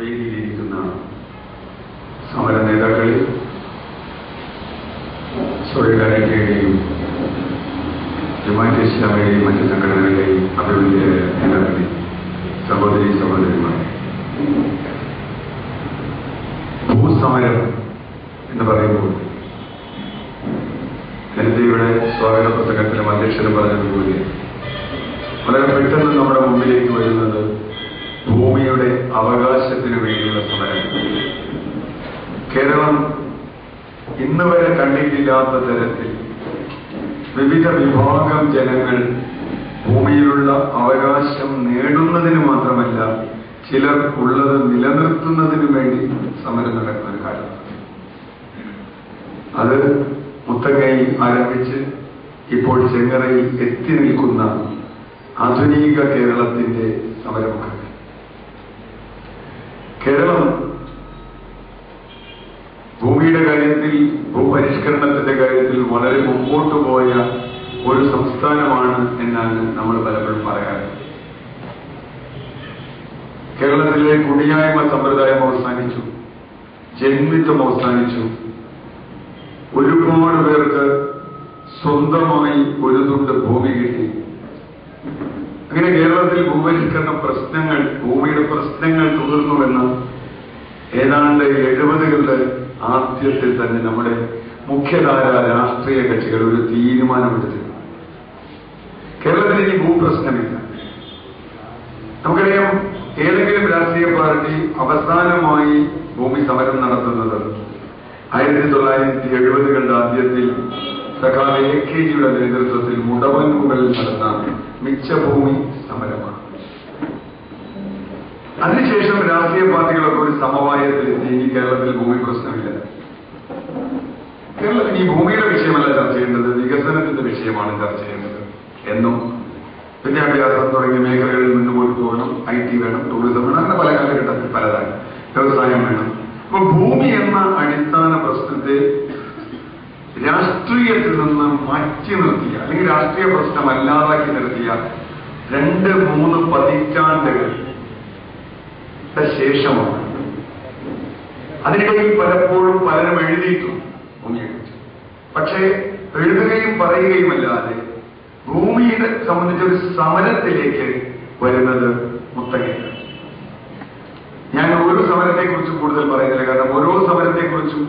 വേദിയിലിരിക്കുന്ന സമര നേതാക്കളിൽ സോളിഡാരിറ്റിയുടെയും ജമാഅത്തെ ഇസ്ലാമിയുടെയും മറ്റ് സംഘടനകളുടെയും അഭിവൃദ്ധി നേതാക്കളിൽ സഹോദരി സഹോദരിമാരെ, ഭൂസമരം എന്ന് പറയുമ്പോൾ നേരത്തെ ഇവിടെ സ്വാഗത പുസ്തകത്തിലും അധ്യക്ഷനും പറഞ്ഞതുപോലെ വളരെ പെട്ടെന്ന് നമ്മുടെ മുമ്പിലേക്ക് വരുന്നത് ഭൂമിയുടെ അവകാശത്തിനു വേണ്ടിയുള്ള സമരം. കേരളം ഇന്ന് വരെ കണ്ടിട്ടില്ലാത്ത തരത്തിൽ വിവിധ വിഭാഗം ജനങ്ങൾ ഭൂമിയിലുള്ള അവകാശം നേടുന്നതിന് മാത്രമല്ല, ചിലർ ഉള്ളത് നിലനിർത്തുന്നതിനു വേണ്ടി സമരം നടക്കുന്ന ഒരു കാലം. അത് മുത്തങ്ങൈ ആരംഭിച്ച് ഇപ്പോൾ ചെങ്ങറയിൽ എത്തി നിൽക്കുന്ന ആധുനിക കേരളത്തിന്റെ സമരമുഖങ്ങൾ. കേരളം ഭൂമിയുടെ കാര്യത്തിൽ, ഭൂപരിഷ്കരണത്തിന്റെ കാര്യത്തിൽ വളരെ മുമ്പോട്ട് പോയ ഒരു സംസ്ഥാനമാണ് എന്നാണ് നമ്മൾ പലപ്പോഴും പറയാറ്. കേരളത്തിലെ കുടിയായ്മ സമ്പ്രദായം അവസാനിച്ചു, ജന്മിത്വം അവസാനിച്ചു. ഒരുപാട് പേർക്ക് സ്വന്തമായി ഒരു തുണ്ട് ഭൂമി കിട്ടി. അങ്ങനെ കേരളത്തിൽ ഭൂപരിഷ്കരണ പ്രശ്നങ്ങൾ, ഭൂമിയുടെ പ്രശ്നങ്ങൾ തീർന്നുവെന്ന് ഏതാണ്ട് 70കളുടെ ആദ്യത്തിൽ തന്നെ നമ്മുടെ മുഖ്യധാര രാഷ്ട്രീയ കക്ഷികൾ ഒരു തീരുമാനമെടുത്തു. കേരളത്തിൽ ഇനി ഭൂപ്രശ്നമില്ല. നമുക്കറിയാം, ഏതെങ്കിലും രാഷ്ട്രീയ പാർട്ടി അവസാനമായി ഭൂമി സമരം നടത്തുന്നത് 1970കളുടെ ആദ്യത്തിൽ സഖാവ് AKജിയുടെ നേതൃത്വത്തിൽ മുടവൻമുകളിൽ നടന്ന മിച്ചഭൂമി സമരമാണ്. അതിനുശേഷം രാഷ്ട്രീയ പാർട്ടികളൊക്കെ ഒരു സമവായത്തിലെത്തി. ഇനി കേരളത്തിൽ ഭൂമി പ്രശ്നമില്ല. കേരളത്തിൽ ഈ ഭൂമിയുടെ വിഷയമല്ല ചർച്ച ചെയ്യേണ്ടത്, വികസനത്തിന്റെ വിഷയമാണ് ചർച്ച ചെയ്യുന്നത് എന്നും വിദ്യാഭ്യാസം തുടങ്ങിയ മേഖലകളിൽ മുന്നോട്ട് പോകണം, IT വേണം, ടൂറിസം വേണം, അങ്ങനെ പല കാലഘട്ടത്തിൽ പലതാണ്, വ്യവസായം വേണം. അപ്പൊ ഭൂമി എന്ന അടിസ്ഥാന പ്രശ്നത്തെ രാഷ്ട്രീയത്തിൽ നിന്ന് മാറ്റി നിർത്തിയ, അല്ലെങ്കിൽ രാഷ്ട്രീയ പ്രശ്നം അല്ലാതാക്കി നിർത്തിയ 2-3 പതിറ്റാണ്ടുകൾ ശേഷമാണ്. അതിനിടയിൽ പലപ്പോഴും പലരും എഴുതിയിട്ടു ഭൂമിയെക്കുറിച്ച്. പക്ഷേ എഴുതുകയും പറയുകയുമല്ലാതെ ഭൂമിയെ സംബന്ധിച്ച ഒരു സമരത്തിലേക്ക് വരുന്നത് മുത്തങ്ങയാണ്. ഞാൻ ഓരോ സമരത്തെക്കുറിച്ചും കൂടുതൽ പറയുന്നില്ല, കാരണം ഓരോ സമരത്തെക്കുറിച്ചും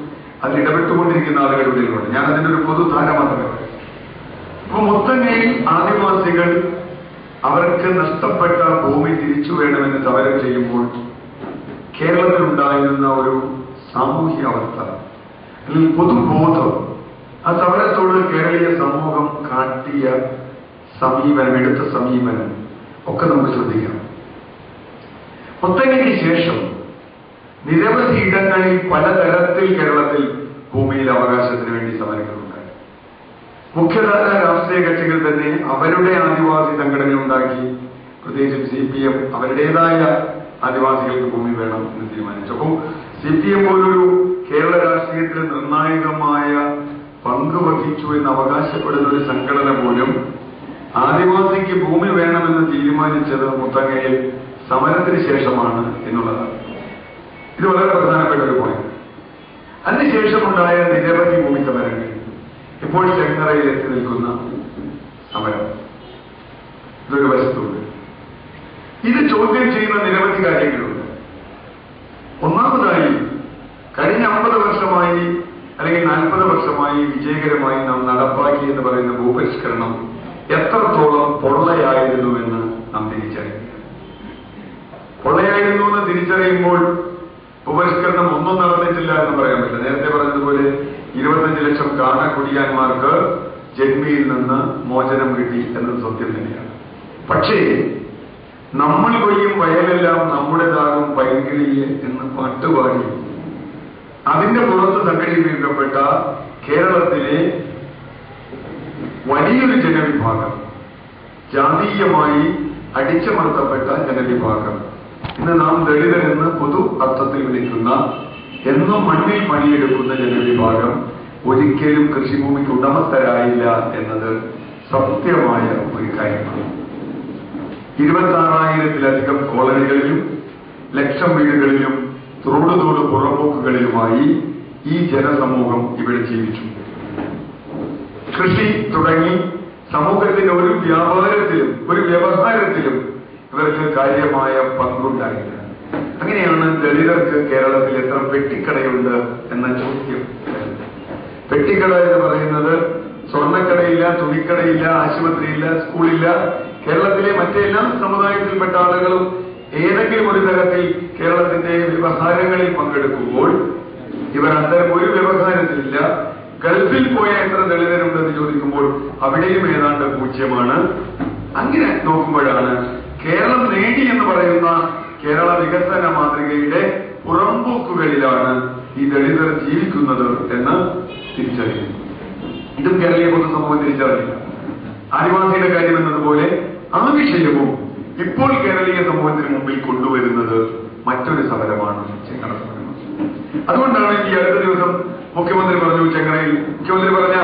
അതിൽ ഇടപെട്ടുകൊണ്ടിരിക്കുന്ന ആളുകളുടെ ഉണ്ട്. ഞാൻ അതിന്റെ ഒരു പൊതുധാര മാത്രമേ പറയൂ. അപ്പൊ മുത്തങ്ങയിൽ ആദിവാസികൾ അവർക്ക് നഷ്ടപ്പെട്ട ഭൂമി തിരിച്ചു വേണമെന്ന് സമരം ചെയ്യുമ്പോൾ കേരളത്തിലുണ്ടായിരുന്ന ഒരു സാമൂഹ്യ അവസ്ഥ, അല്ലെങ്കിൽ പൊതുബോധം, ആ സമരത്തോട് കേരളീയ സമൂഹം കാട്ടിയ സമീപനം, എടുത്ത സമീപനം ഒക്കെ നമുക്ക് ശ്രദ്ധിക്കാം. മുത്തങ്ങയ്ക്ക് ശേഷം നിരവധി ഇടങ്ങളിൽ പലതരത്തിൽ കേരളത്തിൽ ഭൂമിയിൽ അവകാശത്തിന് വേണ്ടി സമരങ്ങളുണ്ടായി. മുഖ്യധാര രാഷ്ട്രീയ കക്ഷികൾ തന്നെ അവരുടെ ആദിവാസി സംഘടന ഉണ്ടാക്കി. പ്രത്യേകിച്ചും CPM അവരുടേതായ ആദിവാസികൾക്ക് ഭൂമി വേണം എന്ന് തീരുമാനിച്ചു. അപ്പോൾ CPM പോലൊരു കേരള രാഷ്ട്രീയത്തിൽ നിർണായകമായ പങ്ക് വഹിച്ചു എന്ന് അവകാശപ്പെടുന്ന ഒരു സംഘടന പോലും ആദിവാസിക്ക് ഭൂമി വേണമെന്ന് തീരുമാനിച്ചത് മുത്തങ്ങയിൽ സമരത്തിന് ശേഷമാണ് എന്നുള്ളതാണ്. ഇത് വളരെ പ്രധാനപ്പെട്ട ഒരു പോയിന്റ്. അതിനുശേഷമുണ്ടായ നിരവധി ഭൂമി സമരങ്ങൾ, ഇപ്പോൾ ചെങ്ങറയിൽ എത്തി നിൽക്കുന്ന സമരം, ഇതൊരു വശത്തുണ്ട്. ഇത് ചോദ്യം ചെയ്യുന്ന നിരവധി കാര്യങ്ങളുണ്ട്. ഒന്നാമതായി, കഴിഞ്ഞ 50 വർഷമായി അല്ലെങ്കിൽ 40 വർഷമായി വിജയകരമായി നാം നടപ്പാക്കി എന്ന് പറയുന്ന ഭൂപരിഷ്കരണം എത്രത്തോളം പൊള്ളയായിരുന്നുവെന്ന് നാം തിരിച്ചറിയുക. പൊള്ളയായിരുന്നു എന്ന് തിരിച്ചറിയുമ്പോൾ ഭൂപരിഷ്കരണം ഒന്നും നടന്നിട്ടില്ല എന്ന് പറയാൻ പറ്റില്ല. നേരത്തെ പറഞ്ഞതുപോലെ 25 ലക്ഷം കാണ കുടിയാന്മാർക്ക് ജന്മിയിൽ നിന്ന് മോചനം കിട്ടി എന്നത് സത്യം തന്നെയാണ്. പക്ഷേ നമ്മൾ കൊയ്യും വയലെല്ലാം നമ്മുടേതാകും പൈങ്കിളിയെ എന്ന് പാട്ടുപാടി അതിന്റെ പുറത്ത് സംഘടിപ്പിക്കപ്പെട്ട കേരളത്തിലെ വലിയൊരു ജനവിഭാഗം, ജാതീയമായി അടിച്ചമർത്തപ്പെട്ട ജനവിഭാഗം, ഇന്ന് നാം ദളിതരെന്ന് പൊതു അർത്ഥത്തിൽ വിളിക്കുന്ന, എന്നും മണ്ണിൽ പണിയെടുക്കുന്ന ജനവിഭാഗം ഒരിക്കലും കൃഷിഭൂമിക്ക് ഉടമസ്ഥരായില്ല എന്നത് സത്യമായ ഒരു കാര്യമാണ്. 26,000-ലധികം കോളനികളിലും ലക്ഷം വീടുകളിലും തോട് പുറമ്പോക്കുകളിലുമായി ഈ ജനസമൂഹം ഇവിടെ ജീവിച്ചു. കൃഷി തുടങ്ങി സമൂഹത്തിന്റെ ഒരു വ്യാപാരത്തിലും ഒരു വ്യവഹാരത്തിലും ഇവർക്ക് കാര്യമായ പങ്കുണ്ടായില്ല. അങ്ങനെയാണ് ദളിതർക്ക് കേരളത്തിൽ എത്ര പെട്ടിക്കടയുണ്ട് എന്ന ചോദ്യം. പെട്ടിക്കട എന്ന് പറയുന്നത് സ്വർണ്ണക്കടയില്ല, തുണിക്കടയില്ല, ആശുപത്രിയില്ല, സ്കൂളില്ല. കേരളത്തിലെ മറ്റെല്ലാ സമുദായത്തിൽപ്പെട്ട ആളുകളും ഏതെങ്കിലും ഒരു തരത്തിൽ കേരളത്തിന്റെ വ്യവഹാരങ്ങളിൽ പങ്കെടുക്കുമ്പോൾ ഇവർ അത്തരം ഒരു വ്യവഹാരത്തിലില്ല. ഗൾഫിൽ പോയ എത്ര ദളിതരുണ്ടെന്ന് ചോദിക്കുമ്പോൾ അവിടെയും ഏതാണ്ട് പൂജ്യമാണ്. അങ്ങനെ നോക്കുമ്പോഴാണ് കേരളം നേടി എന്ന് പറയുന്ന കേരള വികസന മാതൃകയുടെ പുറമ്പോക്കുകളിലാണ് ഈ ദളിതർ ജീവിക്കുന്നത് എന്ന് തിരിച്ചറിയുന്നു. ഇതും കേരളീയ പൊതുസമൂഹം തിരിച്ചറിയില്ല. ആദിവാസിയുടെ കാര്യം എന്നതുപോലെ ആ വിഷയവും ഇപ്പോൾ കേരളീയ സമൂഹത്തിന് മുമ്പിൽ കൊണ്ടുവരുന്നത് മറ്റൊരു സമരമാണ്, ചെങ്ങറ സമരം. അതുകൊണ്ടാണ് ഈ അടുത്ത ദിവസം മുഖ്യമന്ത്രി പറഞ്ഞു, ചെങ്ങറയിൽ മുഖ്യമന്ത്രി പറഞ്ഞ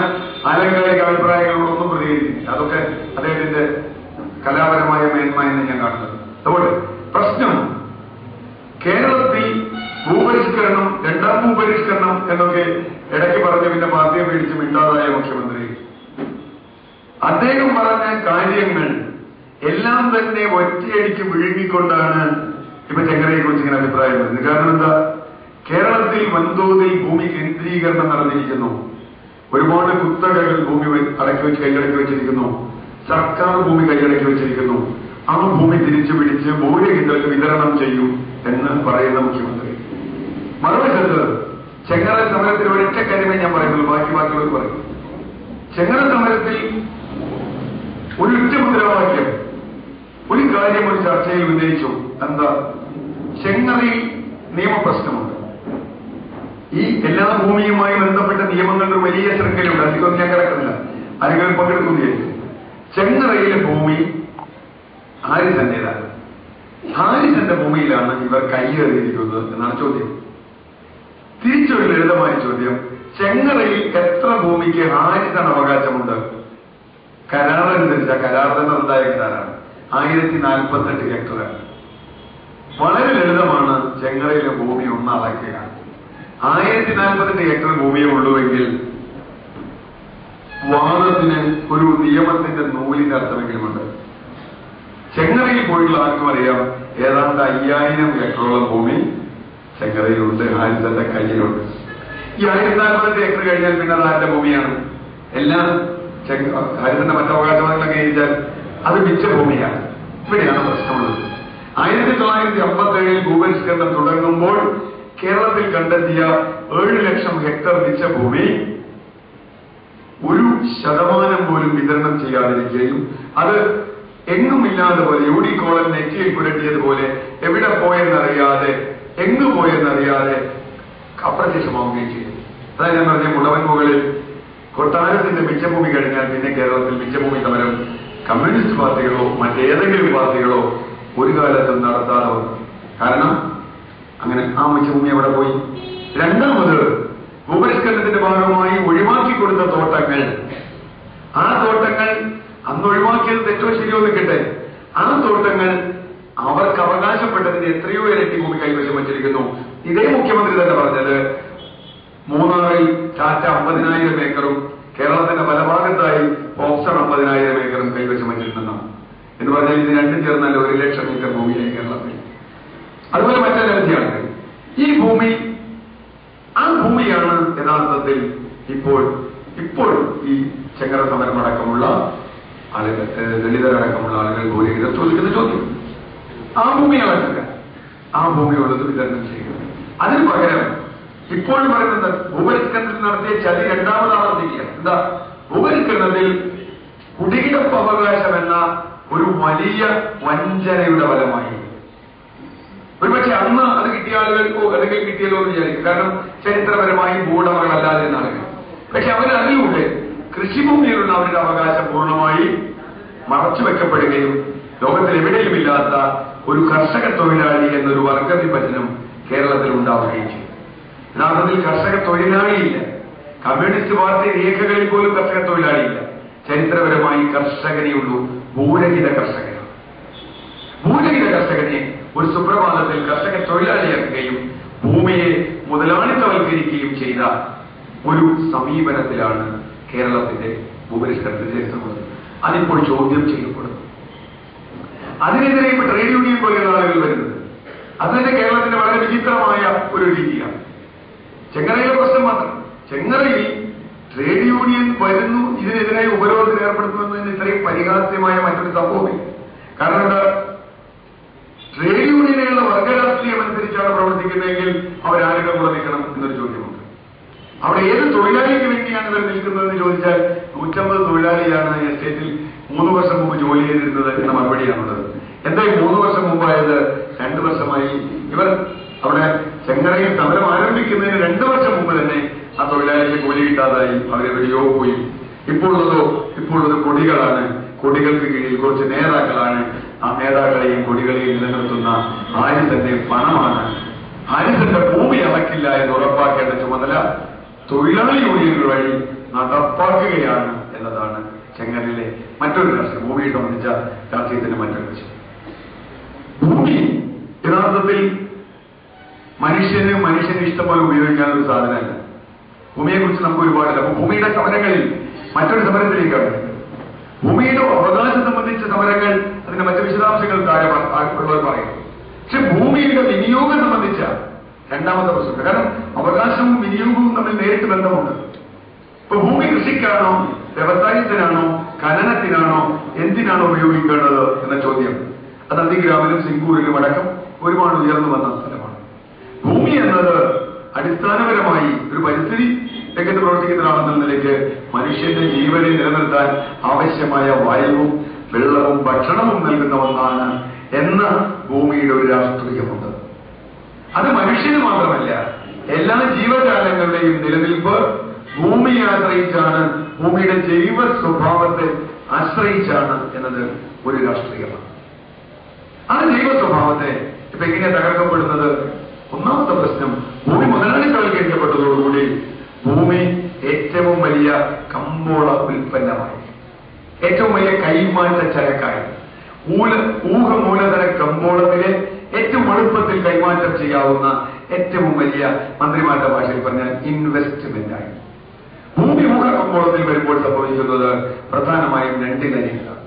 ആലങ്കാരിക അഭിപ്രായങ്ങളോടൊന്നും പ്രതികരിക്കുന്നില്ല. അതൊക്കെ അദ്ദേഹത്തിന്റെ കലാപരമായ മേന്മ എന്ന് ഞാൻ കാണുന്നത്. അതുകൊണ്ട് പ്രശ്നം കേരളത്തിൽ ഭൂപരിഷ്കരണം, രണ്ടാം ഭൂപരിഷ്കരണം എന്നൊക്കെ ഇടയ്ക്ക് പറഞ്ഞ് പിന്നെ പാർട്ടിയെ പേടിച്ച് മിണ്ടാതായ മുഖ്യമന്ത്രി അദ്ദേഹം പറഞ്ഞ കാര്യങ്ങൾ എല്ലാം തന്നെ ഒറ്റയടിക്ക് വിഴുങ്ങിക്കൊണ്ടാണ് ഇപ്പൊ ചെങ്ങറയെ കുറിച്ച് ഇങ്ങനെ അഭിപ്രായം വരുന്നത്. കാരണം എന്താ? കേരളത്തിൽ വൻതോതിൽ ഭൂമി കേന്ദ്രീകരണം നടന്നിരിക്കുന്നു. ഒരുപാട് കുത്തകകൾ ഭൂമി കൈയടക്കി വെച്ചിരിക്കുന്നു. സർക്കാർ ഭൂമി കൈയടക്കി വെച്ചിരിക്കുന്നു. ആ ഭൂമി തിരിച്ചു പിടിച്ച് ഭൂരഹിതർക്ക് വിതരണം ചെയ്യും എന്ന് പറയുന്ന മുഖ്യമന്ത്രി. മറുവശത്ത് ചെങ്ങറ സമരത്തിൽ ഒരൊറ്റ കാര്യമേ ഞാൻ പറയുന്നുള്ളൂ, ബാക്കിയുള്ളവർ പറയും. ചെങ്ങറ സമരത്തിൽ ഒരൊറ്റ മുദ്രാവാക്യം, ഒരു കാര്യം ഒരു ചർച്ചയിൽ ഉന്നയിച്ചു. എന്താ? ചെങ്ങറയിൽ നിയമപ്രശ്നമുണ്ട്. ഈ എല്ലാ ഭൂമിയുമായി ബന്ധപ്പെട്ട നിയമങ്ങളുടെ വലിയ ശൃംഖലയുണ്ട്. അതിലൊന്നും ഞാൻ കിടക്കുന്നില്ല, ആരെങ്കിലും പങ്കെടുക്കുകയായിരിക്കും. ചെങ്ങറയിലെ ഭൂമി ഹാരിസന്റേതാണ്. ഹാരിസന്റെ ഭൂമിയിലാണ് ഇവർ കയ്യേറിയിരിക്കുന്നത് എന്നാണ് ചോദ്യം. തിരിച്ചൊരു ലളിതമായ ചോദ്യം, ചെങ്ങറയിൽ എത്ര ഭൂമിക്ക് ഹാരിസൺ അവകാശമുണ്ട്? കരാറനുസരിച്ച്, കരാർ തന്നെ ഉണ്ടായ കരാറാണ്, 1048 ഹെക്ടറാണ്. വളരെ ലളിതമാണ്. ചെങ്ങറയിലെ ഭൂമി ഒന്ന് അളക്കുക. 1048 ഹെക്ടർ ഭൂമിയെ ഉള്ളുവെങ്കിൽ വാദത്തിന് ഒരു നിയമത്തിന്റെ നൂലിന്റെ അർത്ഥമെങ്കിലുമുണ്ട്. ചെങ്ങറയിൽ പോയിട്ടുള്ള ആർക്കും അറിയാം, ഏതാണ്ട് 5000 ഹെക്ടറോളം ഭൂമി ചെങ്ങറയിലുണ്ട്, ഹാരിസന്റെ കയ്യിലുണ്ട്. ഈ 1048 ഹെക്ടർ കഴിഞ്ഞാൽ പിന്നെ അത് ആരുടെ ഭൂമിയാണ്? എല്ലാം ഹാരിസന്റെ മറ്റവകാശവാദങ്ങളൊക്കെ എഴുതിയാൽ അത് മിച്ച ഭൂമിയാണ്. ഇവിടെയാണ് പ്രശ്നമുള്ളത്. 1957 ഭൂപരിഷ്കരണം തുടങ്ങുമ്പോൾ കേരളത്തിൽ കണ്ടെത്തിയ 7 ലക്ഷം ഹെക്ടർ മിച്ച ഭൂമി 1% പോലും വിതരണം ചെയ്യാതിരിക്കുകയും അത് എങ്ങുമില്ലാതെ പോലെ യൂഡി കോളൻ നെറ്റിയിൽ പുരട്ടിയതുപോലെ എവിടെ പോയെന്നറിയാതെ എങ്ങു പോയെന്നറിയാതെ അപ്രത്യക്ഷമാവുകയും ചെയ്തു. അതായത് ഞാൻ പറഞ്ഞ മുളവൻ മുകളിൽ കൊട്ടാരത്തിന്റെ മിച്ചഭൂമി കഴിഞ്ഞാൽ പിന്നെ കേരളത്തിൽ മിച്ചഭൂമി സമരം കമ്മ്യൂണിസ്റ്റ് പാർട്ടികളോ മറ്റേതെങ്കിലും പാർട്ടികളോ ഒരു കാലത്തും നടത്താതെ വന്നു. കാരണം അങ്ങനെ ആ മിച്ചഭൂമി അവിടെ പോയി. രണ്ടാമത് ഭൂപരിഷ്കരണത്തിന്റെ ഭാഗമായി ഒഴിവാക്കി കൊടുത്ത തോട്ടങ്ങൾ, ആ തോട്ടങ്ങൾ അന്ന് ഒഴിവാക്കിയത് തെറ്റോ ശരിയോ നിൽക്കട്ടെ, ആ തോട്ടങ്ങൾ അവർക്ക് അവകാശപ്പെട്ടതിന് എത്രയോ ഇരട്ടി ഭൂമി കൈവശം വച്ചിരിക്കുന്നു. ഇതേ മുഖ്യമന്ത്രി തന്നെ പറഞ്ഞത് മൂന്നാറിൽ ടാറ്റ 50,000 ഏക്കറും കേരളത്തിന്റെ പല ഭാഗത്തായി ഓപ്ഷൻ 50,000 ഏക്കറും കൈവശം വച്ചിരുന്നെന്നാണ്. എന്ന് പറഞ്ഞാൽ ഇത് രണ്ടും ചേർന്നാൽ 1 ലക്ഷം ഏക്കർ ഭൂമിയായി കേരളത്തിൽ. അതുപോലെ മറ്റൊരവധിയാണ് ഈ ഭൂമി. ആ ഭൂമിയാണ് യഥാർത്ഥത്തിൽ ഇപ്പോൾ ഈ ചെങ്ങറ സമരമടക്കമുള്ള ആളുകൾ, ദളിതരടക്കമുള്ള ആളുകൾ ഭൂരഹിതർ ചോദിക്കുന്ന ചോദ്യം. ആ ഭൂമി അളക്കുക, ആ ഭൂമിയുള്ളത് വിതരണം ചെയ്യുക. അതിന് പകരം ഇപ്പോൾ പറയുന്നത് ഭൂപരിഷ്കരണത്തിൽ നടത്തിയ ചതി രണ്ടാമത് ആവർത്തിക്കുക. എന്താ? ഭൂപരിഷ്കരണത്തിൽ കുടികിടപ്പവകാശം എന്ന ഒരു വലിയ വഞ്ചനയുടെ ഫലമായി ഒരുപക്ഷെ അന്ന് അത് കിട്ടിയ ആളുകൾക്കോ അല്ലെങ്കിൽ കിട്ടിയല്ലോ എന്ന് വിചാരിക്കും. കാരണം ചരിത്രപരമായി ഭൂവുടമകളല്ലാതിരുന്ന ആളുകൾ. പക്ഷെ അവരറിയൂടെ കൃഷിഭൂമിയിലുള്ള അവരുടെ അവകാശം പൂർണ്ണമായി മറച്ചുവെക്കപ്പെടുകയും ലോകത്തിൽ എവിടെയുമില്ലാത്ത ഒരു കർഷക തൊഴിലാളി എന്നൊരു വർഗവിഭജനം കേരളത്തിൽ ഉണ്ടാവുകയും ചെയ്തു. യഥാർത്ഥത്തിൽ കർഷക തൊഴിലാളിയില്ല. കമ്മ്യൂണിസ്റ്റ് പാർട്ടി രേഖകളിൽ പോലും കർഷക തൊഴിലാളിയില്ല. ചരിത്രപരമായി കർഷകനെയുള്ളൂ, ഭൂരഹിത കർഷകനാണ്. ഭൂരഹിത കർഷകനെ ഒരു സുപ്രഭാതത്തിൽ കർഷക തൊഴിലാളിയാക്കുകയും ഭൂമിയെ മുതലാളിത്തവൽക്കരിക്കുകയും ചെയ്ത ഒരു സമീപനത്തിലാണ് കേരളത്തിന്റെ ഭൂപരിഷ്കരണത്തിന്റെ ചരിത്രമുള്ളത്. അതിപ്പോൾ ചോദ്യം ചെയ്യപ്പെടുന്നു. അതിനെതിരെ ഇപ്പൊ ട്രേഡ് യൂണിയൻ പോലെയുള്ള ആളുകൾ വരുന്നത് അത് തന്നെ കേരളത്തിന്റെ വളരെ വിചിത്രമായ ഒരു രീതിയാണ്. ചെങ്ങറയിലെ പ്രശ്നം മാത്രം. ചെങ്ങറയിൽ ട്രേഡ് യൂണിയൻ വരുന്നു, ഇതിനെതിരായി ഉപരോധത്തിൽ ഏർപ്പെടുത്തുന്നതിന് ഇത്രയും പരിഹാസ്യമായ മറ്റൊരു സംഭവമില്ല. കാരണം എന്താ, ട്രേഡ് യൂണിയനുള്ള വർഗരാഷ്ട്രീയം അനുസരിച്ചാണ് പ്രവർത്തിക്കുന്നതെങ്കിൽ അവരാരുടെ കൂടെ നിൽക്കണം എന്നൊരു ചോദ്യമുണ്ട്. അവിടെ ഏത് തൊഴിലാളിക്ക് വേണ്ടിയാണ് ഇവർ നിൽക്കുന്നതെന്ന് ചോദിച്ചാൽ 150 തൊഴിലാളിയാണ് എസ്റ്റേറ്റിൽ 3 വർഷം മുമ്പ് ജോലി ചെയ്തിരുന്നത് എന്ന മറുപടിയാണുള്ളത്. എന്തായി 3 വർഷം മുമ്പായത്? 2 വർഷമായി. ഇവർ അവിടെ ചെങ്ങറയിൽ സമരം ആരംഭിക്കുന്നതിന് 2 വർഷം മുമ്പ് തന്നെ ആ തൊഴിലാളിക്ക് കൂലി കിട്ടാതായി അവരെവിടെയോ പോയി. ഇപ്പോഴത് കൊടികളാണ്. കൊടികൾക്ക് കീഴിൽ കുറച്ച് നേതാക്കളാണ്. ആ നേതാക്കളെയും കൊടികളെയും നിലനിർത്തുന്ന ഹാരിസന്റെ പണമാണ്. ഹാരിസന്റെ ഭൂമി അളക്കില്ല എന്ന് ഉറപ്പാക്കേണ്ട ചുമതല തൊഴിലാളി യൂണിയനുകൾ വഴി നടപ്പാക്കുകയാണ് എന്നതാണ് ചെങ്ങലിലെ മറ്റൊരു രാഷ്ട്രീയം. ഭൂമിയെ സംബന്ധിച്ച രാഷ്ട്രീയത്തിന്റെ മറ്റൊരു വശം. ഭൂമി യഥാർത്ഥത്തിൽ മനുഷ്യന് ഇഷ്ടം പോലെ ഉപയോഗിക്കാനൊരു സാധനമല്ല. ഭൂമിയെക്കുറിച്ച് നമുക്ക് ഒരുപാടില്ല. അപ്പൊ ഭൂമിയുടെ സമരങ്ങളിൽ മറ്റൊരു സമരത്തിലേക്കാണ്. ഭൂമിയുടെ അവകാശം സംബന്ധിച്ച സമരങ്ങൾ, അതിന്റെ മറ്റു വിശദാംശങ്ങൾ താഴെ ഉള്ളവർ പറയും. പക്ഷെ ഭൂമിയുടെ വിനിയോഗം സംബന്ധിച്ച രണ്ടാമത്തെ പ്രശ്നം. കാരണം അവകാശവും വിനിയോഗവും തമ്മിൽ നേരിട്ട് ബന്ധമുണ്ട്. ഇപ്പൊ ഭൂമി കൃഷിക്കാണോ, വ്യവസായത്തിനാണോ, ഖനനത്തിനാണോ, എന്തിനാണോ ഉപയോഗിക്കേണ്ടത് എന്ന ചോദ്യം അത് നന്ദിഗ്രാമിലും സിംഗൂരിലും അടക്കം ഒരുപാട് ഉയർന്നു വന്ന സ്ഥലമാണ്. ഭൂമി എന്നത് അടിസ്ഥാനപരമായി ഒരു പരിസ്ഥിതി രംഗത്ത് പ്രവർത്തിക്കുന്ന ഒരാളെന്ന നിലയ്ക്ക് മനുഷ്യന്റെ ജീവനെ നിലനിർത്താൻ ആവശ്യമായ വായുവും വെള്ളവും ഭക്ഷണവും നൽകുന്ന ഒന്നാണ് എന്ന ഭൂമിയുടെ ഒരു രാഷ്ട്രീയമുണ്ട്. അത് മനുഷ്യന് മാത്രമല്ല, എല്ലാ ജീവജാലങ്ങളുടെയും നിലനിൽപ്പ് ഭൂമിയെ ആശ്രയിച്ചാണ്, ഭൂമിയുടെ ജൈവ സ്വഭാവത്തെ ആശ്രയിച്ചാണ് എന്നത് ഒരു രാഷ്ട്രീയമാണ്. ആ ജൈവ സ്വഭാവത്തെ ഇപ്പൊ എങ്ങനെ തകർക്കപ്പെടുന്നത്? ഒന്നാമത്തെ പ്രശ്നം, ഭൂമി മുതലാളിത്തവൽക്കരിക്കപ്പെട്ടതോടുകൂടി ഭൂമി ഏറ്റവും വലിയ കമ്പോള ഉൽപ്പന്നമായി, ഏറ്റവും വലിയ കൈമാറ്റ ചരക്കായി, ഊഹമൂലധന കമ്പോളത്തിലെ ഏറ്റവും എളുപ്പത്തിൽ കൈമാറ്റം ചെയ്യാവുന്ന ഏറ്റവും വലിയ മന്ത്രിമാരുടെ ഭാഷയിൽ പറഞ്ഞാൽ ഇൻവെസ്റ്റ്മെന്റായി. ഭൂമി ഊഹ കമ്പോളത്തിൽ വരുമ്പോൾ സംഭവിക്കുന്നത് പ്രധാനമായും 2 കാര്യങ്ങളാണ്.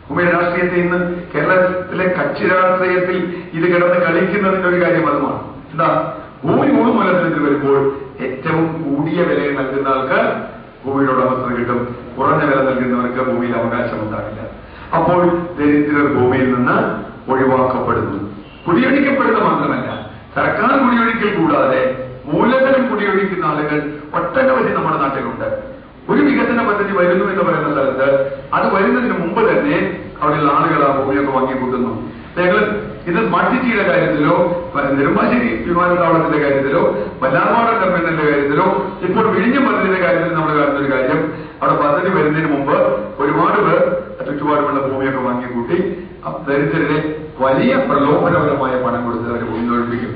ഭൂമിയുടെ രാഷ്ട്രീയത്തിൽ ഇന്ന് കേരളത്തിലെ കക്ഷി രാഷ്ട്രീയത്തിൽ ഇത് കിടന്ന് കളിക്കുന്നതിന്റെ ഒരു കാര്യം അതുമാണ്. എന്താ, ഭൂമി ഊഹമൂലധനത്തിൽ വരുമ്പോൾ ഏറ്റവും കൂടിയ വില നൽകുന്ന ആൾക്ക് ഭൂമിയുടെ ഉടമസ്ഥത കിട്ടും, കുറഞ്ഞ വില നൽകുന്നവർക്ക് ഭൂമിയിൽ അവകാശം ഉണ്ടാകില്ല. അപ്പോൾ ദരിദ്രർ ഭൂമിയിൽ നിന്ന് ഒഴിവാക്കപ്പെടുന്നു. കുടിയൊഴിക്കപ്പെടുക മാത്രമല്ല, സർക്കാർ കുടിയൊഴിക്കൽ കൂടാതെ മൂലധനം കുടിയൊഴിക്കുന്ന ആളുകൾ ഒട്ടനവധി നമ്മുടെ നാട്ടിലുണ്ട്. ഒരു വികസന പദ്ധതി വരുന്നു എന്ന് പറയുന്ന സ്ഥലത്ത് അത് വരുന്നതിന് മുമ്പ് തന്നെ അവിടെയുള്ള ആളുകൾ ആ ഭൂമിയൊക്കെ വാങ്ങിക്കൂട്ടുന്നു. ഞങ്ങൾ ഇത് സ്മാർട്ട് സിറ്റിയുടെ കാര്യത്തിലോ, നെടുമ്പാശ്ശേരി വിമാനത്താവളത്തിന്റെ കാര്യത്തിലോ, വല്ലാർപാട ടെർമിനലിന്റെ കാര്യത്തിലോ, ഇപ്പോൾ വിഴിഞ്ഞം പദ്ധതിയുടെ കാര്യത്തിൽ നമ്മൾ കാണുന്ന ഒരു കാര്യം, അവിടെ പദ്ധതി വരുന്നതിന് മുമ്പ് ഒരുപാട് പേർ ചുറ്റുപാടുമുള്ള ഭൂമിയൊക്കെ വാങ്ങിക്കൂട്ടി ദരിദ്രരെ വലിയ പ്രലോഭനപരമായ പണം കൊടുത്ത് അവർ ഭൂമി ഒഴിപ്പിക്കും.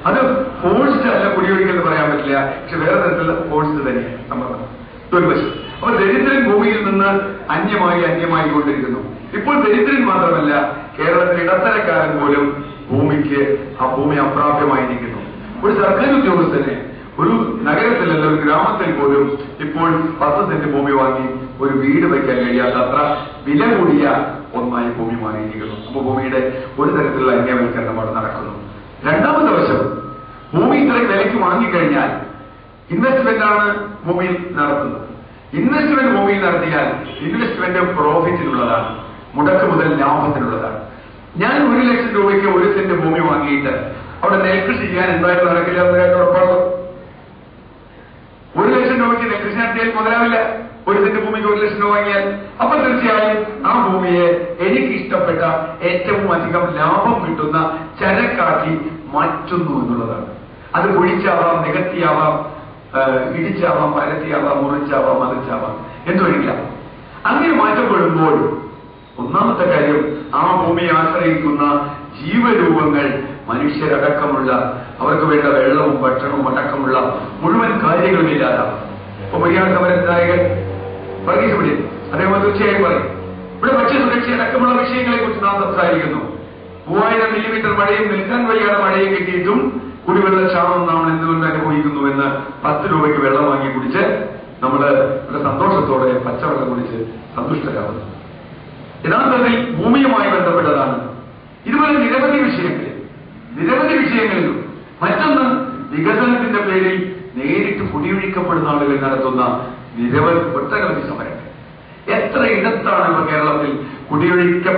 അത് ഫോഴ്സ്ഡ് അല്ല, കുടിയൊഴിക്കൽ എന്ന് പറയാൻ പറ്റില്ല, പക്ഷെ വേറെ തരത്തിലുള്ള ഫോഴ്സ്ഡ് തന്നെയാണ് സമ്മർദ്ദം ഒരു വശം. അപ്പൊ ദരിദ്രൻ ഭൂമിയിൽ നിന്ന് അന്യമായി കൊണ്ടിരിക്കുന്നു. ഇപ്പോൾ ദരിദ്രൻ മാത്രമല്ല, കേരളത്തിലെ ഇടത്തരക്കാരൻ പോലും ആ ഭൂമി അപ്രാപ്യമായിരിക്കുന്നു. ഒരു സർക്കാർ ഉദ്യോഗസ്ഥനെ ഒരു നഗരത്തിലല്ല, ഒരു ഗ്രാമത്തിൽ പോലും ഇപ്പോൾ 10 സെന്റ് ഭൂമി വാങ്ങി ഒരു വീട് വയ്ക്കാൻ കഴിയാത്ത അത്ര വില കൂടിയ ഒന്നായി ഭൂമി മാറിയിരിക്കുന്നു. അപ്പൊ ഭൂമിയുടെ ഒരു തരത്തിലുള്ള അന്യവൽക്കരണം അവിടെ നടക്കുന്നു. രണ്ടാമത്തെ വശം, ഭൂമി ഇത്രയും വിലയ്ക്ക് വാങ്ങിക്കഴിഞ്ഞാൽ ഇൻവെസ്റ്റ്മെന്റാണ് ഭൂമിയിൽ നടത്തുന്നത്. ഇൻവെസ്റ്റ്മെന്റ് ഭൂമിയിൽ നടത്തിയാൽ ഇൻവെസ്റ്റ്മെന്റ് പ്രോഫിറ്റിനുള്ളതാണ്, മുടക്ക് മുതൽ ലാഭത്തിനുള്ളതാണ്. ഞാൻ 1 ലക്ഷം രൂപയ്ക്ക് 1 സെന്റ് ഭൂമി വാങ്ങിയിട്ട് അവിടെ നെൽകൃഷി ചെയ്യാൻ എന്തായാലും നടക്കില്ല എന്ന കാര്യം ഉറപ്പാണ്. 1 ലക്ഷം രൂപയ്ക്ക് നെൽകൃഷി നടത്തിയാൽ മുതലാവില്ല. 1 സെന്റ് ഭൂമിക്ക് 1 ലക്ഷം രൂപ വാങ്ങിയാൽ അപ്പൊ തീർച്ചയായും ആ ഭൂമിയെ എനിക്ക് ഇഷ്ടപ്പെട്ട ഏറ്റവും അധികം ലാഭം കിട്ടുന്ന ചരക്കാക്കി മാറ്റുന്നു എന്നുള്ളതാണ്. അത് കുഴിച്ചാവാം, നികത്തിയാവാം, ഇടിച്ചാവാം, പരത്തിയാവാം, മുറിച്ചാവാം, മതിച്ചാവാം, എന്തൊഴില്ല. അങ്ങനെ മാറ്റപ്പെടുമ്പോൾ ഒന്നാമത്തെ കാര്യം, ആ ഭൂമിയെ ആശ്രയിക്കുന്ന ജീവരൂപങ്ങൾ മനുഷ്യരടക്കമുള്ള അവർക്ക് വേണ്ട വെള്ളവും ഭക്ഷണവും അടക്കമുള്ള മുഴുവൻ കാര്യങ്ങളും ഇല്ലാതാവും. ഇപ്പൊ മര്യാദ സമരനായകൻ വർഗീസ് ഇവിടെ അദ്ദേഹം തീർച്ചയായും പറയും, ഇവിടെ ഭക്ഷ്യസുരക്ഷ അടക്കമുള്ള വിഷയങ്ങളെ കുറിച്ച് നാം സംസാരിക്കുന്നു. 3000 മില്ലിമീറ്റർ മഴയും നിൽക്കാൻ വയ്യാതെ മഴയും കിട്ടിയിട്ടും കുടിവെള്ളക്ഷാമം നാം എന്തുകൊണ്ട് അനുഭവിക്കുന്നുവെന്ന് 10 രൂപയ്ക്ക് വെള്ളം വാങ്ങി കുടിച്ച് നമ്മള് വളരെ സന്തോഷത്തോടെ പച്ചവെള്ളം കുടിച്ച് സന്തുഷ്ടരാകുന്നു. യഥാർത്ഥത്തിൽ ഭൂമിയുമായി ബന്ധപ്പെട്ടതാണ്. ഇതുപോലെ നിരവധി വിഷയങ്ങളിലും മറ്റൊന്ന് വികസനത്തിന്റെ പേരിൽ നേരിട്ട് കുടിയൊഴിക്കപ്പെടുന്ന ആളുകൾ നടത്തുന്ന ഒട്ടനവധി സമരങ്ങൾ. എത്ര ഇടത്താണ് ഇപ്പൊ കേരളത്തിൽ കുടിയൊഴിക്കാൻ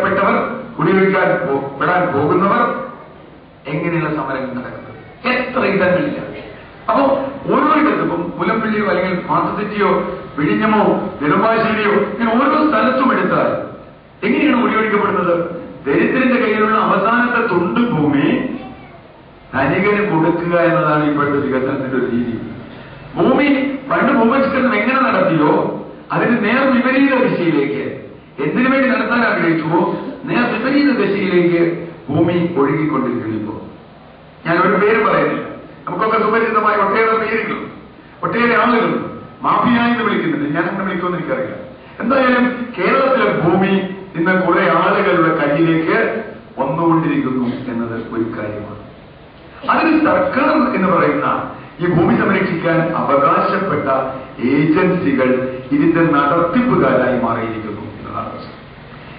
പോകുന്നവർ എങ്ങനെയുള്ള സമരങ്ങൾ നടക്കുന്നത്? എത്ര ഇടങ്ങളില്ല. അപ്പോ ഓരോ ഇടത്തും മുലപ്പള്ളിയോ അല്ലെങ്കിൽ മാസത്തെറ്റിയോ വിഴിഞ്ഞമോ നെടുമ്പാശ്ശേരിയോ ഇങ്ങനെ ഓരോ സ്ഥലത്തും എടുത്താൽ എങ്ങനെയാണ് കുടിയൊഴിക്കപ്പെടുന്നത്? ദരിദ്രന്റെ കയ്യിലുള്ള അവസാനത്തെ തുണ്ട് ഭൂമി ധനികന് കൊടുക്കുക എന്നതാണ് ഇപ്പോഴത്തെ വികസനത്തിന്റെ ഒരു രീതി. ഭൂമി പണ്ട് ഭൂപരിഷ്കരണം എങ്ങനെ നടത്തിയോ അതിന് നേർ വിപരീത ദിശയിലേക്ക്, എന്തിനു വേണ്ടി നടത്താൻ ആഗ്രഹിച്ചുവോ നേർ വിപരീത ദിശയിലേക്ക് ഭൂമി ഒഴുകിക്കൊണ്ടിരിക്കുന്നു. ഞാൻ ഒരു പേര് പറയുന്നില്ല, നമുക്കൊക്കെ സുപരിചിതമായ ഒട്ടേറെ പേരുകളും ഒട്ടേറെ ആളുകളും മാഫിയ എന്ന് വിളിക്കുന്നുണ്ട്. ഞാൻ അങ്ങനെ വിളിക്കുമെന്ന് എനിക്കറിയില്ല. എന്തായാലും കേരളത്തിലെ ഭൂമി ഇന്ന് കുറെ ആളുകളുടെ കയ്യിലേക്ക് വന്നുകൊണ്ടിരിക്കുന്നു എന്നത് ഒരു കാര്യമാണ്. അതിന് സർക്കാർ എന്ന് പറയുന്ന ഈ ഭൂമി സംരക്ഷിക്കാൻ അവകാശപ്പെട്ട ഏജൻസികൾ ഇതിന്റെ നടത്തിപ്പുകാരായി മാറിയിരിക്കുന്നു എന്നതാണ് പ്രശ്നം.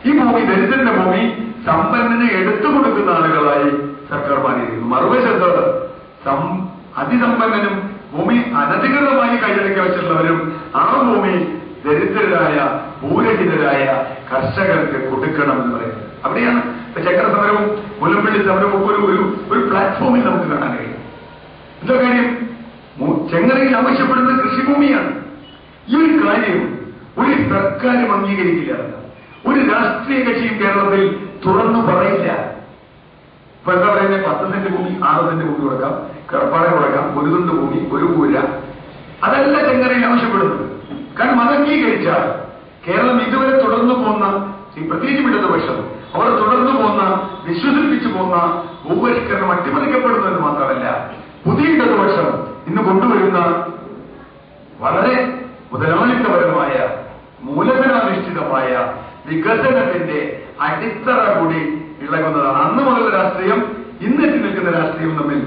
ഈ ഭൂമി, ദരിദ്രന്റെ ഭൂമി സമ്പന്നന് എടുത്തു കൊടുക്കുന്ന ആളുകളായി സർക്കാർ മാറിയിരിക്കുന്നു. മറുവശത്ത് അതിസമ്പന്നനും ഭൂമി അനധികൃതമായി കൈയടക്കി വെച്ചിട്ടുള്ളവരും ആ ഭൂമി ദരിദ്രരായ ഭൂരഹിതരായ കർഷകർക്ക് കൊടുക്കണം എന്ന് പറയുന്നത്. അവിടെയാണ് ചക്ര സമരവും മുല്ലപ്പള്ളി സമരവും ഒക്കെ ഒരു പ്ലാറ്റ്ഫോമിൽ നമുക്ക് കാണാൻ കഴിയും. എന്താ കാര്യം? ചെങ്ങറയിൽ ആവശ്യപ്പെടുന്നത് കൃഷിഭൂമിയാണ്. ഈ ഒരു കാര്യം ഒരു സർക്കാരും അംഗീകരിക്കില്ല. ഒരു രാഷ്ട്രീയ കക്ഷിയും കേരളത്തിൽ തുറന്നു പറയില്ല. ഇപ്പൊ എന്താ പറയുന്നത്? 10 സെന്റ് ഭൂമി 6 സെന്റ് ഭൂമി കൊടുക്കാം, കടപ്പാട കൊടുക്കാം, ഒരു തുണ്ട് ഭൂമി, ഒരു കൂര. അതല്ല ചെങ്ങറയിൽ ആവശ്യപ്പെടുന്നത്. കാരണം അത് അംഗീകരിച്ചാൽ കേരളം ഇതുവരെ തുടർന്നു പോകുന്ന, പ്രത്യേകിച്ചും ഇടതുപക്ഷം അവർ തുടർന്നു പോകുന്ന, വിശ്വസിപ്പിച്ചു പോകുന്ന ഭൂപരിഷ്കരണം അട്ടിമറിക്കപ്പെടുന്നത് മാത്രമല്ല, പുതിയ ഇടതുപക്ഷം ഇന്ന് കൊണ്ടുവരുന്ന വളരെ മുതലാളിത്തപരമായ മൂലധനാധിഷ്ഠിതമായ വികസനത്തിന്റെ അടിത്തറ കൂടി ഇളകുന്നതാണ്. അന്ന് മുതലുള്ള രാഷ്ട്രീയം ഇന്നെത്തി നിൽക്കുന്ന രാഷ്ട്രീയം തമ്മിൽ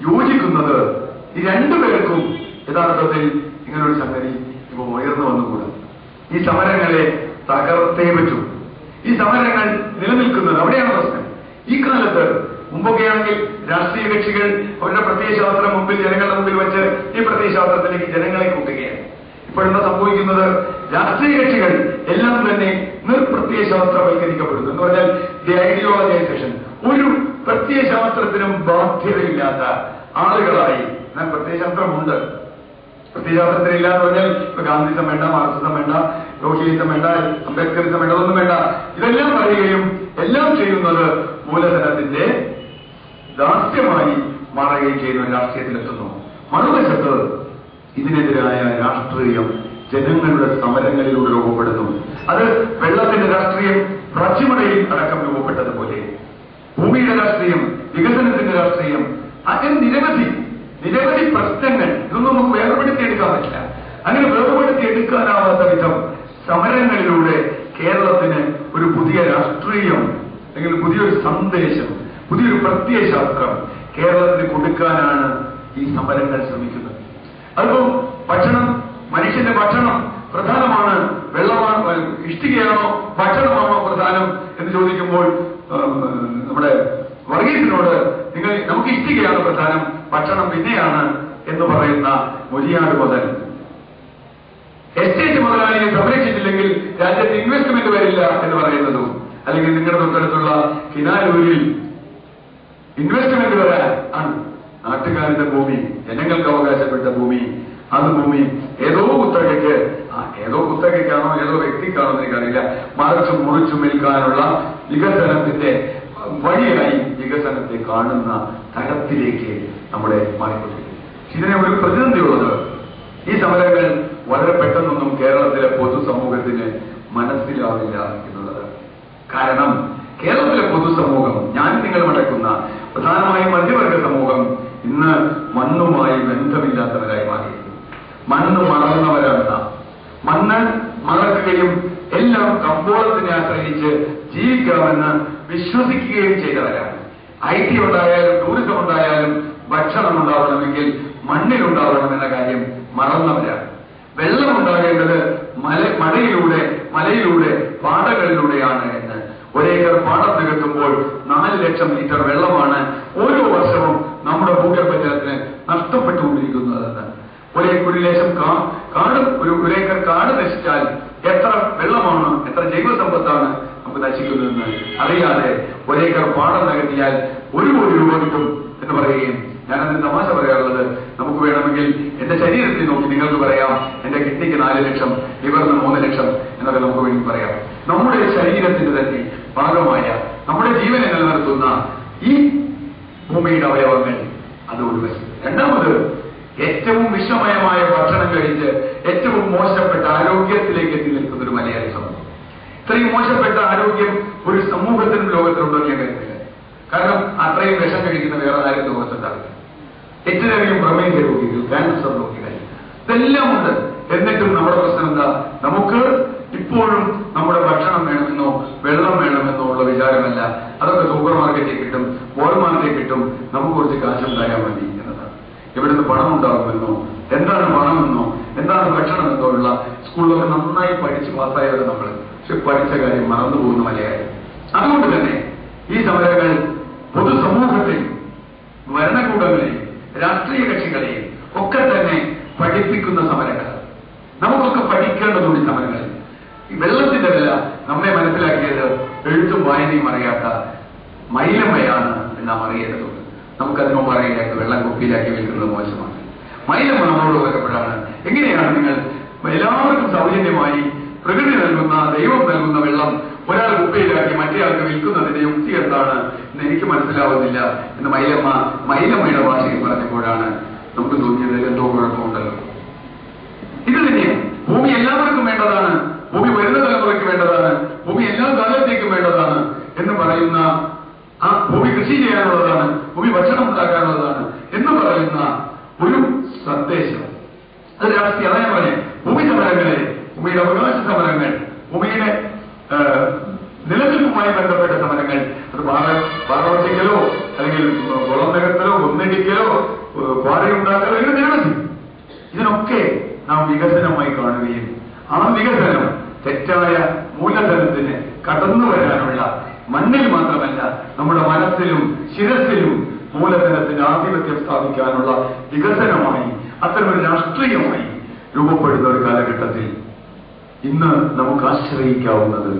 യോജിക്കുന്നത് ഈ രണ്ടുപേർക്കും യഥാർത്ഥത്തിൽ ഇങ്ങനൊരു സംഗതി ഇപ്പൊ ഉയർന്നു വന്നുകൂടാ. ഈ സമരങ്ങളെ തകർത്തേ പറ്റൂ. ഈ സമരങ്ങൾ നിലനിൽക്കുന്നത് അവിടെയാണ് പ്രശ്നം. ഈ കാലത്ത് മുമ്പൊക്കെയാണെങ്കിൽ രാഷ്ട്രീയ കക്ഷികൾ അവരുടെ പ്രത്യയശാസ്ത്രം മുമ്പിൽ ജനങ്ങളുടെ മുമ്പിൽ വെച്ച് ഈ പ്രത്യയശാസ്ത്രത്തിലേക്ക് ജനങ്ങളെ കൂട്ടുകയാണ്. ഇപ്പോഴെന്താ സംഭവിക്കുന്നത്? രാഷ്ട്രീയ കക്ഷികൾ എല്ലാം തന്നെ നിർപ്രത്യയശാസ്ത്രവൽക്കരിക്കപ്പെടുന്നു. എന്ന് പറഞ്ഞാൽ ദി ഐഡിയോളജൈസേഷൻ. ഒരു പ്രത്യയശാസ്ത്രത്തിനും ബാധ്യതയില്ലാത്ത ആളുകളായി. എന്നാൽ പ്രത്യയശാസ്ത്രമുണ്ട്, പ്രത്യയശാസ്ത്രത്തിലില്ല എന്ന് പറഞ്ഞാൽ ഇപ്പൊ ഗാന്ധിസം വേണ്ട, മാർക്സിസം വേണ്ട, ലോഹിയിസം വേണ്ട, അംബേദ്കറിസം വേണ്ട, ഒന്നും വേണ്ട. ഇതെല്ലാം പറയുകയും എല്ലാം ചെയ്യുന്നത് മൂലധനത്തിന്റെ ദാസ്യമായി മാറുകയും ചെയ്യുന്ന രാഷ്ട്രീയത്തിലെത്തുന്നു. മറുവശത്ത് ഇതിനെതിരായ രാഷ്ട്രീയം ജനങ്ങളുടെ സമരങ്ങളിലൂടെ രൂപപ്പെടുന്നു. അത് വെള്ളത്തിന്റെ രാഷ്ട്രീയം പശ്ചിമടയിൽ അടക്കം രൂപപ്പെട്ടതുപോലെ ഭൂമിയുടെ രാഷ്ട്രീയം, വികസനത്തിന്റെ രാഷ്ട്രീയം, അങ്ങനെ നിരവധി പ്രശ്നങ്ങൾ. ഇതൊന്നും നമുക്ക് വേർപെടുത്തിയെടുക്കാൻ പറ്റില്ല. അങ്ങനെ വേർപെടുത്തിയെടുക്കാനാവാത്ത വിധം സമരങ്ങളിലൂടെ കേരളത്തിന് ഒരു പുതിയ രാഷ്ട്രീയം അല്ലെങ്കിൽ പുതിയൊരു സന്ദേശം, പുതിയൊരു പ്രത്യയശാസ്ത്രം കേരളത്തിന് കൊടുക്കാനാണ് ഈ സമരങ്ങൾ ശ്രമിക്കുന്നത്. അതിപ്പോ ഭക്ഷണം, മനുഷ്യന്റെ ഭക്ഷണം പ്രധാനമാണ്, വെള്ളമാണ്, ഇഷ്ടികയാണോ ഭക്ഷണമാണോ പ്രധാനം എന്ന് ചോദിക്കുമ്പോൾ നമ്മുടെ വർഗീസിനോട് നമുക്ക് ഇഷ്ടികയാണ് പ്രധാനം, ഭക്ഷണം പിന്നെയാണ് എന്ന് പറയുന്ന മുരിയാട് മുതൽ എസ്റ്റേറ്റ് മുതലാളിയെ സംരക്ഷിച്ചില്ലെങ്കിൽ രാജ്യത്ത് ഇൻവെസ്റ്റ്മെന്റ് വരില്ല എന്ന് പറയുന്നതും, അല്ലെങ്കിൽ നിങ്ങളുടെ തൊട്ടടുത്തുള്ള കിനാലൂരിൽ ഇൻവെസ്റ്റ്മെന്റ് വരാൻ ആണ് നാട്ടുകാരുടെ ഭൂമി, ജനങ്ങൾക്ക് അവകാശപ്പെട്ട ഭൂമി, അത് ഭൂമി ഏതോ കുത്തകയ്ക്കാണോ ഏതോ വ്യക്തിക്കാണോ എനിക്കറിയില്ല, മറിച്ചും മുറിച്ചും വിൽക്കാനുള്ള വികസനത്തിന്റെ വഴിയായി വികസനത്തെ കാണുന്ന തരത്തിലേക്ക് നമ്മുടെ മാറിക്കൊണ്ടിരിക്കുന്നു. ഇതിനെ ഒരു പ്രതിസന്ധിയുള്ളത് ഈ സമരങ്ങൾ വളരെ പെട്ടെന്നൊന്നും കേരളത്തിലെ പൊതുസമൂഹത്തിന് മനസ്സിലാവില്ല എന്നുള്ളത്. കാരണം കേരളത്തിലെ പൊതുസമൂഹം, ഞാൻ നിങ്ങൾ നടക്കുന്ന പ്രധാനമായും മധ്യവർഗ സമൂഹം ഇന്ന് മണ്ണുമായി ബന്ധമില്ലാത്തവരായി മാറിയിരിക്കുന്നു. മണ്ണ് മറന്നവരാണ്. മണ്ണ് മറക്കുകയും എല്ലാം കമ്പോളത്തിനെ ആശ്രയിച്ച് ജീവിക്കാമെന്ന് വിശ്വസിക്കുകയും ചെയ്തവരാണ്. IT ഉണ്ടായാലും ടൂറിസം ഉണ്ടായാലും ഭക്ഷണം ഉണ്ടാവണമെങ്കിൽ മണ്ണിലുണ്ടാവണമെന്ന കാര്യം മറന്നവരാണ്. വെള്ളം ഉണ്ടാകേണ്ടത് മലയിലൂടെ പാടകളിലൂടെയാണ് എന്ന്. ഒരേക്കർ പാടം നികത്തുമ്പോൾ 4 ലക്ഷം ലിറ്റർ വെള്ളമാണ് ഓരോ വർഷവും നമ്മുടെ ഭൂഗർഭജലത്തിന് നഷ്ടപ്പെട്ടുകൊണ്ടിരിക്കുന്നതെന്ന്. ഒരു ലേശം ഒരേക്കർ കാട് നശിച്ചാൽ എത്ര വെള്ളമാണ്, എത്ര ജൈവസമ്പത്താണ് നമുക്ക് നശിക്കുന്നതെന്ന് അറിയാതെ ഒരേക്കർ പാടം നികത്തിയാൽ 1 കോടി രൂപ കിട്ടും എന്ന് പറയുകയും, ഞാനതിന് തമാശ പറയാറുള്ളത്, നമുക്ക് വേണമെങ്കിൽ എന്റെ ശരീരത്തിൽ നോക്കി നിങ്ങൾക്ക് പറയാം എന്റെ കിഡ്നിക്ക് 4 ലക്ഷം, ലിവറിന് 3 ലക്ഷം എന്നൊക്കെ നമുക്ക് വേണ്ടി പറയാം. നമ്മുടെ ശരീരത്തിന്റെ തന്നെ ഭാഗമായ നമ്മുടെ ജീവനെ നിലനിർത്തുന്ന ഈ ഭൂമിയുടെ അവയവങ്ങൾ അത് ഒരു വശം. രണ്ടാമത്, ഏറ്റവും വിഷമയമായ ഭക്ഷണം കഴിച്ച് ഏറ്റവും മോശപ്പെട്ട ആരോഗ്യത്തിലേക്ക് എത്തി നിൽക്കുന്ന ഒരു മലയാളി സമൂഹം. ഇത്രയും മോശപ്പെട്ട ആരോഗ്യം ഒരു സമൂഹത്തിനും ലോകത്തിലുണ്ടോ ഞാൻ കരുതുന്നില്ല. കാരണം അത്രയും വിഷം കഴിക്കുന്ന വേറെ ആരും ലോകത്തുണ്ടാവില്ല. ഏറ്റവും പ്രമേഹ രോഗികൾ, ക്യാൻസർ രോഗികൾ, ഇതെല്ലാം ഉണ്ട്. എന്നിട്ടും നമ്മുടെ പ്രശ്നം എന്താ? നമുക്ക് ഇപ്പോഴും നമ്മുടെ ഭക്ഷണം വേണമെന്നോ വെള്ളം വേണമെന്നോ ഉള്ള വിചാരമല്ല. അതൊക്കെ സൂപ്പർ മാർക്കറ്റിൽ കിട്ടും, വാൾമാർട്ടിൽ കിട്ടും, നമുക്ക് കുറച്ച് കാശുണ്ടായാൽ മതി എന്നതാണ്. ഇവിടുന്ന് പണം ഉണ്ടാകുമെന്നോ, എന്താണ് പണമെന്നോ, എന്താണ് ഭക്ഷണമെന്നോ ഉള്ള സ്കൂളിലൊക്കെ നന്നായി പഠിച്ച് പാസ്സായവരെ നമ്മൾ, പക്ഷെ പഠിച്ച കാര്യം മറന്നുപോകുന്ന മലയാളി. അതുകൊണ്ട് തന്നെ ഈ സമരങ്ങൾ പൊതുസമൂഹത്തിൽ ഭരണകൂടങ്ങളെയും രാഷ്ട്രീയ കക്ഷികളെയും ഒക്കെ തന്നെ പഠിപ്പിക്കുന്ന സമരങ്ങൾ. നമുക്കൊക്കെ പഠിക്കേണ്ടതുണ്ട് ഈ സമരങ്ങളിൽ. ഈ വെള്ളത്തിന്റെ വില നമ്മെ മനസ്സിലാക്കിയത് എഴുത്തും വായനയും അറിയാത്ത മൈലമ്മയാണ് നാം അറിയേണ്ടതുണ്ട്. നമുക്കതിനോ അറിയില്ലാത്ത വെള്ളം കുപ്പിയിലാക്കി വിൽക്കുന്നത് മോശമാണ്. മൈലമ്മ നമ്മളോട് പറയപ്പെടാണ്, എങ്ങനെയാണ് നിങ്ങൾ എല്ലാവർക്കും സൗജന്യമായി പ്രകൃതി നൽകുന്ന, ദൈവം നൽകുന്ന വെള്ളം ഒരാൾ കുപ്പയിലാക്കി മറ്റേയാൾക്ക് വിൽക്കുന്നതിന്റെ യുക്തി എന്താണ് എന്ന് എനിക്ക് മനസ്സിലാവുന്നില്ല എന്ന് മൈലമ്മയുടെ ഭാഷയിൽ പറഞ്ഞപ്പോഴാണ് നമുക്ക് തോന്നിയത് എന്തോ കുഴപ്പമുണ്ടല്ലോ. ഇത് തന്നെയാണ് ഭൂമി എല്ലാവർക്കും വേണ്ടതാണ്, ഭൂമി വരുന്ന തലമുറയ്ക്ക് വേണ്ടതാണ്, ഭൂമി എല്ലാ കാലത്തേക്കും വേണ്ടതാണ് എന്ന് പറയുന്ന, ആ ഭൂമി കൃഷി ചെയ്യാനുള്ളതാണ്, ഭൂമി ഭക്ഷണം ഉണ്ടാക്കാനുള്ളതാണ് എന്ന് പറയുന്ന ഒരു സന്ദേശം. അത് രാഷ്ട്രീയ, അതാ ഞാൻ പറഞ്ഞേ, ഭൂമി സമരങ്ങളെ, ഭൂമിയുടെ അവകാശ സമരങ്ങൾ, ഭൂമിയുടെ നിലനിൽപ്പുമായി ബന്ധപ്പെട്ട സമരങ്ങൾ, അത് പാറവട്ടിക്കലോ അല്ലെങ്കിൽ കുളം നികത്തലോ ഒന്നിടിക്കലോ ക്വാറി ഉണ്ടാക്കലോ ഇങ്ങനെ നിരവധി, ഇതിനൊക്കെ നാം വികസനമായി കാണുകയും ആ വികസനം തെറ്റായ മൂലധനത്തിന് കടന്നു വരാനുള്ള, മണ്ണിൽ മാത്രമല്ല നമ്മുടെ മനസ്സിലും ശിരസിലും മൂലധനത്തിന്റെ ആധിപത്യം സ്ഥാപിക്കാനുള്ള വികസനമായി, അത്തരമൊരു രാഷ്ട്രീയമായി രൂപപ്പെടുന്ന ഒരു കാലഘട്ടത്തിൽ ഇന്ന് നമുക്ക് ആശ്രയിക്കാവുന്നത്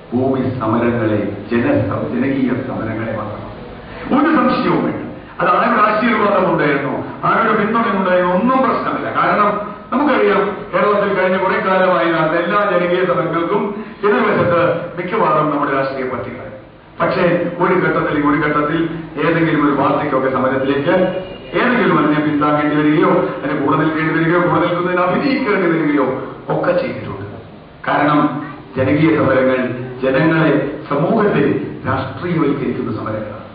ഭൂമി സമരങ്ങളെ, ജനകീയ സമരങ്ങളെ മാത്രമാണ്. ഒരു സംശയവും വേണ്ട. അത് ആരുടെ ആശീർവാദം ഉണ്ടായിരുന്നു, ആരുടെ പിന്തുണയുണ്ടായിരുന്നു, ഒന്നും പ്രശ്നമില്ല. കാരണം നമുക്കറിയാം, കേരളത്തിൽ കഴിഞ്ഞ കുറെ കാലമായി നടന്ന എല്ലാ ജനകീയ സമരങ്ങൾക്കും എതിർവശത്ത് മിക്കവാറും നമ്മുടെ രാഷ്ട്രീയ പാർട്ടികൾ. പക്ഷേ ഒരു ഘട്ടത്തിൽ ഏതെങ്കിലും ഒരു പാർട്ടിക്കൊക്കെ സമരത്തിലേക്ക് ഏതെങ്കിലും അതിനെ പിന്താങ്ങേണ്ടി വരികയോ അതിനെ കൂടെ നിൽക്കേണ്ടി വരികയോ കൂടെ നിൽക്കുന്നതിന് അഭിനയിക്കേണ്ടി വരികയോ ഒക്കെ ചെയ്തിട്ടുണ്ട്. കാരണം ജനകീയ സമരങ്ങൾ ജനങ്ങളെ, സമൂഹത്തെ രാഷ്ട്രീയവൽക്കരിക്കുന്ന സമരങ്ങളാണ്.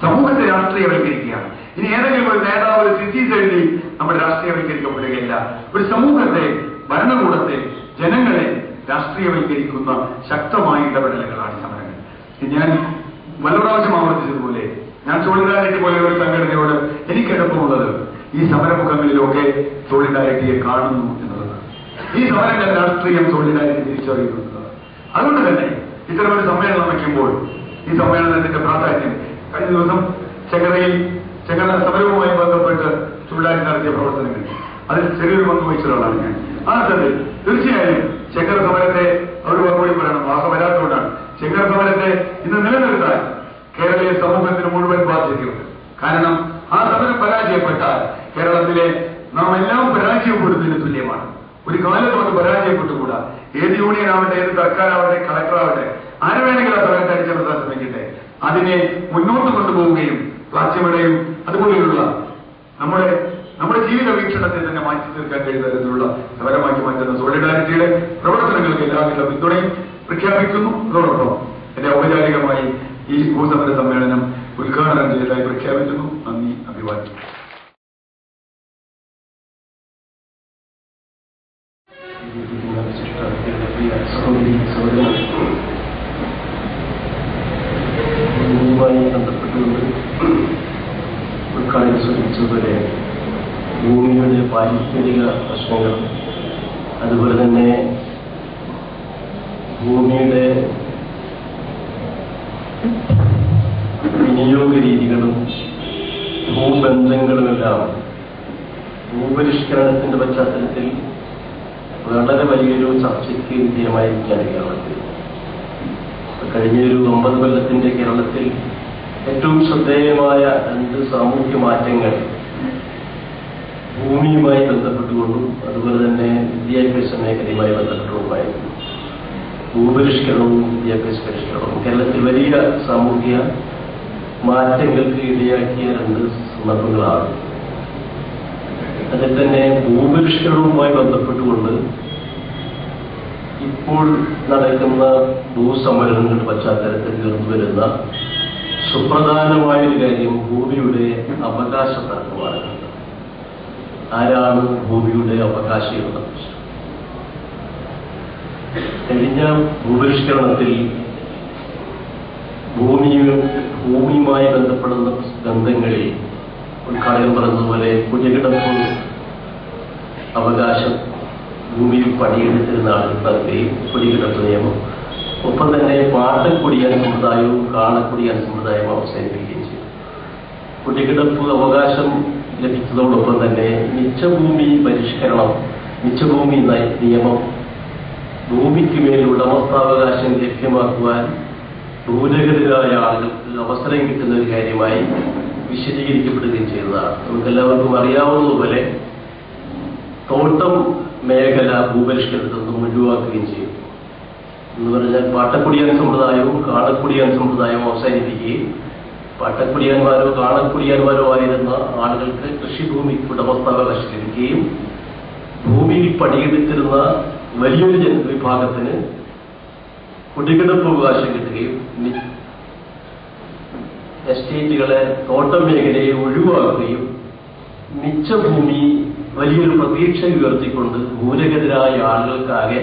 സമൂഹത്തെ രാഷ്ട്രീയവൽക്കരിക്കുകയാണ്. ഇനി ഏതെങ്കിലും ഒരു നേതാവ് ഒരു സിറ്റീസ് എഴുതി നമ്മൾ രാഷ്ട്രീയവൽക്കരിക്കപ്പെടുകയില്ല. ഒരു സമൂഹത്തെ, ഭരണകൂടത്തെ, ജനങ്ങളെ രാഷ്ട്രീയവൽക്കരിക്കുന്ന ശക്തമായ ഇടപെടലുകളാണ് സമരങ്ങൾ. ഞാൻ പല പ്രാവശ്യം ആവർത്തിച്ചതുപോലെ, ഞാൻ സോളിഡാരിറ്റി പോലെ ഒരു സംഘടനയോട് എനിക്കെടുപ്പമുള്ളത് ഈ സമരമുഖങ്ങളിലൊക്കെ സോളിഡാരിറ്റിയെ കാണുന്നു എന്നുള്ളതാണ്. ഈ സമരങ്ങൾ രാഷ്ട്രീയം സോളിഡാരിറ്റി തിരിച്ചറിയുന്നത്. അതുകൊണ്ട് തന്നെ ഇത്തരമൊരു സമ്മേളനം വയ്ക്കുമ്പോൾ ഈ സമ്മേളനത്തിന്റെ പ്രാധാന്യം, കഴിഞ്ഞ ദിവസം ചെങ്കട സമരവുമായി ബന്ധപ്പെട്ട് ചൂടായി നടത്തിയ പ്രവർത്തനങ്ങൾ, അതിൽ ചെറിയൊരു പങ്ക് വഹിച്ച ഒരാളാണ് ഞാൻ. ആ അർത്ഥത്തിൽ തീർച്ചയായും ചെങ്കട സമരത്തെ ഒരു വാക്കുകൂടി പറയണം, വാസ വരാത്തതുകൊണ്ടാണ്. ചെങ്കട സമരത്തെ ഇന്ന് നിലനിർത്താൻ കേരളീയ സമൂഹത്തിന് മുഴുവൻ ബാധ്യതയുണ്ട്. കാരണം ആ സമരം പരാജയപ്പെട്ടാൽ കേരളത്തിലെ നാം എല്ലാം പരാജയപ്പെടുന്നതിന് തുല്യമാണ്. ഒരു കാലത്ത് അത് പരാജയപ്പെട്ടുകൂടാ. ഏത് യൂണിയൻ ആവട്ടെ, ഏത് സർക്കാരാവട്ടെ, കളക്ടറാവട്ടെ, ആര് വേണമെങ്കിലും ആ സമരത്തെ അടിച്ചമർത്താൻ ശ്രമിക്കട്ടെ. അതിനെ മുന്നോട്ട് കൊണ്ടുപോവുകയും പ്ലാസ്റ്റിമടയും അതുപോലെയുള്ള നമ്മുടെ ജീവിത വീക്ഷണത്തെ തന്നെ മാറ്റി തീർക്കാൻ കഴിയുന്ന തരത്തിലുള്ള സമരമാക്കി മാറ്റുന്ന സോളിഡാരിറ്റിയുടെ പ്രവർത്തനങ്ങൾക്ക് എല്ലാവിധ പിന്തുണയും പ്രഖ്യാപിക്കുന്നു. അതോടൊപ്പം എന്റെ ഔപചാരികമായി ഈ ഭൂസമര സമ്മേളനം ഉദ്ഘാടനം ചെയ്തതായി പ്രഖ്യാപിക്കുന്നു. നന്ദി, അഭിവാദ്യം. ബന്ധപ്പെട്ടുകൊണ്ട് ഒരു കാര്യം പോലെ ഭൂമിയുടെ പാരിസ്ഥിതിക പ്രശ്നങ്ങൾ, അതുപോലെ തന്നെ ഭൂമിയുടെ വിനിയോഗ രീതികളും ഭൂബന്ധങ്ങളുമെല്ലാം ഭൂപരിഷ്കരണത്തിന്റെ പശ്ചാത്തലത്തിൽ വളരെ വലിയൊരു ചർച്ചയ്ക്ക് വിധേയമായിരിക്കുകയാണ് കേരളത്തിൽ. കഴിഞ്ഞൊരു 9 കൊല്ലത്തിന്റെ കേരളത്തിൽ ഏറ്റവും ശ്രദ്ധേയമായ 2 സാമൂഹ്യ മാറ്റങ്ങൾ ഭൂമിയുമായി ബന്ധപ്പെട്ടുകൊണ്ടും അതുപോലെ തന്നെ വിദ്യാഭ്യാസ മേഖലയുമായി ബന്ധപ്പെട്ടുകൊണ്ടുമായിരുന്നു. ഭൂപരിഷ്കരണവും വിദ്യാഭ്യാസ പരിഷ്കരണവും കേരളത്തിൽ വലിയ സാമൂഹ്യ മാറ്റങ്ങൾക്ക് ഇടയാക്കിയ 2 സന്ദർഭങ്ങളാണ്. അതിൽ തന്നെ ഭൂപരിഷ്കരണവുമായി ബന്ധപ്പെട്ടുകൊണ്ട് ഇപ്പോൾ നടക്കുന്ന ഭൂസമരങ്ങളുടെ പശ്ചാത്തലത്തിൽ ഉയർന്നുവരുന്ന സുപ്രധാനമായൊരു കാര്യം ഭൂമിയുടെ അവകാശ തർക്കമാണ്. ആരാണ് ഭൂമിയുടെ അവകാശികളുടെ പ്രശ്നം? കഴിഞ്ഞ ഭൂപരിഷ്കരണത്തിൽ ഭൂമിയുമായി ബന്ധപ്പെടുന്ന ബന്ധങ്ങളിൽ ഉദ്ഘാടനം പറഞ്ഞതുപോലെ കുടികിടപ്പ് അവകാശം, ഭൂമിയിൽ പണിയെടുത്തിരുന്ന ആളുകൾക്കെയും കുടികിടപ്പ് നിയമം, ഒപ്പം തന്നെ പാട്ടക്കുടിയാൻ സമ്പ്രദായവും കാണക്കുടിയാൻ സമ്പ്രദായവും അവസാനിപ്പിക്കുകയും ചെയ്തു. കുടികിടപ്പ് അവകാശം ലഭിച്ചതോടൊപ്പം തന്നെ മിച്ചഭൂമി പരിഷ്കരണം, മിച്ചഭൂമി നിയമം, ഭൂമിക്ക് മേൽ ഉടമസ്ഥാവകാശം ലഭ്യമാക്കുവാൻ ഭൂരഹിതരായ ആളുകൾക്ക് അവസരം കിട്ടുന്ന ഒരു കാര്യമായി വിശദീകരിക്കപ്പെടുകയും ചെയ്തതാണ്. നമുക്കെല്ലാവർക്കും അറിയാവുന്നതുപോലെ തോട്ടം മേഖല ഭൂപരിഷ്കരണത്തിൽ നിന്നും ഒഴിവാക്കുകയും ചെയ്യും എന്ന് പറഞ്ഞാൽ പാട്ടക്കുടിയാൻ സമ്പ്രദായവും കാണക്കുടിയാൻ സമ്പ്രദായവും അവസാനിപ്പിക്കുകയും പാട്ടക്കുടിയാന്മാരോ കാണക്കുടിയാന്മാരോ ആയിരുന്ന ആളുകൾക്ക് കൃഷിഭൂമിക്ക് ഉടമസ്ഥാവകാശം ലഭിക്കുകയും ഭൂമിയിൽ പണിയെടുത്തിരുന്ന വലിയൊരു ജനവിഭാഗത്തിന് കുടികിടപ്പ് അവകാശം കിട്ടുകയും എസ്റ്റേറ്റുകളെ തോട്ടം മേഖലയെ ഒഴിവാക്കുകയും മിച്ചഭൂമി വലിയൊരു പ്രതീക്ഷ ഉയർത്തിക്കൊണ്ട് ഭൂരഹിതരായ ആളുകൾക്കാകെ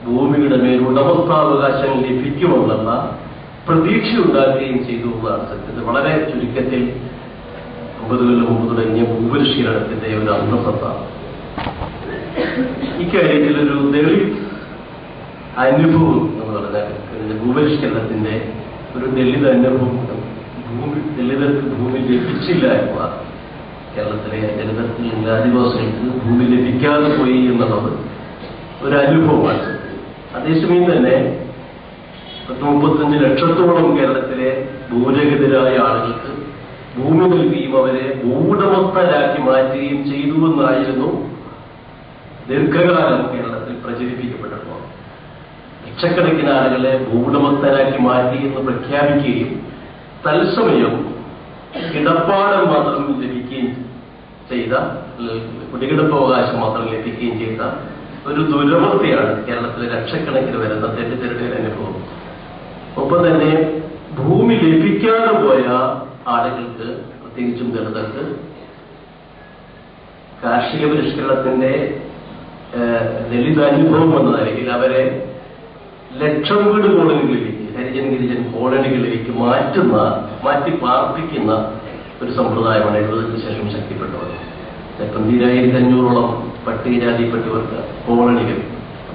ഭൂമിയുടെ മേൽ ഉടമസ്ഥാവകാശം ലഭിക്കുമെന്നുള്ള പ്രതീക്ഷ ഉണ്ടാക്കുകയും ചെയ്തു എന്നതാണ് സത്യത്തിൽ. വളരെ ചുരുക്കത്തിൽ 50 കൊല്ലം മുമ്പ് തുടങ്ങിയ ഭൂപരിഷ്കരണത്തിന്റെ ഒരു അന്തസത്ത. ഇക്കാര്യത്തിൽ ഒരു ദളിത് അനുഭവം എന്ന് പറഞ്ഞാൽ ഭൂപരിഷ്കരണത്തിന്റെ ഒരു ദളിത് അനുഭവം, ദളിതർക്ക് ഭൂമി ലഭിച്ചില്ല എന്നതാണ്. കേരളത്തിലെ ദളിതർക്ക് ആദിവാസികൾക്ക് ഭൂമി ലഭിക്കാതെ പോയി എന്നുള്ളത് ഒരു അനുഭവമാണ്. അതേസമയം തന്നെ 35 ലക്ഷത്തോളം കേരളത്തിലെ ഭൂരഹിതരായ ആളുകൾക്ക് ഭൂമി നൽകുകയും അവരെ ഭൂവുടമസ്ഥരാക്കി മാറ്റുകയും ചെയ്തുവെന്നായിരുന്നു ദീർഘകാലം കേരളത്തിൽ പ്രചരിപ്പിക്കപ്പെട്ടിട്ടുള്ളത്. ലക്ഷക്കണക്കിന് ആളുകളെ ഭൂവുടമസ്ഥരാക്കി മാറ്റി എന്ന് പ്രഖ്യാപിക്കുകയും തത്സമയം കിടപ്പാടം മാത്രം ലഭിക്കുകയും ചെയ്ത, കുടികിടപ്പ് അവകാശം മാത്രം ലഭിക്കുകയും ചെയ്ത ഒരു ദുരവസ്ഥയാണ് കേരളത്തിലെ ലക്ഷക്കണക്കിന് വരുന്ന തെറ്റിദ്ധരുടെ അനുഭവം. ഒപ്പം തന്നെ ഭൂമി ലഭിക്കാതെ പോയ ആളുകൾക്ക്, പ്രത്യേകിച്ചും ദളിതർക്ക്, കാർഷിക പരിഷ്കരണത്തിന്റെ ദളിത് അനുഭവം എന്ന നിലയിൽ അവരെ ലക്ഷം വീട് കോളനികളിലേക്ക്, ഹരിജൻ ഗിരിജൻ കോളനികളിലേക്ക് മാറ്റി പാർപ്പിക്കുന്ന ഒരു സമ്പ്രദായമാണ് 70-ക്ക് ശേഷം ശക്തിപ്പെട്ടത്. 15,500 പട്ടികജാതിപ്പെട്ടവർക്ക് കോളനികൾ,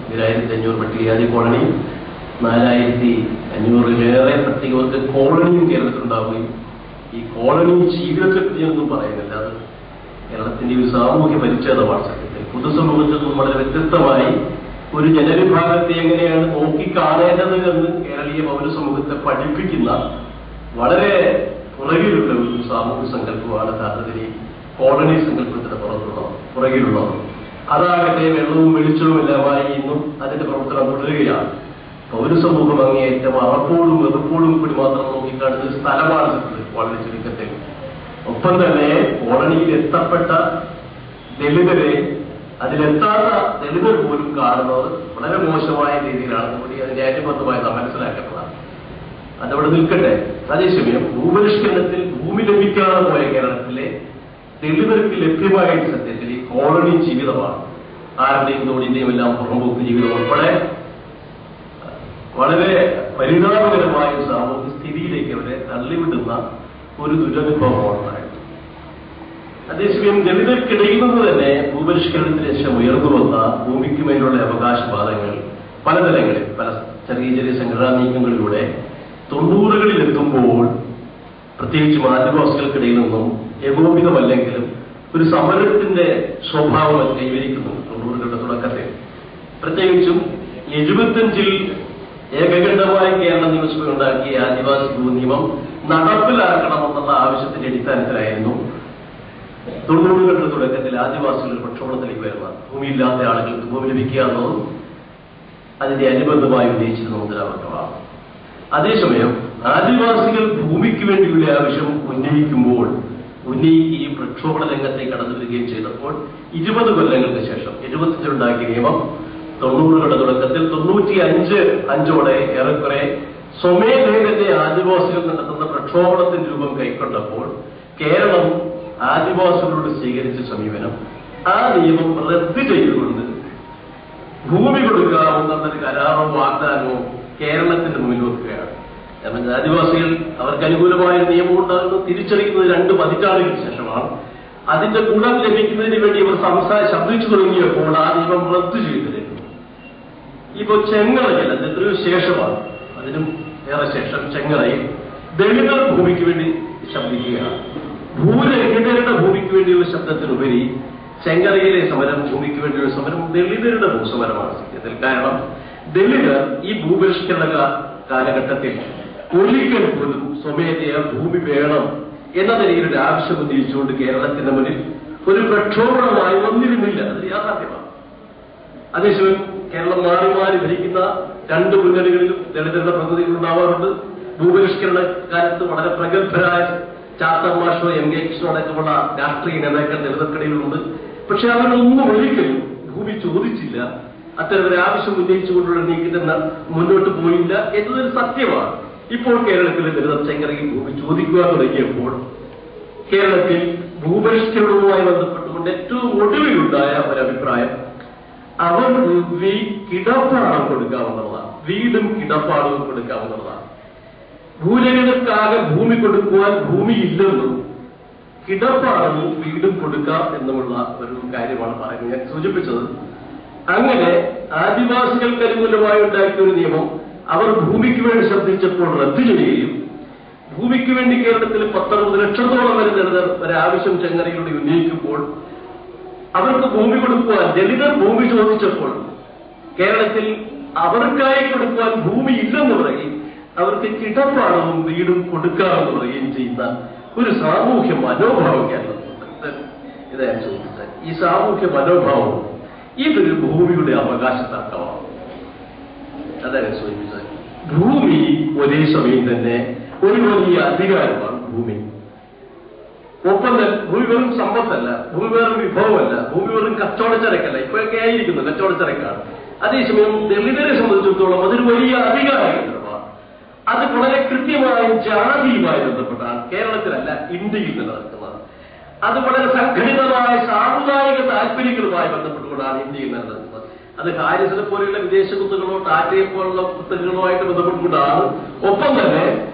15,500 പട്ടികജാതി കോളനിയും 4,500-ലേറെ പട്ടികവർക്ക് കോളനിയും കേരളത്തിലുണ്ടാവുകയും, ഈ കോളനി ജീവിതത്തെ പറ്റിയൊന്നും പറയുന്നില്ല, അത് കേരളത്തിന്റെ ഒരു സാമൂഹ്യ പരിച്ഛേദമാണ്. സത്യത്തിൽ പൊതുസമൂഹത്തിൽ നിന്നും വളരെ വ്യത്യസ്തമായി ഒരു ജനവിഭാഗത്തെ എങ്ങനെയാണ് നോക്കിക്കാണേണ്ടത് എന്ന് കേരളീയ പൗരസമൂഹത്തെ പഠിപ്പിക്കുന്ന വളരെ പുറകിലുള്ള ഒരു സാമൂഹ്യ സങ്കല്പമാണ് യഥാർത്ഥത്തിൽ ഈ കോളനി സങ്കല്പത്തിന്റെ പുറകിലുള്ളത്. അതാകട്ടെ വെള്ളവും വെളിച്ചവും എല്ലാമായി ഇന്നും അതിന്റെ പ്രവർത്തനം തുടരുകയാണ്. പൗരസമൂഹം അങ്ങേയറ്റം അറപ്പോടും വെറുപ്പോടും കൂടി മാത്രം നോക്കിക്കാണുന്ന ഒരു സ്ഥലമാണ് വളരെ ചുരുക്കത്തിൽ. ഒപ്പം തന്നെ കോളനിയിൽ എത്തപ്പെട്ട ദളിതരെ അതിലെത്താത്ത ദളിതർ പോലും കാണുന്നത് വളരെ മോശമായ രീതിയിലാണ് കൂടി അതിന്റെ അനുബന്ധമായി നാം മനസ്സിലാക്കേണ്ടതാണ്. അതവിടെ നിൽക്കട്ടെ. അതേസമയം ഭൂപരിഷ്കരണത്തിൽ ഭൂമി ലഭിക്കാതെ പോയ കേരളത്തിലെ ദളിതർക്ക് ലഭ്യമായ സത്യത്തിൽ ഈ കോളനി ജീവിതമാണ്. ആരുടെയും തോടിന്റെയും എല്ലാം പുറമ്പോക്ക് ജീവിതം ഉൾപ്പെടെ വളരെ പരിതാപകരമായ സാമൂഹ്യ സ്ഥിതിയിലേക്ക് അവരെ തള്ളിവിടുന്ന ഒരു ദുരനുഭവമാണ് ഉണ്ടായത്. അതേസമയം ദളിതർക്കിടയിൽ നിന്ന് തന്നെ ഭൂപരിഷ്കരണത്തിന് ശേഷം ഉയർന്നു വന്ന ഭൂമിക്ക് മേലുള്ള അവകാശവാദങ്ങൾ പലതരങ്ങളിൽ പല ചെറിയ ചെറിയ സംഘടനാ നീക്കങ്ങളിലൂടെ 90കളിൽ എത്തുമ്പോൾ പ്രത്യേകിച്ചും ആദിവാസികൾക്കിടയിൽ നിന്നും ഏകോപിതമല്ലെങ്കിലും ഒരു സമരത്തിന്റെ സ്വഭാവം കൈവരിക്കുന്നുണ്ട് 90കളുടെ തുടക്കത്തിൽ. പ്രത്യേകിച്ചും 75-ൽ ഏകകണ്ഠമായ കേരള നിയമസഭ ഉണ്ടാക്കിയ ആദിവാസി ഭൂനിയമം നടപ്പിലാക്കണമെന്നുള്ള ആവശ്യത്തിന്റെ അടിസ്ഥാനത്തിലായിരുന്നു 90കളുടെ തുടക്കത്തിൽ ആദിവാസികളുടെ പ്രക്ഷോഭത്തിലേക്ക് വരുന്ന ഭൂമിയില്ലാത്ത ആളുകൾക്ക് ഭൂമി ലഭിക്കുക എന്നതും അതിന്റെ അനുബന്ധമായി ഉന്നയിച്ചിരുന്ന മുദ്രാവാക്യമാണ്. അതേസമയം ആദിവാസികൾ ഭൂമിക്ക് വേണ്ടിയുള്ള ആവശ്യം ഉന്നയിക്കുകയും പ്രക്ഷോഭണ രംഗത്തേക്ക് കടന്നു വരികയും ചെയ്തപ്പോൾ 20 കൊല്ലങ്ങൾക്ക് ശേഷം 75-ലുണ്ടാക്കിയ നിയമം 90കളുടെ തുടക്കത്തിൽ 95-ഓടെ ഏറെക്കുറെ സ്വമേധേയന്റെ ആദിവാസികൾ നടത്തുന്ന പ്രക്ഷോഭണത്തിന്റെ രൂപം കൈക്കൊണ്ടപ്പോൾ കേരളം ആദിവാസികളോട് സ്വീകരിച്ച സമീപനം ആ നിയമം റദ്ദ് ചെയ്തുകൊണ്ട് ഭൂമി കൊടുക്കാവുന്നൊരു കരാറോ വാഗ്ദാനമോ കേരളത്തിന് മുന്നിൽ വെക്കുകയാണ്. കാരണം ആദിവാസികൾ അവർക്ക് അനുകൂലമായ നിയമം ഉണ്ടാകുന്നത് തിരിച്ചറിയുന്നത് 2 പതിറ്റാണ്ടുകൾക്ക് ശേഷമാണ്. അതിന്റെ ഗുണം ലഭിക്കുന്നതിന് വേണ്ടി അവർ ശബ്ദിച്ചു തുടങ്ങിയപ്പോൾ ആ നിയമം റദ്ദു ചെയ്തിരുന്നു. ഇപ്പോ ചെങ്ങളയിൽ അത് എത്രയോ ശേഷമാണ്, അതിനും ഏറെ ശേഷം ചെങ്ങളയിൽ ദളിതർ ഭൂമിക്ക് വേണ്ടി ശബ്ദിക്കുകയാണ്. ഭൂരഹിതരുടെ ഭൂമിക്ക് വേണ്ടിയുള്ള ശബ്ദത്തിനുപരി ചെങ്കരയിലെ സമരം ഭൂമിക്ക് വേണ്ടിയുള്ള സമരം ദളിതരുടെ ഭൂസമരമാണ് സത്യത്തിൽ. കാരണം ദളിതർ ഈ ഭൂപരിഷ്കരണ കാലഘട്ടത്തിൽ ഒരിക്കൽ പോലും സ്വമേധയാ ഭൂമി വേണം എന്ന നിലയിൽ ഒരു ആവശ്യം ഉന്നയിച്ചുകൊണ്ട് കേരളത്തിന്റെ മുന്നിൽ ഒരു പ്രക്ഷോഭണമായി വന്നിരുന്നില്ല. അത് യാഥാർത്ഥ്യമാണ്. അതേസമയം കേരളം മാറി മാറി ഭരിക്കുന്ന 2 മുന്നണികളിലും ദളിതരുടെ പ്രതിനിധികൾ ഉണ്ടാവാറുണ്ട്. ഭൂപരിഷ്കരണ കാലത്ത് വളരെ പ്രഗത്ഭരായ ചാത്തർ മാഷോ എം കെ കൃഷ്ണൻ അടക്കമുള്ള രാഷ്ട്രീയ നേതാക്കൾ ദളിതർക്കിടയിലുണ്ട്. പക്ഷെ അവരൊന്നും ഒരിക്കലും ഭൂമി ചോദിച്ചില്ല, അത്തരമൊരു ആവശ്യം ഉന്നയിച്ചുകൊണ്ടുള്ള നീക്കത്തിന് മുന്നോട്ട് പോയില്ല എന്നതൊരു സത്യമാണ്. ഇപ്പോൾ കേരളത്തിലെ ദളിതർ ചെങ്കരയിൽ ഭൂമി ചോദിക്കുക തുടങ്ങിയപ്പോൾ കേരളത്തിൽ ഭൂപരിഷ്കരണവുമായി ബന്ധപ്പെട്ടുകൊണ്ട് ഏറ്റവും ഒടുവിലുണ്ടായ ഒരഭിപ്രായം അവർക്ക് കിടപ്പാടം കൊടുക്കാവുന്നതാണ്, വീടും കിടപ്പാടവും കൊടുക്കാവുന്നതാണ്. ഭൂരഹിതർക്കാകെ ഭൂമി കൊടുക്കുവാൻ ഭൂമിയില്ലെന്നും കിടപ്പാടവും വീടും കൊടുക്കാം എന്നുമുള്ള ഒരു കാര്യമാണ് പറയുന്നത്. ഞാൻ സൂചിപ്പിച്ചത് അങ്ങനെ ആദിവാസികൾക്ക് അനുകൂലമായി ഉണ്ടാക്കിയ ഒരു നിയമം അവർ ഭൂമിക്ക് വേണ്ടി ശബ്ദിച്ചപ്പോൾ റദ്ദു ചെയ്യുകയും ഭൂമിക്ക് വേണ്ടി കേരളത്തിൽ 10-60 ലക്ഷത്തോളം വരുന്ന ഒരാവശ്യം ചെങ്ങരയിലൂടെ ഉന്നയിക്കുമ്പോൾ അവർക്ക് ഭൂമി കൊടുക്കുവാൻ ദളിതർ ഭൂമി ചോദിച്ചപ്പോൾ കേരളത്തിൽ അവർക്കായി കൊടുക്കുവാൻ ഭൂമി ഇല്ലെന്ന് പറയും, അവർക്ക് കിടപ്പാടവും വീടും കൊടുക്കാമെന്ന് പറയുകയും ചെയ്യുന്ന ഒരു സാമൂഹ്യ മനോഭാവം കേരളത്തിലുണ്ട്. ഇതാണ് ചോദിച്ചത്. ഈ സാമൂഹ്യ മനോഭാവം ഇതൊരു ഭൂമിയുടെ അവകാശ തർക്കമാണ്. അതാണ് സൂചിപ്പിച്ചത്. ഭൂമി ഒരേ സമയം തന്നെ ഒരു വലിയ അധികാരമാണ്. ഭൂമി ഒപ്പം തന്നെ ഭൂമി വെറും സമ്പത്തല്ല, ഭൂമി വെറും വിഭവമല്ല, ഭൂമി വെറും കച്ചവടച്ചരക്കല്ല. ഇപ്പോഴൊക്കെ ആയിരിക്കുന്നു കച്ചവടച്ചരക്കാണ്. അതേസമയം ദളിതരെ സംബന്ധിച്ചിടത്തോളം അതൊരു വലിയ അധികാരമാണ്. അത് വളരെ കൃത്യമായ ജാതിയുമായി ബന്ധപ്പെട്ടാണ് കേരളത്തിലല്ല ഇന്ത്യയിൽ നിലനിൽക്കുന്നത്. അത് വളരെ സംഘടിതമായ സാമുദായിക താല്പര്യങ്ങളുമായി ബന്ധപ്പെട്ടുകൊണ്ടാണ് ഇന്ത്യയിൽ നിലനിൽക്കുന്നത്. അത് ഹാരിസിനെ പോലെയുള്ള വിദേശ കുത്തുകളോ ടാറ്റയെ പോലുള്ള കുത്തുകളുമായിട്ട് ബന്ധപ്പെട്ടുകൊണ്ടാണ്. ഒപ്പം തന്നെ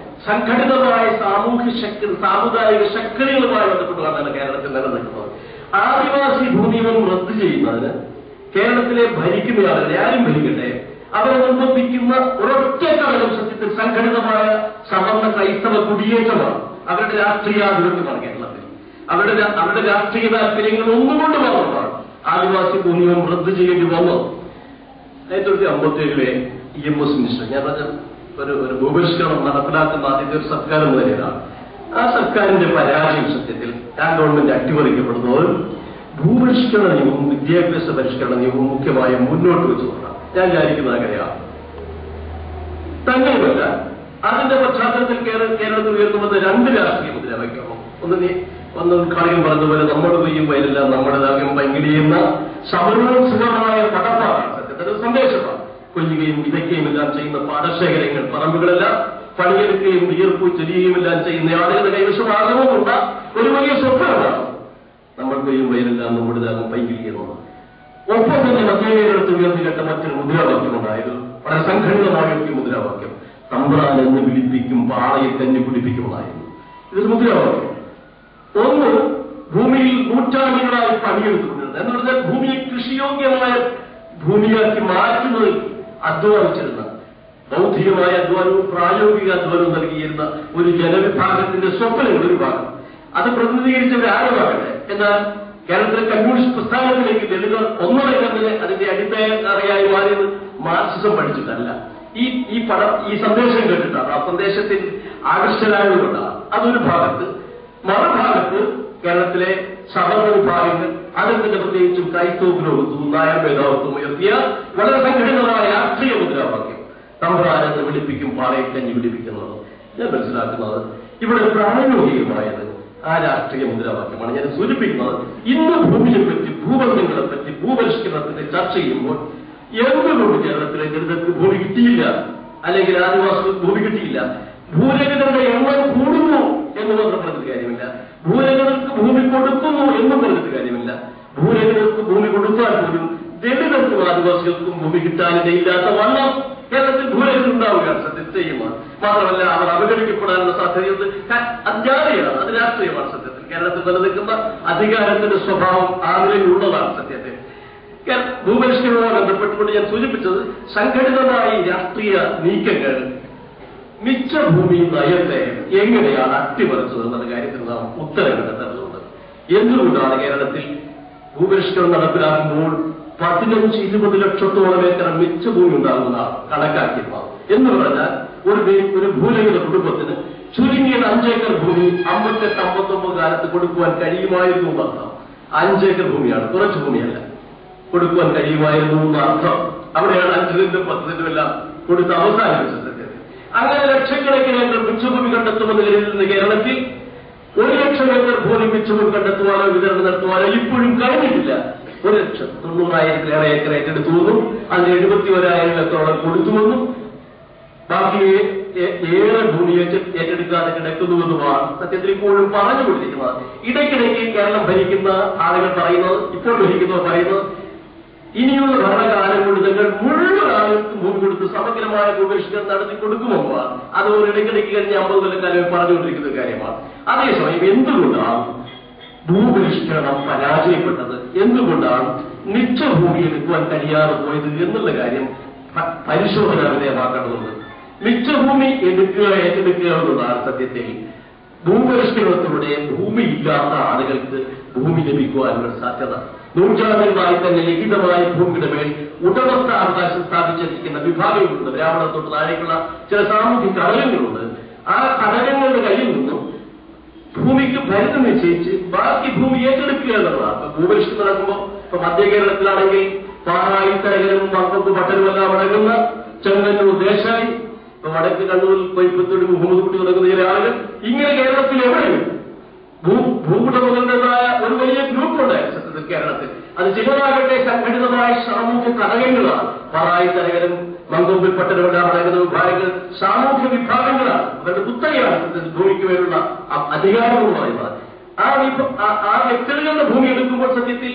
സംഘടിതമായ സാമുദായിക ശക്തികളുമായി ബന്ധപ്പെട്ടുകൊണ്ടാണ് കേരളത്തിൽ നിലനിൽക്കുന്നത്. ആദിവാസി ഭൂനിയമം റദ്ദു ചെയ്യുന്നതിന് കേരളത്തിലെ ഭരിക്കുന്ന ആളുകളെ ആരും ഭരിക്കട്ടെ അവരെ നിർബന്ധിക്കുന്ന ഒരൊറ്റ ഘടകം സത്യത്തിൽ സംഘടിതമായ സവർണ ക്രൈസ്തവ കുടിയേറ്റമാണ്. അവരുടെ രാഷ്ട്രീയാധിപത്യമാണ് കേരളത്തിൽ. അവരുടെ രാഷ്ട്രീയ താല്പര്യങ്ങൾ ഒന്നുകൊണ്ട് മാത്രമാണ് ആദിവാസി ഭൂനിയമം റദ്ദു ചെയ്യേണ്ടി വന്നത്. 1957 EMS മിനിസ്റ്റർ, ഞാൻ പറഞ്ഞ ഒരു ഭൂപരിഷ്കരണം നടപ്പിലാക്കുന്ന ആദ്യത്തെ ഒരു സർക്കാർ എന്ന നിലയിലാണ്. ആ സർക്കാരിന്റെ പരാജയം സത്യത്തിൽ ആ ഗവൺമെന്റ് അട്ടിമറിക്കപ്പെടുന്നത് ഭൂപരിഷ്കരണ നിയമവും വിദ്യാഭ്യാസ പരിഷ്കരണ നിയമവും മുഖ്യമായും മുന്നോട്ട് വെച്ചുകൊണ്ടാണ്. ഞാൻ വിചാരിക്കുന്നത് അങ്ങനെയാണ്. തന്നെയുമല്ല, അതിന്റെ പശ്ചാത്തലത്തിൽ കേരളത്തിൽ ഉയർന്നുവന്ന 2 രാഷ്ട്രീയ മുദ്രാവാക്യമാണ്. ഒന്ന് കളിയും പറഞ്ഞതുപോലെ നമ്മുടെ കൊയ്യും വയലില്ല നമ്മുടെ ദാവ്യം പങ്കിടിയുന്ന സമരോത്സുകമായ പടപ്പാണ് സത്യത്തിന്റെ സന്ദേശമാണ്. കൊല്ലുകയും വിതയ്ക്കുകയും എല്ലാം ചെയ്യുന്ന പാടശേഖരങ്ങൾ പറമ്പുകളെല്ലാം പണിയെടുക്കുകയും വിയർപ്പു ചൊരിയുകയും എല്ലാം ചെയ്യുന്ന ആളുകളുടെ കൈവശമാകുമുള്ള ഒരു വലിയ സ്വപ്നമാണ് നമ്മൾ കൊയ്യും വയലില്ല നമ്മുടെ ദാവ്യം പങ്കിടിയെന്നത്. ഒപ്പം തന്നെ മധ്യകേരളത്തിൽ ഉയർന്നു കേട്ട മറ്റൊരു മുദ്രാവാക്യമുണ്ടായത് വളരെ സംഘടിതമായ ഒരു മുദ്രാവാക്യം, തമ്പ്രാൻ എന്ന് വിളിപ്പിക്കും പാളയെ തന്നെ പിടിപ്പിക്കുമെന്നായിരുന്നു. ഇതൊരു മുദ്രാവാക്യം. ഒന്ന്, ഭൂമിയിൽ നൂറ്റാണ്ടുകളായി പണിയെടുത്തുകൊണ്ടിരുന്നത്. എന്ന് പറഞ്ഞാൽ ഭൂമിയെ കൃഷിയോഗ്യമായ ഭൂമിയാക്കി മാറ്റുന്നത് അധ്വാനിച്ചിരുന്ന, ബൗദ്ധികമായ അധ്വാനവും പ്രായോഗിക അധ്വാനവും നൽകിയിരുന്ന ഒരു ജനവിഭാഗത്തിന്റെ സ്വപ്നങ്ങൾ ഒരു ഭാഗം. അത് പ്രതിനിധീകരിച്ചവർ ആരുമാകട്ടെ. എന്നാൽ കേരളത്തിലെ കമ്മ്യൂണിസ്റ്റ് പ്രസ്ഥാനത്തിലേക്ക് ദളിതർ ഒന്നടങ്കം അതിന്റെ അടിത്തറയായി മാറിയത് മാർക്സിസം പഠിച്ചിട്ടല്ല, ഈ സന്ദേശം കേട്ടിട്ടാണ്. ആ സന്ദേശത്തിൽ ആകർഷകരായതുകൊണ്ടാണ്. അതൊരു ഭാഗത്ത്. മറുഭാഗത്ത് കേരളത്തിലെ സവർണ വിഭാഗങ്ങൾ, അതിന്റെ പ്രത്യേകിച്ചും ക്രൈസ്തവ പുരോഗത്വവും നായർ മേധാവിത്വവും ഉയർത്തിയ വളരെ സംഘടിതമായ രാഷ്ട്രീയ മുദ്രാവാക്യം തമ്പ്രാനെന്ന് വിളിപ്പിക്കും പാളയക്കഞ്ഞി വിളിപ്പിക്കുന്നത്. ഞാൻ മനസ്സിലാക്കുന്നത് ഇവിടെ പ്രായോഗികമായത് ആ രാഷ്ട്രീയ മുദ്രാവാക്യമാണ്. ഞാൻ സൂചിപ്പിക്കുന്നത് ഇന്ന് ഭൂമിയെപ്പറ്റി, ഭൂബന്ധങ്ങളെപ്പറ്റി, ഭൂപരിഷ്കരണത്തിന്റെ ചർച്ച ചെയ്യുമ്പോൾ എന്തുകൊണ്ട് കേരളത്തിലെ ദളിതർക്ക് ഭൂമി കിട്ടിയില്ല, അല്ലെങ്കിൽ ആദിവാസികൾക്ക് ഭൂമി കിട്ടിയില്ല? ഭൂരഹിതരുടെ എണ്ണം കൂടുന്നു എന്ന് മാത്രം പറഞ്ഞിട്ട് കാര്യമില്ല. ഭൂരഹിതർക്ക് ഭൂമി കൊടുക്കുന്നു എന്നും പറഞ്ഞിട്ട് കാര്യമില്ല. ഭൂരഹിതർക്ക് ഭൂമി കൊടുത്താൽ പോലും ദളിതർക്കും ആദിവാസികൾക്കും ഭൂമി കിട്ടാനിടയില്ലാത്ത വണ്ണം കേരളത്തിൽ ഭൂരഹിതരുണ്ടാവുകയാണ് സത്യത്തിൽ ചെയ്യുന്നത്. മാത്രമല്ല അവർ അവഗണിക്കപ്പെടാനുള്ള സാധ്യതയുണ്ട്. അജ്ഞാതയാണ്, അത് രാഷ്ട്രീയമാണ്. സത്യത്തിൽ കേരളത്തിൽ നിലനിൽക്കുന്ന അധികാരത്തിന്റെ സ്വഭാവം ആ നിലയിലുള്ളതാണ്. സത്യത്തിൽ ഭൂപരിഷ്കരണവുമായി ബന്ധപ്പെട്ടുകൊണ്ട് ഞാൻ സൂചിപ്പിച്ചത് സംഘടിതമായി രാഷ്ട്രീയ നീക്കങ്ങൾ മിച്ചഭൂമി നയത്തെ എങ്ങനെയാണ് അട്ടിമറിച്ചത് എന്ന കാര്യത്തിൽ നാം ഉത്തരം കണ്ടെത്തേണ്ടതുണ്ട്. എന്തുകൊണ്ടാണ് കേരളത്തിൽ ഭൂപരിഷ്കരണം നടപ്പിലാക്കുമ്പോൾ 15-20 ലക്ഷത്തോളം ഏക്കർ മിച്ചഭൂമി ഉണ്ടാകുന്ന കണക്കാക്കിയിരുന്നത്? എന്ന് പറഞ്ഞാൽ ഒരു ഭൂരഹിത കുടുംബത്തിന് ചുരുങ്ങിയത് 5 ഏക്കർ ഭൂമി 58-59 കാലത്ത് കൊടുക്കുവാൻ കഴിയുമായിരുന്നു എന്നർത്ഥം. 5 ഏക്കർ ഭൂമിയാണ്, കുറച്ച് ഭൂമിയല്ല. കൊടുക്കുവാൻ കഴിയുമായിരുന്നു എന്ന അർത്ഥം. അവിടെയാണ് 5 സെന്റും 10 സെന്റും എല്ലാം കൊടുത്ത് അവസാനിപ്പിച്ചത്. അങ്ങനെ ലക്ഷക്കണക്കിന് ഏക്കർ മിച്ചഭൂമി കണ്ടെത്തുന്ന നിലയിൽ നിന്ന് കേരളത്തിൽ 1 ലക്ഷം ഏക്കർ ഭൂമി മിച്ചഭൂമി കണ്ടെത്തുവാനോ വിതരണം നടത്തുവാനോ ഇപ്പോഴും കഴിഞ്ഞിട്ടില്ല. 1,90,000 ഏക്കർ ഏറ്റെടുത്തുവെന്നും അതിന് 71,000 ഏക്കറോളം കൊടുത്തുവെന്നും ബാക്കി ഏറെ ഭൂമി ഏറ്റെടുക്കാതെ കിടക്കുന്നുവെന്നുമാണ് സത്യത്തിൽ ഇപ്പോഴും പറഞ്ഞുകൊണ്ടിരിക്കുന്നത്. ഇടയ്ക്കിടയ്ക്ക് കേരളം ഭരിക്കുന്ന ആളുകൾ പറയുന്നത്, ഇപ്പോൾ ഭരിക്കുന്നവർ പറയുന്നത്, ഇനിയുള്ള ഭരണകാലം കൊണ്ട് നിങ്ങൾ മുഴുവൻ ആളുകൾക്ക് ഭൂമി കൊടുത്ത് സമഗ്രമായ ഭൂപരിഷ്കരണം നടത്തി കൊടുക്കുമെന്നാണ്. അത് ഒരു ഇടയ്ക്കിടയ്ക്ക് കഴിഞ്ഞ 50 കൊല്ലക്കാലം പറഞ്ഞുകൊണ്ടിരിക്കുന്ന കാര്യമാണ്. അതേസമയം എന്തുകൊണ്ടാണ് ഭൂപരിഷ്കരണം പരാജയപ്പെട്ടത്, എന്തുകൊണ്ടാണ് മിച്ചഭൂമി എടുക്കുവാൻ കഴിയാതെ പോയത് എന്നുള്ള കാര്യം പരിശോധന വിധേയമാക്കേണ്ടതുണ്ട്. മിച്ചഭൂമി ഏറ്റെടുക്കുക എന്നതാണ് സത്യത്തിൽ ഭൂപരിഷ്കരണത്തിലൂടെ ഭൂമിയില്ലാത്ത ആളുകൾക്ക് ഭൂമി ലഭിക്കുവാനുള്ള സാധ്യത. നൂറ്റാണ്ടുകളായി തന്നെ ലിഖിതമായ ഭൂമിയുടെ മേൽ ഉടമസ്ഥാവകാശം സ്ഥാപിച്ചിരിക്കുന്ന വിഭാഗങ്ങളുണ്ട്. ബ്രാഹ്മണർ തൊട്ട് താഴേക്കുള്ള ചില സാമൂഹിക ഘടകങ്ങളുണ്ട്. ആ ഘടകങ്ങളുടെ കയ്യിൽ നിന്നും ഭൂമിക്ക് പരിധി നിശ്ചയിച്ച് ബാക്കി ഭൂമി ഏറ്റെടുക്കുക എന്നുള്ളതാണ്. ഭൂപരിഷ്കരണം നടക്കുമ്പോൾ ഇപ്പൊ മധ്യ കേരളത്തിലാണെങ്കിൽ പാറായി, തരകരും, മക്കത്ത്, പട്ടരുമെല്ലാം അടങ്ങുന്ന ചെങ്ങന്നൂർ ദേശായി, ഇപ്പൊ വടക്ക് കണ്ണൂരിൽ കൊയ്പ്പത്തോട് മുഹമ്മദ് കുട്ടി തുടങ്ങുന്ന ചില ആളുകൾ, ഇങ്ങനെ കേരളത്തിൽ എവിടെയും ഭൂവുടമകളുടേതായ ഒരു വലിയ ഗ്രൂപ്പുണ്ടായിരുന്നു സത്യത്തിൽ കേരളത്തിൽ. അത് ചിലരാകട്ടെ സംഘടിതമായ സാമൂഹ്യ ഘടകങ്ങളാണ്. പാറായി, തരകരും, മങ്കൊമ്പിൽ, പട്ടരുമെല്ലാം അടങ്ങുന്ന വിഭാഗങ്ങൾ സാമൂഹ്യ വിഭാഗങ്ങളാണ്. അവരുടെ കുത്തകയാണ് ഭൂമിക്ക് മേലുള്ള അധികാരമെന്ന് പറയുന്നത്. ആ വ്യക്തികളുടെ ഭൂമി എടുക്കുമ്പോൾ സത്യത്തിൽ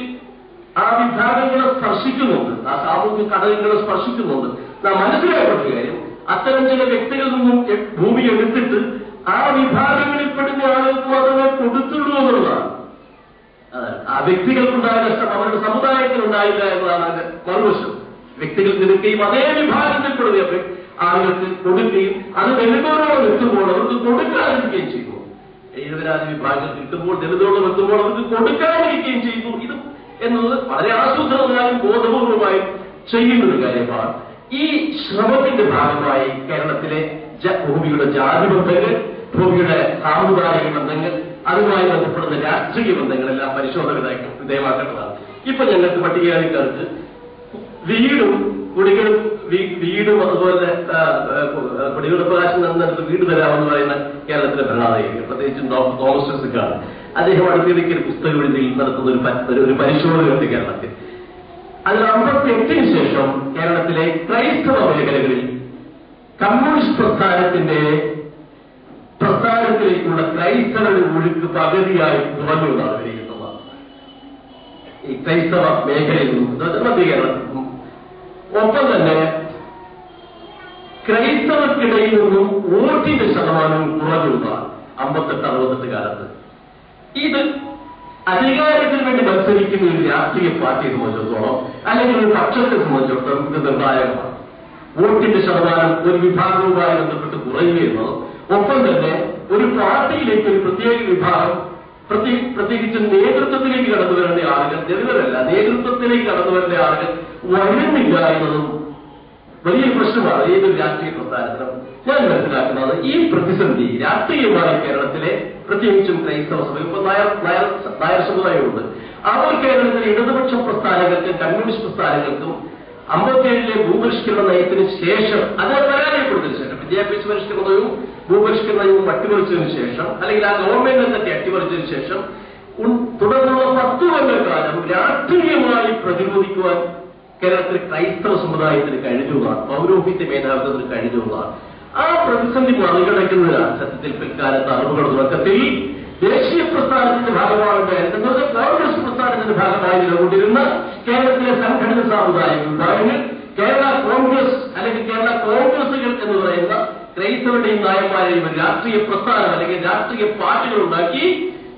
ആ വിഭാഗങ്ങളെ സ്പർശിക്കുന്നുണ്ട്, ആ സാമൂഹ്യ ഘടകങ്ങളെ സ്പർശിക്കുന്നുണ്ട്. നാം മനസ്സിലാക്കേണ്ട കാര്യം, അത്തരം ചില വ്യക്തികളിൽ നിന്നും ഭൂമി എടുത്തിട്ട് ആ വിഭാഗങ്ങളിൽപ്പെടുന്ന ആളുകൾക്ക് മാത്രമേ കൊടുത്തുള്ളൂ എന്നുള്ളതാണ്. ആ വ്യക്തികൾക്കുണ്ടായ നഷ്ടം അവരുടെ സമുദായത്തിലുണ്ടായില്ല എന്നതാണ് അതിന്റെ മറുവശം. വ്യക്തികൾ നിൽക്കുകയും അതേ വിഭാഗത്തിൽപ്പെടുന്ന ആളുകൾക്ക് കൊടുക്കുകയും അത് ദളിതോളം എത്തുമ്പോൾ അവർക്ക് കൊടുക്കാതിരിക്കുകയും ചെയ്തു. 70,000 വിഭാഗങ്ങൾ കിട്ടുമ്പോൾ ദളിതോളം എത്തുമ്പോൾ അവർക്ക് കൊടുക്കാതിരിക്കുകയും ചെയ്തു. ഇത് എന്നത് വളരെ ആസൂത്രിതമായും ബോധപൂർവമായും ചെയ്യുന്ന ഒരു കാര്യമാണ്. ഈ ശ്രമത്തിന്റെ ഭാഗമായി കേരളത്തിലെ ഭൂമിയുടെ ജാതി ബന്ധങ്ങൾ, ഭൂമിയുടെ സാമുദായിക ബന്ധങ്ങൾ, അതുമായി ബന്ധപ്പെടുന്ന രാഷ്ട്രീയ ബന്ധങ്ങളെല്ലാം പരിശോധന വിധേയമാക്കേണ്ടതാണ്. ഇപ്പൊ ഞങ്ങൾക്ക് പട്ടികജാതിക്കാർക്ക് വീടും അതുപോലെ കുടികളുപ്പകാശം നടന്നിടത്ത് വീട് തരാമെന്ന് പറയുന്ന കേരളത്തിലെ ഭരണാധികാരികൾ, പ്രത്യേകിച്ചും ഡോക്ടർ തോമസ് ഐസക്കാണ്. അദ്ദേഹം അടുത്തിടയ്ക്ക് ഒരു പുസ്തക എഴുതിയിൽ നടത്തുന്ന ഒരു പരിശോധനയുണ്ട് കേരളത്തിൽ. അതിൽ 58-ന് ശേഷം കേരളത്തിലെ ക്രൈസ്തവ മേഖലകളിൽ കമ്മ്യൂണിസ്റ്റ് പ്രസ്ഥാനത്തിലേക്കുള്ള ക്രൈസ്തവരുടെ ഒഴുക്ക് പകുതിയായി കുറഞ്ഞു എന്നാണ് വിലയിരുത്തുന്നത്. ഈ ക്രൈസ്തവ മേഖലയിൽ നിന്നും മധ്യ കേരളത്തിലും. ഒപ്പം തന്നെ ക്രൈസ്തവർക്കിടയിൽ നിന്നും വോട്ടിന്റെ ശതമാനവും കുറഞ്ഞു എന്നാണ് 58-68 കാലത്ത്. ഇത് അധികാരത്തിന് വേണ്ടി മത്സരിക്കുന്ന ഒരു രാഷ്ട്രീയ പാർട്ടിയെ സംബന്ധിച്ചിടത്തോളം അല്ലെങ്കിൽ ഒരു പക്ഷത്തെ സംബന്ധിച്ചിടത്തോളം ഇത് നിർണായകമാണ്. വോട്ടിന്റെ ശതമാനം ഒരു വിഭാഗവുമായി ബന്ധപ്പെട്ട് കുറയുകയെന്നത്, ഒപ്പം തന്നെ ഒരു പാർട്ടിയിലേക്ക് ഒരു പ്രത്യേക വിഭാഗം പ്രത്യേകിച്ച് നേതൃത്വത്തിലേക്ക് കടന്നു വരേണ്ട ആളുകൾ, ദളിതരല്ല നേതൃത്വത്തിലേക്ക് കടന്നു വരേണ്ട ആളുകൾ വരുന്നില്ല എന്നതും വലിയ പ്രശ്നമാണ് ഏതൊരു രാഷ്ട്രീയ പ്രസ്ഥാനത്തിനും. ഞാൻ മനസ്സിലാക്കുന്നത് ഈ പ്രതിസന്ധി രാഷ്ട്രീയമായ കേരളത്തിലെ പ്രത്യേകിച്ചും ക്രൈസ്തവ സഭ, ഇപ്പൊ നായർ സമുദായമുണ്ട്, അവർ കേരളത്തിലെ ഇടതുപക്ഷ പ്രസ്ഥാനങ്ങൾക്കും കമ്മ്യൂണിസ്റ്റ് പ്രസ്ഥാനങ്ങൾക്കും 57 ഭൂപരിഷ്കരണ നയത്തിന് ശേഷം, അത് പരാജയപ്പെടുന്നതിന് ശേഷം, വിദ്യാഭ്യാസ പരിഷ്കരണവും ഭൂപരിഷ്കരണവും അട്ടിമറിച്ചതിന് ശേഷം, അല്ലെങ്കിൽ ആ ഗവൺമെന്റിനെ തന്നെ അട്ടിമറിച്ചതിന് ശേഷം തുടർന്നുള്ള 10 കൊല്ലക്കാലം രാഷ്ട്രീയമായി പ്രതിരോധിക്കുവാൻ കേരളത്തിലെ ക്രൈസ്തവ സമുദായത്തിന് കഴിഞ്ഞതാണ്, പൗരോഹിത്യ മേധാവിത്വത്തിന് കഴിഞ്ഞതാണ്. ആ പ്രതിസന്ധി മറികടക്കുന്നതിനാണ് സത്യത്തിൽ പിൽക്കാലത്ത് അറിവുകളുടെ തുടക്കത്തിൽ ദേശീയ പ്രസ്ഥാനത്തിന്റെ ഭാഗമാകുന്ന കോൺഗ്രസ് പ്രസ്ഥാനത്തിന്റെ ഭാഗമായി നിലകൊണ്ടിരുന്ന കേരളത്തിലെ സംഘടിത സാമുദായിക വിഭാഗങ്ങൾ, കേരള കോൺഗ്രസ് അല്ലെങ്കിൽ കേരള കോൺഗ്രസുകൾ എന്ന് പറയുന്ന ക്രൈസ്തവരുടെയും നായന്മാരെയും ഒരു രാഷ്ട്രീയ പ്രസ്ഥാനം അല്ലെങ്കിൽ രാഷ്ട്രീയ പാർട്ടികൾ ഉണ്ടാക്കി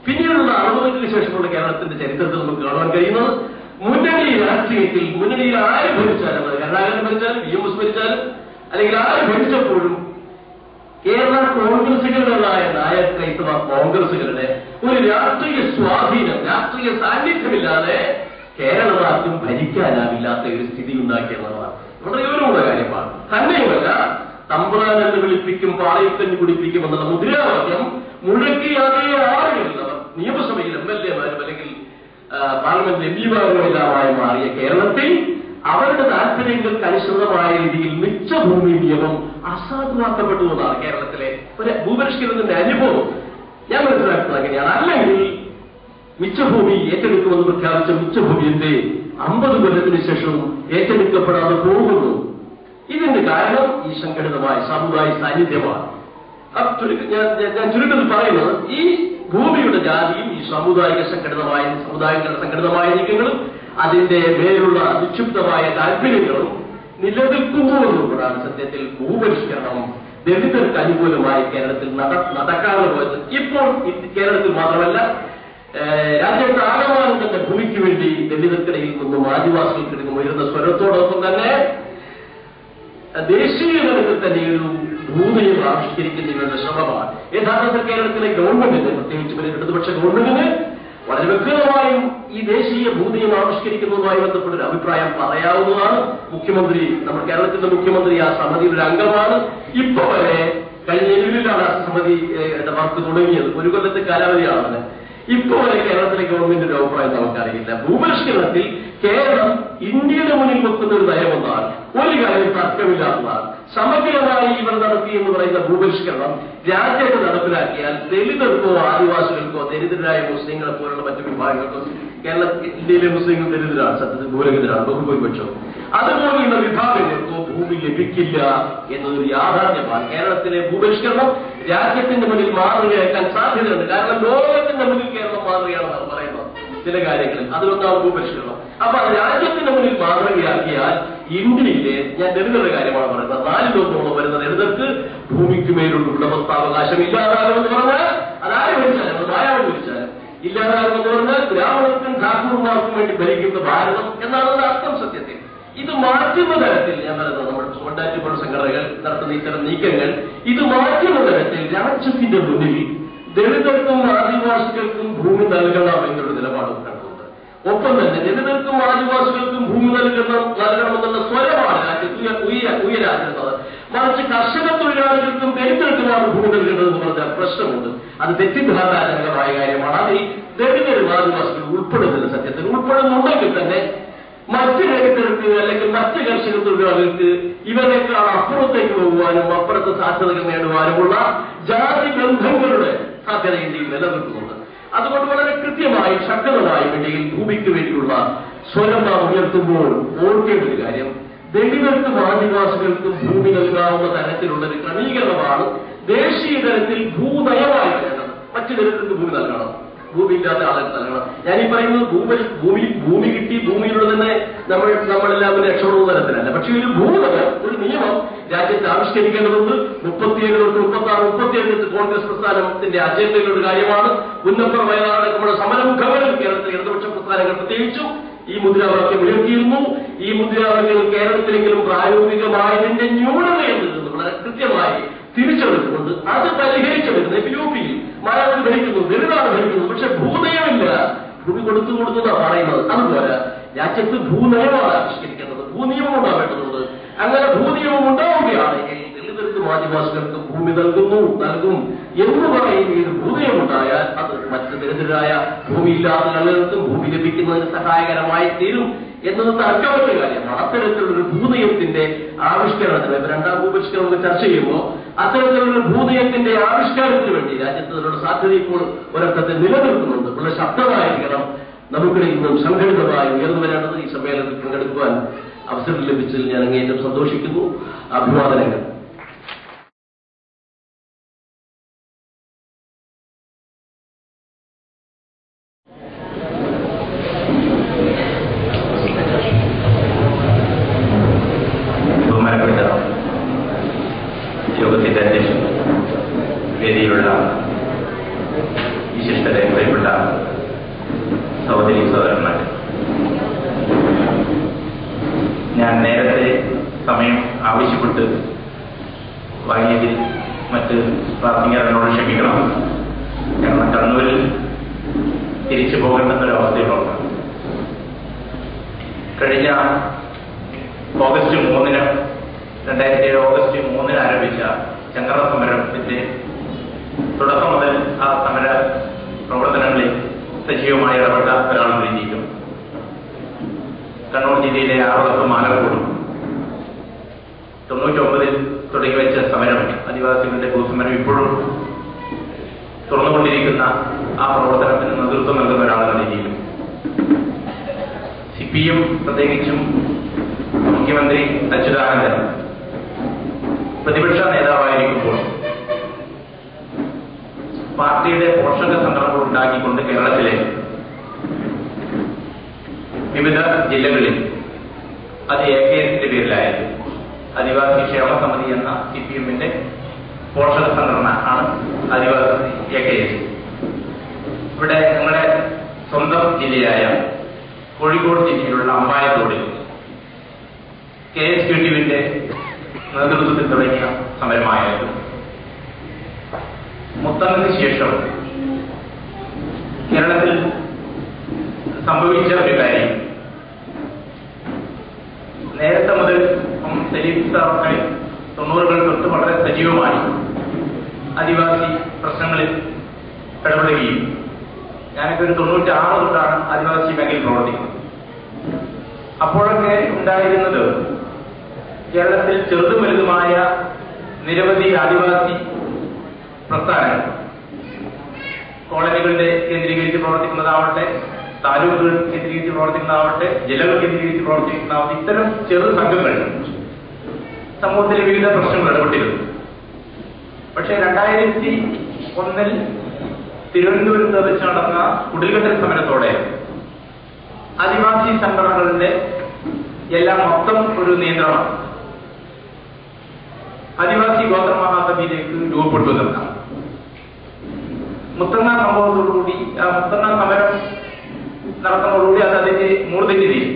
പിന്നീടുള്ള 60-ന് ശേഷമുള്ള കേരളത്തിന്റെ ചരിത്രത്തിൽ നമുക്ക് കാണാൻ കഴിയുന്നത് മുന്നണി രാഷ്ട്രീയത്തിൽ മുന്നണിയിൽ ആര് ഭരിച്ചാലും, അത് കരുണാകരൻ ഭരിച്ചാലും VMS ഭരിച്ചാലും അല്ലെങ്കിൽ ആര് ഭരിച്ചപ്പോഴും കേരള കോൺഗ്രസുകളുടേതായ നായർ ക്രൈസ്തവ കോൺഗ്രസുകളുടെ ഒരു രാഷ്ട്രീയ സ്വാധീനം, രാഷ്ട്രീയ സാന്നിധ്യമില്ലാതെ കേരളവാർക്കും ഭരിക്കാനാവില്ലാത്ത ഒരു സ്ഥിതി ഉണ്ടാക്കിയെന്നുള്ളതാണ് വളരെ ഗൗരവമുള്ള കാര്യമാണ്. തന്നെയുമല്ല, തമ്പ്രാനെന്ന് വിളിപ്പിക്കും പാളയക്കഞ്ഞ് കുടിപ്പിക്കും എന്നുള്ള മുദ്രാവാക്യം മുഴക്കി അതേ ആളുകളിൽ അവർ നിയമസഭയിൽ MLA-മാരും അല്ലെങ്കിൽ പാർലമെന്റ് MP-മാരുമെല്ലാമായി മാറിയ കേരളത്തിൽ അവരുടെ താല്പര്യങ്ങൾക്ക് അനുസൃതമായ രീതിയിൽ മിച്ചഭൂമി നിയമം അസാധുവാക്കപ്പെട്ടു എന്നാണ് കേരളത്തിലെ ഒരു ഭൂപരിഷ്കരണത്തിന്റെ അനുഭവം. ഞാൻ മനസ്സിലാക്കുന്നത് അങ്ങനെയാണ്. അല്ലെങ്കിൽ മിച്ചഭൂമി ഏറ്റെടുക്കുമെന്ന് പ്രഖ്യാപിച്ച മിച്ചഭൂമിയുടെ 50 കൊല്ലത്തിന് ശേഷവും ഏറ്റെടുക്കപ്പെടാതെ പോകുന്നു. ഇതിന്റെ കാരണം ഈ സംഘടിതമായ സാമുദായിക സാന്നിധ്യമാണ്. ഞാൻ ചുരുക്കത്തിൽ പറയുന്നത്, ഈ ഭൂമിയുടെ ജാതിയും ഈ സമുദായങ്ങളുടെ സംഘടിതമായ നീക്കങ്ങളും അതിന്റെ മേലുള്ള നിക്ഷിപ്തമായ താല്പര്യങ്ങളും നിലനിൽക്കുന്നു എന്നുള്ളതാണ് സത്യത്തിൽ ഭൂപരിഷ്കരണം ദളിതർക്ക് അനുകൂലമായി കേരളത്തിൽ നടക്കാതെ പോയത്. ഇപ്പോൾ കേരളത്തിൽ മാത്രമല്ല, രാജ്യത്ത് ആകമാനം തന്നെ ഭൂമിക്ക് വേണ്ടി ദളിതർക്കിടയിൽ നിന്നും ആദിവാസികൾക്കിടയിൽ നിന്നും ഉയർന്ന സ്വരത്തോടൊപ്പം തന്നെ ദേശീയ തലത്തിൽ തന്നെ ഒരു ഭൂമിയെ ആവിഷ്കരിക്കുന്നതിനുള്ള ശ്രമമാണ്. യഥാർത്ഥത്തിൽ കേരളത്തിലെ ഗവൺമെന്റിന്, പ്രത്യേകിച്ച് ഇടതുപക്ഷ ഗവൺമെന്റിന് വളരെ വ്യക്തമായും ഈ ദേശീയ ഭൂനിയമം ആവിഷ്കരിക്കുന്നതുമായി ബന്ധപ്പെട്ടൊരു അഭിപ്രായം പറയാവുന്നതാണ്. മുഖ്യമന്ത്രി, നമ്മുടെ കേരളത്തിന്റെ മുഖ്യമന്ത്രി ആ സമിതിയുടെ ഒരു അംഗമാണ്. ഇപ്പൊ വരെ കഴിഞ്ഞ ഏപ്രിലാണ് ആ സമിതിയുടെ വർക്ക് തുടങ്ങിയത്. 1 കൊല്ലത്തെ കാലാവധിയാണെന്ന്. ഇപ്പൊ വരെ കേരളത്തിലെ ഗവൺമെന്റിന്റെ അഭിപ്രായം നമുക്കറിയില്ല. ഭൂപരിഷ്കരണത്തിൽ കേരളം ഇന്ത്യയുടെ മുന്നിൽ വെക്കുന്ന ഒരു നയമെന്നാണ്, ഒരു കാര്യം തർക്കമില്ലാത്തതാണ്. സമഗ്രമായി ഇവർ നടത്തി എന്ന് പറയുന്ന ഭൂപരിഷ്കരണം രാജ്യത്ത് നടപ്പിലാക്കിയാൽ ദളിതർക്കോ ആദിവാസികൾക്കോ ദരിദ്രരായ മുസ്ലിങ്ങളെ പോലുള്ള മറ്റു വിഭാഗങ്ങൾക്കോ, ഇന്ത്യയിലെ മുസ്ലിങ്ങൾ ദരിദ്രരാണ്, സത്യത്തിൽ ഭൂരഹിതരാണ്, ബഹുഭൂരിപക്ഷം, അതുപോലെയുള്ള വിഭാഗങ്ങൾക്കോ ഭൂമി ലഭിക്കില്ല എന്നതൊരു യാഥാർത്ഥ്യമാണ്. കേരളത്തിലെ ഭൂപരിഷ്കരണം രാജ്യത്തിന്റെ മുന്നിൽ മാതൃകയാക്കാൻ സാധ്യതയുണ്ട്. കാരണം ലോകത്തിന്റെ മുന്നിൽ കേരളം മാതൃകയാണെന്നാണ് പറയുന്നത് ചില കാര്യങ്ങളിൽ. അതിലൊന്നാണ് ഭൂപരിഷ്കരണം. അപ്പൊ അത് രാജ്യത്തിന്റെ മുന്നിൽ മാതൃകയാക്കിയാൽ ഇന്ത്യയിലെ, ഞാൻ ദളിതരുടെ കാര്യമാണ് പറയുന്നത്, 4 ലോകത്തോളം വരുന്ന ദളിതർക്ക് ഭൂമിക്ക് മേലുള്ള ഉടമസ്ഥാവകാശം ഇല്ലാതാകുമെന്ന് പറഞ്ഞാൽ അതാര് ഭരിച്ചാലും, അത് മായാവി ഭരിച്ചാലും ഇല്ലാതാകുമെന്ന് പറഞ്ഞാൽ ബ്രാഹ്മണർക്കും ഠാക്കൂർമാർക്കും വേണ്ടി ഭരിക്കുന്ന ഭാരതം എന്നാണ് അതിന്റെ അർത്ഥം. സത്യത്തിൽ ഇത് മാറ്റുന്ന തരത്തിൽ, ഞാൻ പറയുന്നത് നമ്മുടെ ചൂണ്ടാറ്റുപോലുള്ള സംഘടനകൾ നടത്തുന്ന ഇത്തരം നീക്കങ്ങൾ, ഇത് മാറ്റുന്ന തരത്തിൽ രാജ്യത്തിന്റെ മുന്നിൽ ദളിതർക്കും ആദിവാസികൾക്കും ഭൂമി നൽകണം എന്നൊരു നിലപാട് കണ്ടുകൊണ്ട്, ഒപ്പം തന്നെ ദളിതർക്കും ആദിവാസികൾക്കും ഭൂമി നൽകണമെന്നുള്ള സ്വരമാണ് രാജ്യത്ത് ഉയരാതിരുന്നത്. മറിച്ച് കർഷക തൊഴിലാളികൾക്കും ദളിതർക്കുമാണ് ഭൂമി നൽകേണ്ടതെന്ന് പറഞ്ഞാൽ പ്രശ്നമുണ്ട്. അത് തെറ്റിദ്ധാരണാജനകമായ കാര്യമാണ്. അതിൽ ദളിതരും ആദിവാസികളും ഉൾപ്പെടുന്നില്ല. സത്യത്തിൽ ഉൾപ്പെടുന്നുണ്ടെങ്കിൽ തന്നെ മറ്റ് ദളിതർക്ക് അല്ലെങ്കിൽ മറ്റ് കർഷക തൊഴിലാളികൾക്ക് ഇവരെക്കാൾ അപ്പുറത്തേക്ക് പോകുവാനും അപ്പുറത്തെ സാധ്യതകൾ നേടുവാനുമുള്ള ജാതി ബന്ധങ്ങളുടെ സാധ്യത ഇന്ത്യയിൽ നിലനിൽക്കുന്നുണ്ട്. അതുകൊണ്ട് വളരെ കൃത്യമായും ശക്തമായും ഇന്ത്യയിൽ ഭൂമിക്ക് വേണ്ടിയുള്ള സ്വരം നാം ഉയർത്തുമ്പോൾ ഓർക്കേണ്ട ഒരു കാര്യം, ദളിതർക്കും ആദിവാസികൾക്കും ഭൂമി നൽകാവുന്ന തരത്തിലുള്ള ഒരു ക്രമീകരണമാണ് ദേശീയ തലത്തിൽ ഭൂനയമായി വേണ്ടത്. മറ്റു ദളിതർക്ക് ഭൂമി നൽകണം, ഭൂമി ഇല്ലാത്ത ആളുകൾ നൽകണം. ഞാനീ പറയുന്നത് ഭൂമി കിട്ടി ഭൂമിയിലൂടെ തന്നെ നമ്മളെല്ലാവരും രക്ഷപ്പെടുന്ന തരത്തിലല്ല. പക്ഷെ ഒരു നിയമം രാജ്യത്ത് ആവിഷ്കരിക്കേണ്ടതുണ്ട്. 37 തൊട്ട് 36, 37 കോൺഗ്രസ് പ്രസ്ഥാനത്തിന്റെ അജണ്ടയിലൊരു കാര്യമാണ്. ഉന്നപ്പർ വയനാടക്കമുള്ള സമരമുഖങ്ങളിൽ കേരളത്തിലെ ഇടതുപക്ഷ പ്രസ്ഥാനങ്ങൾ പ്രത്യേകിച്ചും ഈ മുദ്രാവാക്യം ഉയർത്തിയിരുന്നു. ഈ മുദ്രാവാക്യങ്ങൾ കേരളത്തിലെങ്കിലും പ്രായോഗികമായതിന്റെ ന്യൂനത എന്ന് വളരെ കൃത്യമായി തിരിച്ചെടുത്തുകൊണ്ട് അത് പരിഹരിച്ചെടുക്കുന്നത്. ഇപ്പൊ യുപിയിൽ മായാവതി ഭരിക്കുന്നു, ദളിതാണ് ഭരിക്കുന്നത്, പക്ഷെ ഭൂനയമില്ല. ഭൂമി കൊടുത്തുകൊടുക്കുന്നതാണ് പറയുന്നത്. അതുപോലെ രാജ്യത്ത് ഭൂനയമാണ് ആവിഷ്കരിക്കേണ്ടത്, ഭൂനിയമം ഉണ്ടാവേണ്ടതുണ്ട്. അങ്ങനെ ഭൂനിയമം ഉണ്ടാവുകയാണെങ്കിൽ ദളിതർക്ക് ആദിവാസികൾക്ക് ഭൂമി നൽകും എന്ന് പറയും. ഇത് ഭൂനിയമമുണ്ടായാൽ അത് മറ്റ് ദരിദ്രരായ ഭൂമിയില്ലാത്ത ആളുകൾക്കും ഭൂമി ലഭിക്കുന്നതിന് സഹായകരമായി തീരും എന്നത് തർക്കമറ്റ കാര്യമാണ്. അത്തരത്തിലുള്ളൊരു ഭൂനയത്തിന്റെ ആവിഷ്കരണത്തിന് രണ്ടാം ഭൂപരിഷ്കരണം ചർച്ച ചെയ്യുമ്പോൾ അത്തരത്തിലുള്ള ഭൂനയത്തിന്റെ ആവിഷ്കാരത്തിന് വേണ്ടി രാജ്യത്തിനുള്ള സാധ്യത ഇപ്പോൾ ഒരർത്ഥത്തിൽ നിലനിൽക്കുന്നുണ്ട്. ഉള്ള ശബ്ദമായിരിക്കണം നമുക്കിടയിൽ നിന്നും സംഘടിതമായി ഉയർന്നു വരേണ്ടത്. ഈ സമ്മേളനത്തിൽ പങ്കെടുക്കുവാൻ അവസരം ലഭിച്ചതിൽ ഞാൻ അങ്ങേയറ്റം സന്തോഷിക്കുന്നു. അഭിവാദനങ്ങൾ. യോഗത്തിന്റെ അധ്യക്ഷൻ, വേദിയിലുള്ള വിശിഷ്ടരെ, പ്രിയപ്പെട്ട സഹോദരി സഹോദരന്മാർ, ഞാൻ നേരത്തെ സമയം ആവശ്യപ്പെട്ട് വാങ്ങിയതിൽ മറ്റ് പ്രാർത്ഥികരോട് ക്ഷമിക്കണം. കാരണം കണ്ണൂരിൽ തിരിച്ചു പോകേണ്ടെന്നൊരവസ്ഥയിലുണ്ട്. കഴിഞ്ഞ ഓഗസ്റ്റ് 3-ന് 2007 ഓഗസ്റ്റ് 3-ന് ആരംഭിച്ച ചങ്ങറ സമരത്തിന്റെ തുടക്കം മുതൽ ആ സമര പ്രവർത്തനങ്ങളിൽ സജീവമായി ഇടപെട്ട ഒരാളെന്ന രീതിയിലും കണ്ണൂർ ജില്ലയിലെ ആറളത്തും ആലക്കോടും 99-ൽ തുടങ്ങി വെച്ച സമരം, ആദിവാസികളുടെ ഭൂസമരം ഇപ്പോഴും തുറന്നുകൊണ്ടിരിക്കുന്ന ആ പ്രവർത്തനത്തിന് നേതൃത്വം നൽകുന്ന ഒരാളെന്ന രീതിയിലും CPM പ്രത്യേകിച്ചും മുഖ്യമന്ത്രി അച്യുതാനന്ദൻ പ്രതിപക്ഷ നേതാവായിരിക്കുമ്പോൾ പാർട്ടിയുടെ പോഷക സംഘടനകൾ ഉണ്ടാക്കിക്കൊണ്ട് കേരളത്തിലെ വിവിധ ജില്ലകളിൽ അത് AKSന്റെ പേരിലായത് ആദിവാസി ക്ഷേമ സമിതി എന്ന CPMന്റെ പോഷക സംഘടന ആണ് ആദിവാസി AKS. ഇവിടെ ഞങ്ങളുടെ സ്വന്തം ജില്ലയായ കോഴിക്കോട് ജില്ലയിലുള്ള അമ്പായത്തോടിൽ KSQTVന്റെ നേതൃത്വത്തിൽ തുടങ്ങിയ സമരമായിരുന്നു. മുത്തങ്ങയ്ക്ക് ശേഷം കേരളത്തിൽ സംഭവിച്ച ഒരു കാര്യം, നേരത്തെ മുതൽ സലീം സാറൊക്കെ 90-കൾ തൊട്ട് വളരെ സജീവമായി ആദിവാസി പ്രശ്നങ്ങളിൽ ഇടപെടുകയും ഞാനൊക്കെ ഒരു 96 തൊട്ടാണ് ആദിവാസി മേഖലയിൽ പ്രവർത്തിക്കുന്നത്. അപ്പോഴൊക്കെ ഉണ്ടായിരുന്നത് കേരളത്തിൽ ചെറുതും വലുതുമായ നിരവധി ആദിവാസി പ്രസ്ഥാനങ്ങൾ, കോളനികളുടെ കേന്ദ്രീകരിച്ച് പ്രവർത്തിക്കുന്നതാവട്ടെ, താലൂക്കുകൾ കേന്ദ്രീകരിച്ച് പ്രവർത്തിക്കുന്നതാവട്ടെ, ജില്ലകൾ കേന്ദ്രീകരിച്ച് പ്രവർത്തിക്കുന്നതാവട്ടെ, ഇത്തരം ചെറു സംഘങ്ങൾ സമൂഹത്തിലെ വിവിധ പ്രശ്നങ്ങൾ ഇടപെട്ടിരുന്നു. പക്ഷേ 2001-ൽ തിരുവനന്തപുരത്ത് വെച്ച് നടന്ന കുടിൽകെട്ടൽ സമരത്തോടെ ആദിവാസി സംഘടനകളുടെ എല്ലാം മൊത്തം ഒരു നിയന്ത്രണം ആദിവാസി ഗോത്ര മഹാസഭയിലേക്ക് രൂപപ്പെട്ടു നിൽക്കാം. മുത്തങ്ങ സംഭവത്തോടുകൂടി, ആ മുത്തങ്ങ സമരം നടത്തുന്നതോടുകൂടി അത് അതിന്റെ മൂർധന്യതയിൽ.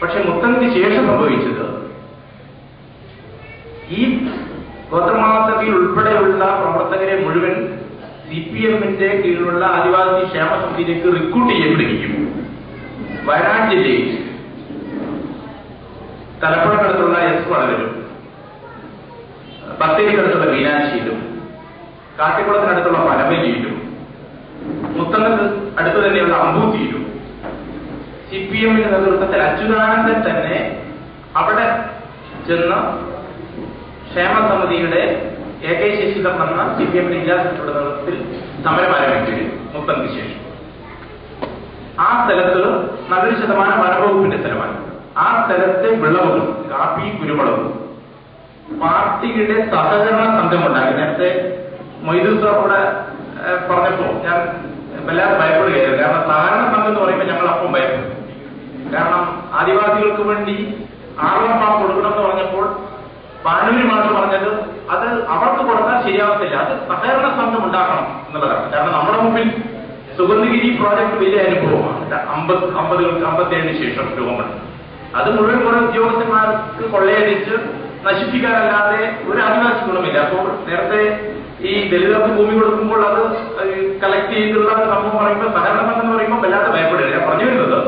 പക്ഷെ മുത്തങ്ങയ്ക്ക് ശേഷം സംഭവിച്ചത് ഈ ഗോത്രമഹാസഭയിൽ ഉൾപ്പെടെയുള്ള പ്രവർത്തകരെ മുഴുവൻ CPMന്റെ കീഴിലുള്ള ആദിവാസി ക്ഷേമ സമിതിയിലേക്ക് റിക്രൂട്ട് ചെയ്യപ്പെടുകയും വയനാട് ജില്ലയിൽ തലപ്പുഴക്കടുത്തുള്ള S വളവിലും ബത്തേരിക്കടുത്തുള്ള മീനാശ്ശിയിലും കാട്ടിക്കുളത്തിനടുത്തുള്ള പനവല്ലിയിലും മുത്തങ്ങക്ക് അടുത്ത് തന്നെയുള്ള അമ്പൂത്തിയിലും CPMന്റെ നേതൃത്വത്തിൽ അച്യുതാനന്ദൻ തന്നെ അവിടെ ചെന്ന് ക്ഷേമസമിതിയുടെ AK ശശിധരൻ എന്ന CPMന്റെ ജില്ലാ സെക്രട്ടറിയുടെ നേതൃത്വത്തിൽ സമരം ആരംഭിക്കുകയും മുത്തങ്ങക്ക് ശേഷം ആ സ്ഥലത്ത് നല്ലൊരു ശതമാനം വനംവകുപ്പിന്റെ സ്ഥലമാണ്. ആ സ്ഥലത്തെ വിളവുകൾ, കാപ്പി, കുരുമുളകും പാർട്ടിയുടെ സഹകരണ സംഘമുണ്ടാക്കി. നേരത്തെ മൊയ്തു സാറോടെ പറഞ്ഞപ്പോ ഞാൻ വല്ലാതെ ഭയപ്പെടുകയായിരുന്നു. കാരണം സഹകരണ സംഘം എന്ന് പറയുമ്പോൾ ഞങ്ങൾ അപ്പം ഭയപ്പെടും. കാരണം ആദിവാസികൾക്ക് വേണ്ടി ആർവം കൊടുക്കണം എന്ന് പറഞ്ഞപ്പോൾ പാനൂരി മാഷ് പറഞ്ഞത് അത് അവർക്ക് കൊടുക്കാൻ ശരിയാവത്തില്ല, അത് സഹകരണ സംഘം ഉണ്ടാക്കണം എന്നുള്ളതാണ്. കാരണം നമ്മുടെ മുമ്പിൽ സുഗന്ധഗിരി പ്രോജക്ട് വലിയ അനുഭവമാണ്. 57 ശേഷം രൂപപ്പെടുന്നത്. അത് മുഴുവൻ കുറെ ഉദ്യോഗസ്ഥന്മാർക്ക് കൊള്ളയടിച്ച് നശിപ്പിക്കാനല്ലാതെ ഒരു ആദിവാസി ഗുണമില്ല. അപ്പോൾ നേരത്തെ ഈ ദലിതർക്ക് ഭൂമി കൊടുക്കുമ്പോൾ അത് കളക്ട് ചെയ്തുള്ള സംഭവം പറയുമ്പോൾ സഹകരണ സംഘം എന്ന് പറയുമ്പോൾ വല്ലാതെ ഭയപ്പെടുക. ഞാൻ പറഞ്ഞു വരുന്നത്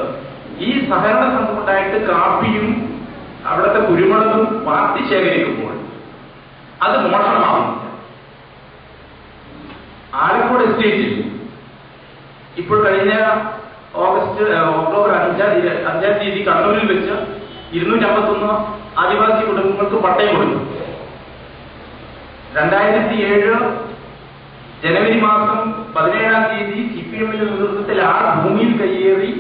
ഈ സഹകരണ സംഘം ഉണ്ടായിട്ട് കാപ്പിയും അവിടുത്തെ കുരുമുളകും പാർട്ടി ശേഖരിക്കുമ്പോൾ അത് മോഷണമാകുന്നില്ല. ആലക്കോട് എസ്റ്റേറ്റിൽ ഇപ്പോൾ കഴിഞ്ഞ ഒക്ടോബർ 5-ാം തീയതി കണ്ണൂരിൽ വെച്ച് 251 ആദിവാസി കുടുംബങ്ങൾക്ക് പട്ടയം കൊടുത്തു. 2007 ജനുവരി മാസം 17-ാം തീയതി CPM-ന്റെ നേതൃത്വത്തിൽ ആ ഭൂമിയിൽ കയ്യേറി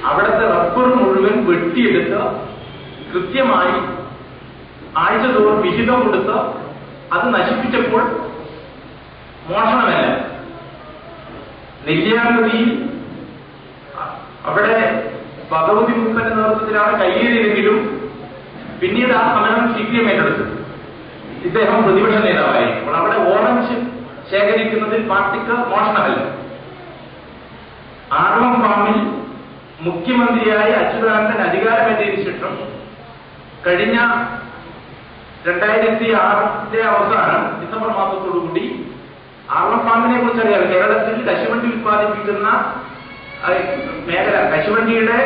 അവിടുത്തെ റബ്ബർ മുഴുവൻ വെട്ടിയെടുത്ത് കൃത്യമായി ആഴ്ചതോറും വിഹിതം കൊടുത്ത് അത് നശിപ്പിച്ചപ്പോൾ മോഷണമല്ല, നെല്ലിയാനദിയിൽ അവിടെ ഭഗവതി മുപ്പന്റെ നേതൃത്വത്തിലാണ് കയ്യേറിയതെങ്കിലും പിന്നീട് ആ സമരം CPM ഏറ്റെടുത്തു. ഇദ്ദേഹം പ്രതിപക്ഷ നേതാവായിരിക്കും. അവിടെ ഓറഞ്ച് ശേഖരിക്കുന്നതിൽ പാർട്ടിക്ക് മോഷണമല്ല. ആർവം ഫാമിൽ മുഖ്യമന്ത്രിയായ അച്യുതാനന്ദൻ അധികാരമേറ്റതിനു ശേഷം കഴിഞ്ഞ 2006 അവസാനം ഡിസംബർ മാസത്തോടുകൂടി ആർവം ഫാമിനെ കുറിച്ചറിയാം. കേരളത്തിൽ കശുവണ്ടി ഉത്പാദിപ്പിക്കുന്ന മേഖല, കശുവണ്ടിയുടെ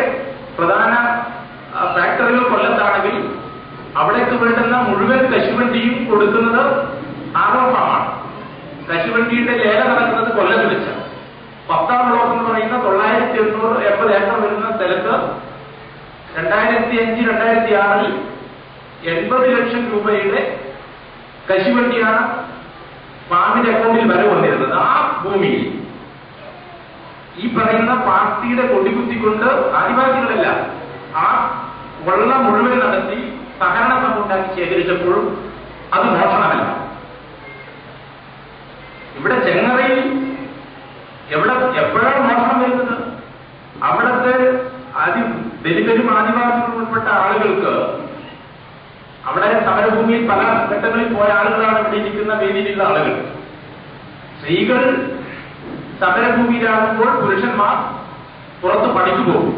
പ്രധാന ഫാക്ടറികൾ കൊല്ലത്താണെങ്കിൽ അവിടേക്ക് വേണ്ടുന്ന മുഴുവൻ കശുവണ്ടിയും കൊടുക്കുന്നത് ആർവം ഫാമാണ്. കശുവണ്ടിയുടെ ലേലം നടക്കുന്നത് കൊല്ലത്ത് വെച്ച 10ാം ബ്ലോക്ക് എന്ന് പറയുന്ന 980 ഏക്കർ വരുന്ന സ്ഥലത്ത് 2005-2006 80 ലക്ഷം രൂപയുടെ കശുവണ്ടിയാണ് ഫാമിന്റെ അക്കൗണ്ടിൽ വരെ വന്നിരുന്നത്. ആ ഭൂമിയിൽ ഈ പറയുന്ന പാർട്ടിയുടെ കൊടികുത്തിക്കൊണ്ട് ആദിവാസികളല്ല ആ വെള്ളം മുഴുവൻ നടത്തി സഹകരണ സംഘം ഉണ്ടാക്കി ശേഖരിച്ചപ്പോഴും അത് മോഷണമല്ല. ഇവിടെ ചെങ്ങറയിൽ എപ്പോഴാണ് മോഷണം വരുന്നത്? അവിടുത്തെ ദലിതരും ആദിവാസികളും ഉൾപ്പെട്ട ആളുകൾക്ക് അവിടെ സമരഭൂമിയിൽ പല ഘട്ടങ്ങളിൽ പോയ ആളുകളാണ് ഇവിടെ ഇരിക്കുന്ന വേദിയിലുള്ള ആളുകൾ. സ്ത്രീകൾ സമരഭൂമിയിലാകുമ്പോൾ പുരുഷന്മാർ പുറത്ത് പണിക്ക് പോകും.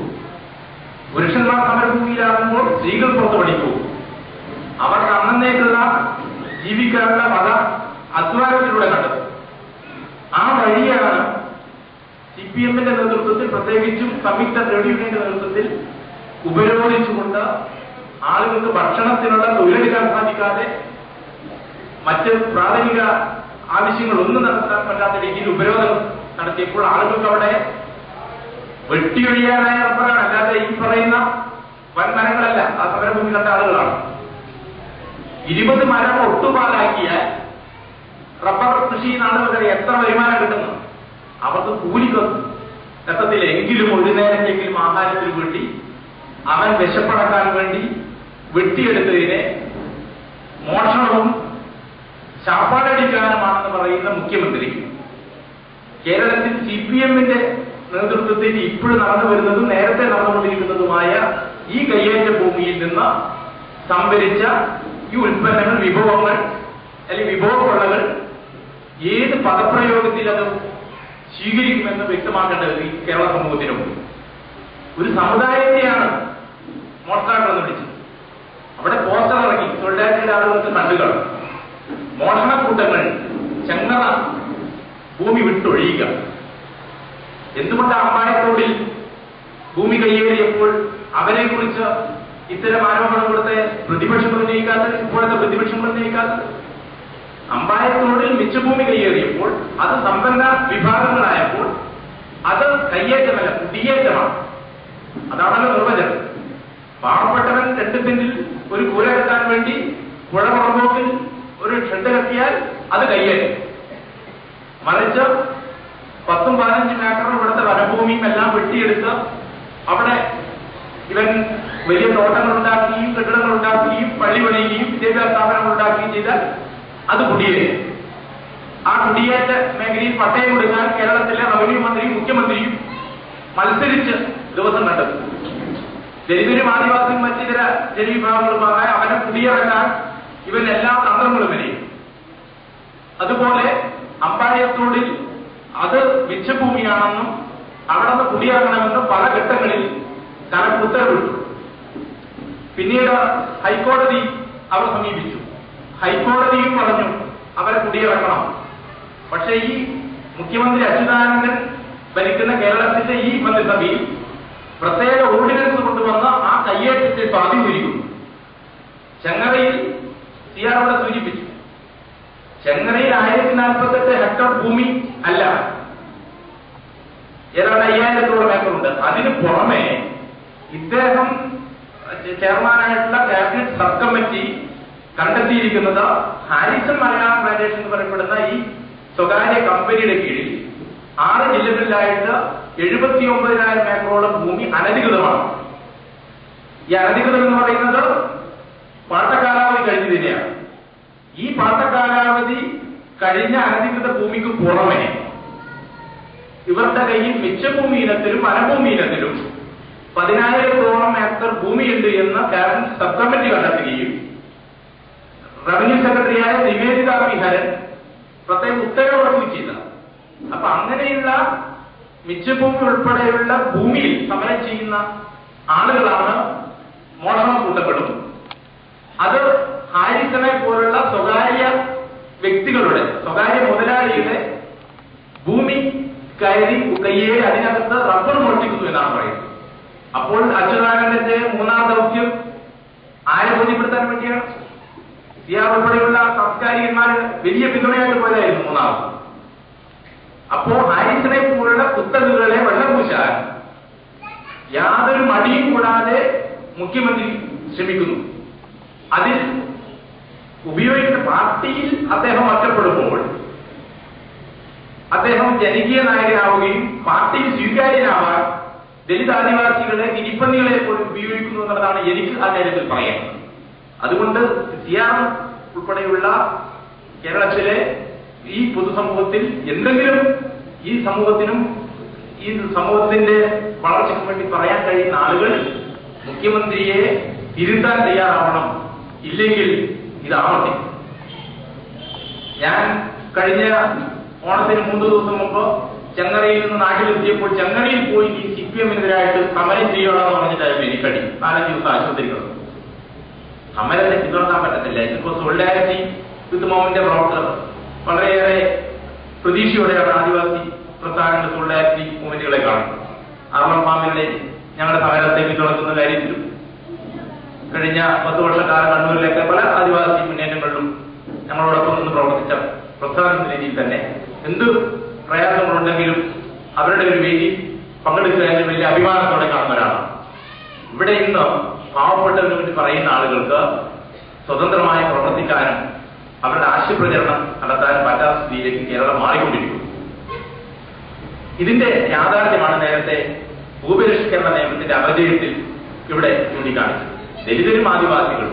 പുരുഷന്മാർ സമരഭൂമിയിലാകുമ്പോൾ സ്ത്രീകൾ പുറത്ത് പണിക്ക് പോകും. അവർക്ക് അന്നേക്കുള്ള ജീവിക്കാനുള്ള വക അധ്വാനത്തിലൂടെ കണ്ടത്. ആ വഴിയാണ് CPM-ന്റെ നേതൃത്വത്തിൽ, പ്രത്യേകിച്ചും സംയുക്ത ട്രേഡ് യൂണിയന്റെ നേതൃത്വത്തിൽ ഉപരോധിച്ചുകൊണ്ട് ആളുകൾക്ക് ഭക്ഷണത്തിനുള്ള തൊഴിലെടുക്കാൻ സാധിക്കാതെ മറ്റ് പ്രാഥമിക ആവശ്യങ്ങളൊന്നും നടത്താൻ പറ്റാത്ത രീതിയിൽ ഉപരോധം നടത്തിയപ്പോൾ ആളുകൾക്ക് അവിടെ വെട്ടിയൊഴിയാനായ റബ്ബറാണ്, അല്ലാതെ ഈ പറയുന്ന വൻമരങ്ങളല്ല. ആ സമരഭൂമി കണ്ട ആളുകളാണ്. 20 മരം ഒട്ടുപാലാക്കിയാൽ റബ്ബർ കൃഷി നാളുകൾ എത്ര വരുമാനം കിട്ടുന്നു? അവർക്ക് കൂലിക്ക് എത്തത്തില്ല. എങ്കിലും ഒരു നേരത്തെങ്കിലും ആഹാരത്തിന് വേണ്ടി അവൻ വിശപ്പടക്കാൻ വേണ്ടി വെട്ടിയെടുത്തതിനെ മോഷണവും ശാപ്പാടടിക്കാനുമാണെന്ന് പറയുന്ന മുഖ്യമന്ത്രി കേരളത്തിൽ CPM-ന്റെ നേതൃത്വത്തിൽ ഇപ്പോഴും നടന്നു വരുന്നതും നേരത്തെ നടന്നുകൊണ്ടിരിക്കുന്നതുമായ ഈ കയ്യേറ്റ ഭൂമിയിൽ നിന്ന് സംഭരിച്ച ഈ ഉൽപ്പന്നങ്ങൾ, വിഭവങ്ങൾ അല്ലെങ്കിൽ വിഭവക്കൊള്ളകൾ ഏത് പദപ്രയോഗത്തിൽ അത് സ്വീകരിക്കുമെന്ന് വ്യക്തമാക്കേണ്ടത് ഈ കേരള സമൂഹത്തിനും. ഒരു സമുദായത്തെയാണ് മോഷ്ടാക്കളെന്ന് വിളിച്ചത്. അവിടെ പോസ്റ്റർ ഇറങ്ങി തൊഴിലാളികളുടെ ആളുകൾക്ക് കണ്ടുകൾ മോഷണക്കൂട്ടങ്ങൾ ചെങ്ങറ ഭൂമി വിട്ടൊഴിയുക. എന്തുകൊണ്ട് അമ്പായത്തോടിൽ ഭൂമി കയ്യേറിയപ്പോൾ അവരെ കുറിച്ച് ഇത്തരം ആരോപണം കൊടുത്ത് പ്രതിപക്ഷങ്ങൾ ഉന്നയിക്കാത്തത്, ഇപ്പോഴത്തെ പ്രതിപക്ഷങ്ങൾ ഉന്നയിക്കാത്തത്? അമ്പായത്തോടിൽ മിച്ചഭൂമി കയ്യേറിയപ്പോൾ അത് സമ്പന്ന വിഭാഗങ്ങളായപ്പോൾ അത് കയ്യേറ്റമല്ല, കുടിയേറ്റമാണ്. അതാണല്ലോ നിർവചനം. പാവപ്പെട്ടവൻ 2 സെന്റിൽ ഒരു കൂര കെട്ടാൻ വേണ്ടി പുഴ പുറമ്പോക്കിൽ ഒരു ഷെഡ് കെട്ടിയാൽ അത് കയ്യേറ്റം. മറിച്ച് 10-15 ഏക്കറും ഇവിടുത്തെ വനഭൂമിയും എല്ലാം വെട്ടിയെടുത്ത് അവിടെ ഇവൻ വലിയ തോട്ടങ്ങൾ ഉണ്ടാക്കുകയും കെട്ടിടങ്ങൾ ഉണ്ടാക്കുകയും പള്ളി പണിയുകയും വിദ്യാഭ്യാസ സ്ഥാപനങ്ങൾ ഉണ്ടാക്കുകയും ചെയ്താൽ അത് കുടിയേറ്റും. ആ കുടിയേറ്റ മേഖലയിൽ പട്ടയം കൊടുക്കാൻ കേരളത്തിലെ റവന്യൂ മന്ത്രിയും മുഖ്യമന്ത്രിയും മത്സരിച്ച് ദിവസം കണ്ടെത്തും. ദലിതരും ആദിവാസിയും മറ്റിതര ജനവിഭാഗങ്ങളുമായ അവനെ കുടിയിറക്കാൻ ഇവൻ എല്ലാ തന്ത്രങ്ങളും വരെയും. അതുപോലെ അമ്പായത്തോടിൽ അത് മിച്ചഭൂമിയാണെന്നും അവിടെ നിന്ന് കുടിയിറങ്ങണമെന്നും പല ഘട്ടങ്ങളിൽ കലക്ടർ ഉത്തരവിട്ടു. പിന്നീട് ഹൈക്കോടതി അവർ സമീപിച്ചു. ഹൈക്കോടതിയും പറഞ്ഞു അവരെ കുടിയിറക്കണം. പക്ഷേ ഈ മുഖ്യമന്ത്രി അച്യുതാനന്ദൻ ഭരിക്കുന്ന കേരളത്തിന്റെ ഈ മന്ത്രിസഭയിൽ പ്രത്യേക ഓർഡിനൻസ് കൊണ്ടുവന്ന് ആ കയ്യേറ്റത്തെ സ്വാധീനിക്കുന്നു. ചെങ്ങറയിൽ സിയാറോടെ സൂചിപ്പിച്ചു, ചെങ്ങറയിൽ 1048 ഹെക്ടർ ഭൂമി അല്ല, ഏതാണ്ട് 5000-ഓളം ഏക്കറുണ്ട്. അതിന് പുറമെ ഇദ്ദേഹം ചെയർമാനായിട്ടുള്ള ക്യാബിനറ്റ് സബ് കമ്മിറ്റി കണ്ടെത്തിയിരിക്കുന്നത് ഹാരിസൺ മലയാളം പ്ലാന്റേഷൻ എന്ന് പറയപ്പെടുന്ന ഈ സ്വകാര്യ കമ്പനിയുടെ കീഴിൽ 6 ജില്ലകളിലായിട്ട് 79,000 ഏക്കറോളം ഭൂമി അനധികൃതമാണ്. ഈ അനധികൃതം എന്ന് പറയുന്നത് പാട്ടക്കാലാവധി കഴിഞ്ഞതിനെയാണ്. ഈ പാട്ടക്കാലാവധി കഴിഞ്ഞ അനധികൃത ഭൂമിക്ക് പുറമെ ഇവരുടെ കയ്യിൽ മിച്ചഭൂമി ഇനത്തിലും വനഭൂമി ഇനത്തിലും 10,000-ഓളം ഏക്കർ ഭൂമിയുണ്ട് എന്ന് ക്യാബിനറ്റ് സബ് കമ്മിറ്റി കണ്ടെത്തുകയും റവന്യൂ സെക്രട്ടറിയായ നിവേദിത വിഹരൻ പ്രത്യേക ഉത്തരവിറക്കുകയും ചെയ്ത. അപ്പൊ അങ്ങനെയുള്ള മിച്ചഭൂമി ഉൾപ്പെടെയുള്ള ഭൂമിയിൽ സമരം ചെയ്യുന്ന ആളുകളാണ് മോഷണം കൂട്ടപ്പെടും. അത് ഹാരിസനെ പോലുള്ള സ്വകാര്യ വ്യക്തികളുടെ, സ്വകാര്യ മുതലാളിയുടെ ഭൂമി കയ്യേറി അതിനകത്ത് റബ്ബർ മോഷ്ടിക്കുന്നു എന്നാണ് പറയുന്നത്. അപ്പോൾ അച്യുതാനന്ദന്റെ മൂന്നാം ദൗത്യം ആരെ ബോധ്യപ്പെടുത്താൻ വേണ്ടിയാണ്? സിയാർ ഉൾപ്പെടെയുള്ള സാംസ്കാരികന്മാർ വലിയ പിന്തുണയായിട്ട് പോയതായിരുന്നു മൂന്നാമത്. അപ്പോ ഹാരിസനെ പോലുള്ള കുത്തകകളെ വെള്ളം പൂശാൻ യാതൊരു മടിയും കൂടാതെ മുഖ്യമന്ത്രി ശ്രമിക്കുന്നു. അതിൽ ഉപയോഗിക്കുന്ന പാർട്ടിയിൽ അദ്ദേഹം ഒറ്റപ്പെടുമ്പോൾ അദ്ദേഹം ജനകീയ നായകനാവുകയും പാർട്ടിയിൽ സ്വീകാര്യനാവാൻ ദലിത് ആദിവാസികളെ ഗിരിപ്പന്നികളെ പോലും ഉപയോഗിക്കുന്നു എന്നുള്ളതാണ് എനിക്ക് ആ കാര്യത്തിൽ പറയാൻ. അതുകൊണ്ട് സിയാർ ഉൾപ്പെടെയുള്ള കേരളത്തിലെ ഈ പൊതുസമൂഹത്തിൽ എന്തെങ്കിലും ഈ സമൂഹത്തിനും ഈ സമൂഹത്തിന്റെ വളർച്ചയ്ക്ക് വേണ്ടി പറയാൻ കഴിയുന്ന ആളുകൾ മുഖ്യമന്ത്രിയെ തിരുത്താൻ തയ്യാറാവണം. ഇല്ലെങ്കിൽ ഇത് ആവർത്തിക്കും. ഞാൻ കഴിഞ്ഞ ഓണത്തിന് 3 ദിവസം മുമ്പ് ചെങ്ങറയിൽ നിന്ന് നാട്ടിലെത്തിയപ്പോൾ ചെങ്ങറയിൽ പോയി ഈ CPM-നെതിരായിട്ട് സമരം ചെയ്യണമെന്ന് പറഞ്ഞിട്ടായിരുന്നു എനിക്കടി 4 ദിവസം ആശുപത്രിക്കുന്നത്. സമരത്തെ പിന്തുടരാൻ പറ്റത്തില്ല. ഇതിപ്പോ സോളിഡാരിറ്റി വിത്ത് മൂവ്മെന്റിന്റെ പ്രവർത്തകർ വളരെയേറെ പ്രതീക്ഷയോടെയാണ് ആദിവാസി പ്രസ്ഥാനങ്ങളുടെ സോളിഡാരിറ്റി മൂവ്മെന്റുകളെ കാണുന്നത്. അർബൻ ഫാമിലെ ഞങ്ങളുടെ സമരത്തെ പിന്തുണക്കുന്ന കാര്യത്തിലും കഴിഞ്ഞ 10 വർഷക്കാലം കണ്ണൂരിലേക്ക് പല ആദിവാസി മുന്നേറ്റങ്ങളിലും ഞങ്ങളോടൊപ്പം നിന്ന് പ്രവർത്തിച്ച പ്രസ്ഥാന രീതിയിൽ തന്നെ എന്ത് പ്രയാസങ്ങളുണ്ടെങ്കിലും അവരുടെ ഒരു വേദി പങ്കെടുക്കുന്നതിന് വലിയ അഭിമാനത്തോടെ കാണുന്നവരാണ്. ഇവിടെ ഇന്ന് പാവപ്പെട്ടതിന് വേണ്ടി പറയുന്ന ആളുകൾക്ക് സ്വതന്ത്രമായി പ്രവർത്തിക്കാനും അവരുടെ ആശയപ്രചരണം നടത്താനും പറ്റാത്ത സ്ഥിതിയിലേക്ക് കേരളം മാറിക്കൊണ്ടിരിക്കുന്നു. ഇതിന്റെ യാഥാർത്ഥ്യമാണ് നേരത്തെ ഭൂപരിഷ്കരണ നിയമത്തിന്റെ അപജയത്തിൽ ഇവിടെ ചൂണ്ടിക്കാണിച്ചത്. ദലിതരും ആദിവാസികളും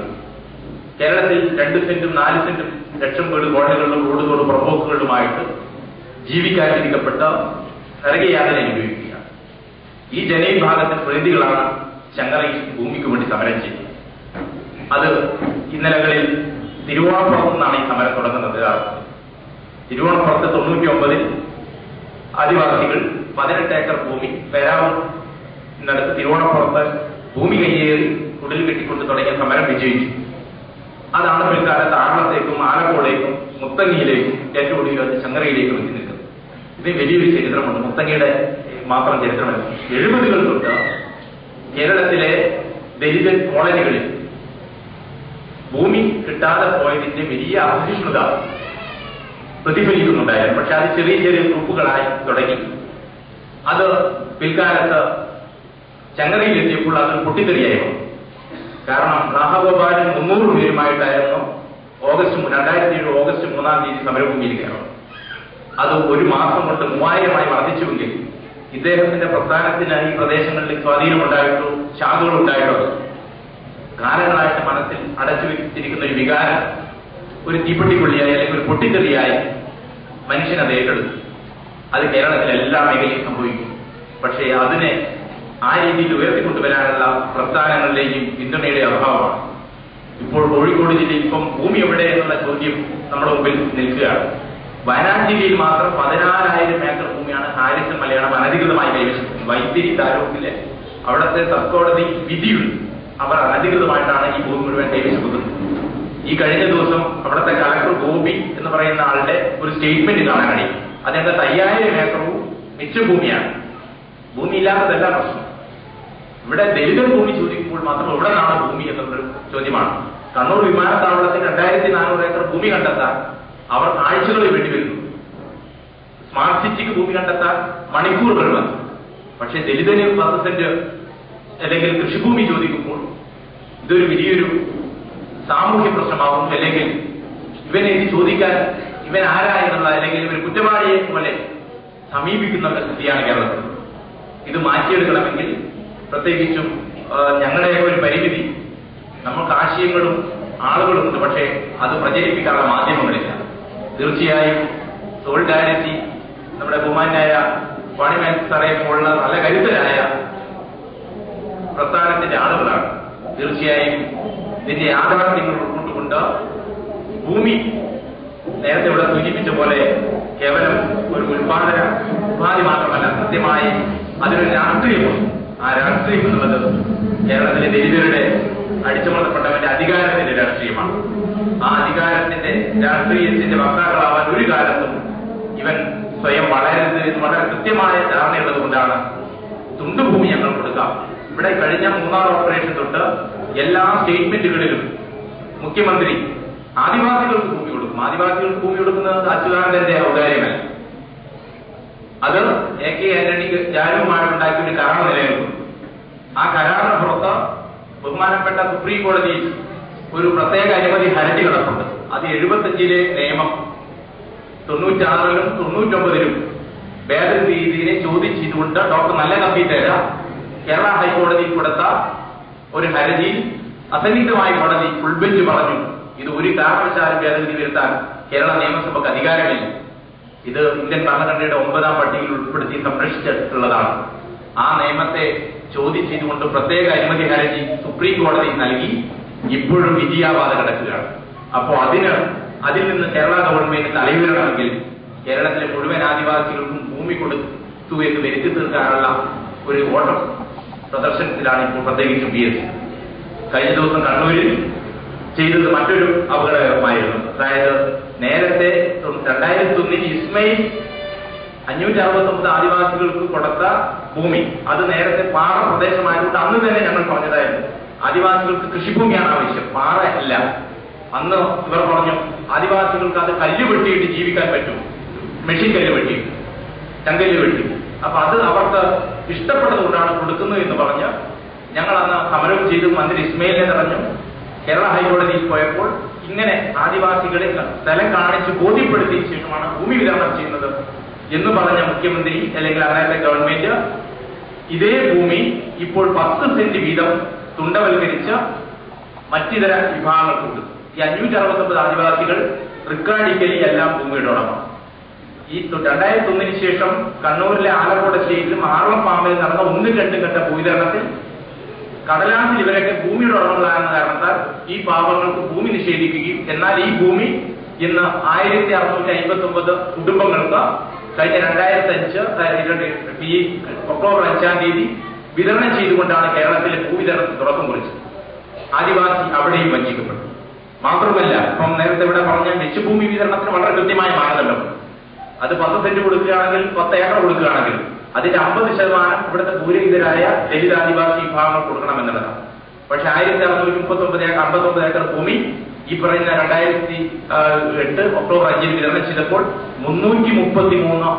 കേരളത്തിൽ 2 സെന്റും 4 സെന്റും ലക്ഷം വീട് കോടതികളിലും റോഡുകളും പുറമ്പോക്കുകളിലുമായിട്ട് ജീവിക്കാതിരിക്കപ്പെട്ട നരകയാതന അനുഭവിക്കുകയാണ്. ഈ ജനവിഭാഗത്തിൽ പ്രതിനിധികളാണ് ചെങ്ങറയിൽ ഭൂമിക്ക് വേണ്ടി സമരം ചെയ്യുന്നത്. അത് ഇന്നലകളിൽ തിരുവോണപ്പുറത്ത് നിന്നാണ് ഈ സമരം തുടങ്ങുന്നത്. തിരുവോണപ്പുറത്ത് 99-ൽ ആദിവാസികൾ 18 ഏക്കർ ഭൂമി പേരാവൂരിനടുത്ത് തിരുവോണപ്പുറത്ത് ഭൂമി കയ്യേറി കുടിൽ കെട്ടിക്കൊണ്ട് തുടങ്ങിയ സമരം വിജയിച്ചു. അതാണ് പിൽക്കാലത്ത് ആറളത്തേക്കും ആലക്കോടേക്കും മുത്തങ്ങിയിലേക്കും ഏറ്റവും ഒടുവിൽ ചെങ്ങറയിലേക്കും എത്തി നിൽക്കുന്നത്. ഇതിന് വലിയൊരു ചരിത്രമുണ്ട്. മുത്തങ്ങയുടെ മാത്രം ചരിത്രമല്ല, 70-കൾ തൊട്ട് കേരളത്തിലെ ദലിത് കോളനികളിൽ ഭൂമി കിട്ടാതെ പോയതിന്റെ വലിയ അസഹിഷ്ണുത പ്രതിഫലിക്കുന്നുണ്ടായിരുന്നു. പക്ഷെ അത് ചെറിയ ചെറിയ ഗ്രൂപ്പുകളായി തുടങ്ങി. അത് പിൽക്കാലത്ത് ചെങ്ങറയിലെത്തിയപ്പോൾ അതൊരു പൊട്ടിത്തെറിയായിരുന്നു. കാരണം രാഘഗോപാലും 300 പേരുമായിട്ടായിരുന്നു 2007 ഓഗസ്റ്റ് 3-ാം തീയതി സമരഭൂമിയിൽ കയറുന്നത്. അത് ഒരു മാസം കൊണ്ട് 3000-ആയി വർദ്ധിച്ചുവെങ്കിൽ ഇദ്ദേഹത്തിന്റെ പ്രസ്ഥാനത്തിന് ഈ പ്രദേശങ്ങളിൽ സ്വാധീനമുണ്ടായിട്ടോ ശാഖകളുണ്ടായിട്ടോ കാലങ്ങളായിട്ട് മനസ്സിൽ അടച്ചു വെച്ചിരിക്കുന്ന ഒരു വികാരം ഒരു തീപ്പെട്ടിക്കൊള്ളിയായി അല്ലെങ്കിൽ ഒരു പൊട്ടിത്തെറിയായി മനുഷ്യൻ അത് ഏറ്റെടുത്തു. അത് കേരളത്തിലെ എല്ലാ മേഖലയും സംഭവിക്കും. പക്ഷേ അതിനെ ആ രീതിയിൽ ഉയർത്തിക്കൊണ്ടുവരാനുള്ള പ്രസ്ഥാനങ്ങളിലെയും പിന്തുണയുടെ അഭാവമാണ്. ഇപ്പോൾ കോഴിക്കോട് ജില്ലയിൽ ഇപ്പം ഭൂമി എവിടെ എന്നുള്ള ചോദ്യം നമ്മുടെ മുമ്പിൽ നിൽക്കുകയാണ്. വയനാട് ജില്ലയിൽ മാത്രം 14,000 ഏക്കർ ഭൂമിയാണ് ഹാരിസൺ മലയാളം അനധികൃതമായി കൈവശിക്കുന്നത്. വൈത്തിരി താലൂക്കിലെ അവിടുത്തെ സബ് കോടതി വിധിയുണ്ട്. അവർ അനധികൃതമായിട്ടാണ് ഈ ഭൂമി മുഴുവൻ കൈവശിക്കുന്നത്. ഈ കഴിഞ്ഞ ദിവസം അവിടുത്തെ കളക്ടർ ഗോപി എന്ന് പറയുന്ന ആളുടെ ഒരു സ്റ്റേറ്റ്മെന്റ് കാണാൻ കഴിയും. അദ്ദേഹത്തെ 5,000 ഏക്കറും മിച്ചഭൂമിയാണ്. ഭൂമി ഇല്ലാത്തതല്ല പ്രശ്നം. ഇവിടെ ദലിതർ ഭൂമി ചോദിക്കുമ്പോൾ മാത്രം എവിടെ നിന്നാണ് ഭൂമി എന്നുള്ളൊരു ചോദ്യമാണ്. കണ്ണൂർ വിമാനത്താവളത്തിൽ 2,400 ഏക്കർ ഭൂമി കണ്ടെത്താൻ അവർ ആഴ്ചകളിൽ വേണ്ടിവരുന്നു. സ്മാർട്ട് സിറ്റിക്ക് ഭൂമി കണ്ടെത്താൻ മണിക്കൂറുകൾ വന്നു. പക്ഷെ ദലിതന് 10 സെന്റ് അല്ലെങ്കിൽ കൃഷിഭൂമി ചോദിക്കുമ്പോൾ ഇതൊരു വലിയൊരു സാമൂഹ്യ പ്രശ്നമാകും. അല്ലെങ്കിൽ ഇവനെ ഇത് ചോദിക്കാൻ ഇവൻ ആരാ എന്നുള്ള അല്ലെങ്കിൽ ഇവർ കുറ്റവാളിയെ പോലെ സമീപിക്കുന്ന ഒരു സ്ഥിതിയാണ് കേരളത്തിൽ. ഇത് മാറ്റിയെടുക്കണമെങ്കിൽ പ്രത്യേകിച്ചും ഞങ്ങളുടെയൊക്കെ ഒരു പരിമിതി, നമുക്ക് ആശയങ്ങളും ആളുകളും ഉണ്ട്, പക്ഷേ അത് പ്രചരിപ്പിക്കാനുള്ള മാധ്യമങ്ങളില്ല. തീർച്ചയായും സോളിഡാരിറ്റി നമ്മുടെ ബഹുമാനായ പാണിമേൽ സാറേ പോലുള്ള നല്ല കരുത്തരായ പ്രസ്ഥാനത്തിന്റെ ആളുകളാണ്. തീർച്ചയായും ഇതിന്റെ യാഥാർത്ഥ്യങ്ങൾ ഉൾക്കൊണ്ടുകൊണ്ട് ഭൂമി നേരത്തെ ഇവിടെ സൂചിപ്പിച്ച പോലെ കേവലം ഒരു ഉപാധി മാത്രമല്ല, കൃത്യമായി അതിനൊരു രാഷ്ട്രീയമുണ്ട്. ആ രാഷ്ട്രീയം എന്നുള്ളത് കേരളത്തിലെ ദലിതരുടെ അടിച്ചമർത്തപ്പെട്ടവന്റെ അധികാരത്തിന്റെ രാഷ്ട്രീയമാണ്. ആ അധികാരത്തിന്റെ രാഷ്ട്രീയത്തിന്റെ വക്താക്കളാവാൻ ഒരു കാലത്തും ഇവൻ സ്വയം വളരരുത് എന്ന് വളരെ കൃത്യമായ ധാരണയുള്ളത് കൊണ്ടാണ് തുണ്ടുഭൂമി ഞങ്ങൾ കൊടുക്കാം. ഇവിടെ കഴിഞ്ഞ 3-ാം ഓപ്പറേഷൻ തൊട്ട് എല്ലാ സ്റ്റേറ്റ്മെന്റുകളിലും മുഖ്യമന്ത്രി ആദിവാസികൾക്ക് ഭൂമി കൊടുക്കും. ആദിവാസികൾക്ക് ഭൂമി കൊടുക്കുന്നത് അച്യുതാനന്ദന്റെ ഔദാര്യമല്ല. അത് AK ആന്റണി ജാനുവുമായിട്ടുണ്ടാക്കിയ ഒരു കരാർ നിലനിൽക്കും. ആ കരാറിന് പുറത്ത് ബഹുമാനപ്പെട്ട സുപ്രീം കോടതിയിൽ ഒരു പ്രത്യേക അനുമതി ഹർജി കിടപ്പുണ്ട്. അത് 75-ലെ നിയമം 96-ലും 99-ലും ഭേദഗതി രീതിയെ ചോദിച്ചതുകൊണ്ട് ഡോക്ടർ നല്ല കമ്പീറ്റേര കേരള ഹൈക്കോടതിയിൽ കൊടുത്ത ഒരു ഹർജിയിൽ അസന്നിഗ്ധമായ കോടതി ഫുൾ ബെഞ്ച് പറഞ്ഞു, ഇത് ഒരു കാരണവശാലും ഭേദഗതി വരുത്താൻ കേരള നിയമസഭയ്ക്ക് അധികാരമില്ല. ഇത് ഇന്ത്യൻ ഭരണഘടനയുടെ 9-ാം പട്ടികയിൽ ഉൾപ്പെടുത്തി സംരക്ഷിച്ചിട്ടുള്ളതാണ്. ആ നിയമത്തെ ചോദിച്ചതുകൊണ്ട് പ്രത്യേക അനുമതി ഹർജി സുപ്രീം കോടതി നൽകി. ഇപ്പോഴും വിധിയാവാതെ കിടക്കുകയാണ്. അപ്പോൾ അതിൽ നിന്ന് കേരള ഗവൺമെന്റ് തലയുയരണമെങ്കിൽ കേരളത്തിലെ മുഴുവൻ ആദിവാസികൾക്കും ഭൂമി കൊടുത്തു എന്ന് വരുത്തി തീർക്കാനുള്ള ഒരു ഓട്ടം പ്രദർശനത്തിലാണ് ഇപ്പോൾ പ്രത്യേകിച്ചും BS. കഴിഞ്ഞ ദിവസം കണ്ണൂരിൽ ചെയ്തത് മറ്റൊരു അപകടകരമായിരുന്നു. അതായത് നേരത്തെ 2001 ഇസ്മയിൽ 569 ആദിവാസികൾക്ക് കൊടുത്ത ഭൂമി, അത് നേരത്തെ പാറ പ്രദേശമായതുകൊണ്ട് അന്ന് തന്നെ ഞങ്ങൾ പറഞ്ഞതായിരുന്നു ആദിവാസികൾക്ക് കൃഷിഭൂമിയാണ് ആവശ്യം, പാറ അല്ല. അന്ന് ഇവർ പറഞ്ഞു ആദിവാസികൾക്ക് അത് കല്ല് വെട്ടിയിട്ട് ജീവിക്കാൻ പറ്റും, മെഷീൻ കല്ല് വെട്ടി, ചങ്കല്ല് വെട്ടി. അപ്പൊ അത് അവർക്ക് ഇഷ്ടപ്പെട്ടതുകൊണ്ടാണ് കൊടുക്കുന്നത് എന്ന് പറഞ്ഞ് ഞങ്ങൾ അന്ന് സമരവും ചെയ്തു. മന്ത്രി ഇസ്മയിലിനെ തടഞ്ഞു. കേരള ഹൈക്കോടതിയിൽ പോയപ്പോൾ ഇങ്ങനെ ആദിവാസികളെ സ്ഥലം കാണിച്ച് ബോധ്യപ്പെടുത്തിയ ശേഷമാണ് ഭൂമി വിതരണം ചെയ്യുന്നത് എന്ന് പറഞ്ഞ മുഖ്യമന്ത്രി അല്ലെങ്കിൽ അന്നത്തെ ഗവൺമെന്റ് ഇതേ ഭൂമി ഇപ്പോൾ 10 സെന്റ് വീതം തുണ്ടവൽക്കരിച്ച് മറ്റിതര വിഭാഗങ്ങൾക്ക് കൊടുത്തു. ഈ 569 ആദിവാസികൾ റിക്കാർഡിക്കലി എല്ലാം ഭൂമിയുടെ ഉടമ. ഈ 2001 ശേഷം കണ്ണൂരിലെ ആലക്കോട് സ്റ്റേറ്റിലും ആറളം ഫാമിൽ നടന്ന 1-2 ഘട്ട ഭൂവിതരണത്തിൽ കടലാസിൽ ഇവരൊക്കെ ഭൂമിയുടെ ഉടമകളാകുന്ന കാരണത്താൽ ഈ പാവങ്ങൾക്ക് ഭൂമി നിഷേധിക്കുകയും എന്നാൽ ഈ ഭൂമി ഇന്ന് 1659 കുടുംബങ്ങൾക്ക് കഴിഞ്ഞ 2005 ഒക്ടോബർ 5-ാം തീയതി വിതരണം ചെയ്തുകൊണ്ടാണ് കേരളത്തിലെ ഭൂവിതരണത്തിന് തുടക്കം കുറിച്ചത്. ആദിവാസി അവിടെയും വഞ്ചിക്കപ്പെട്ടു. മാത്രമല്ല ഇപ്പം നേരത്തെ ഇവിടെ പറഞ്ഞ മിച്ചഭൂമി വിതരണത്തിന് വളരെ കൃത്യമായ മാനദണ്ഡമുണ്ട്. അത് 10 സെന്റ് കൊടുക്കുകയാണെങ്കിൽ 10 ഏക്കർ കൊടുക്കുകയാണെങ്കിൽ അതിന്റെ 50% ഇവിടുത്തെ ഭൂരഹിതരായ ദലിത് ആദിവാസി വിഭാഗങ്ങൾ കൊടുക്കണമെന്നുള്ളതാണ്. പക്ഷെ 1659 ഏക്കർ ഭൂമി ഈ പറയുന്ന 2008 ഒക്ടോബർ 5-ന് വിതരണം ചെയ്തപ്പോൾ 333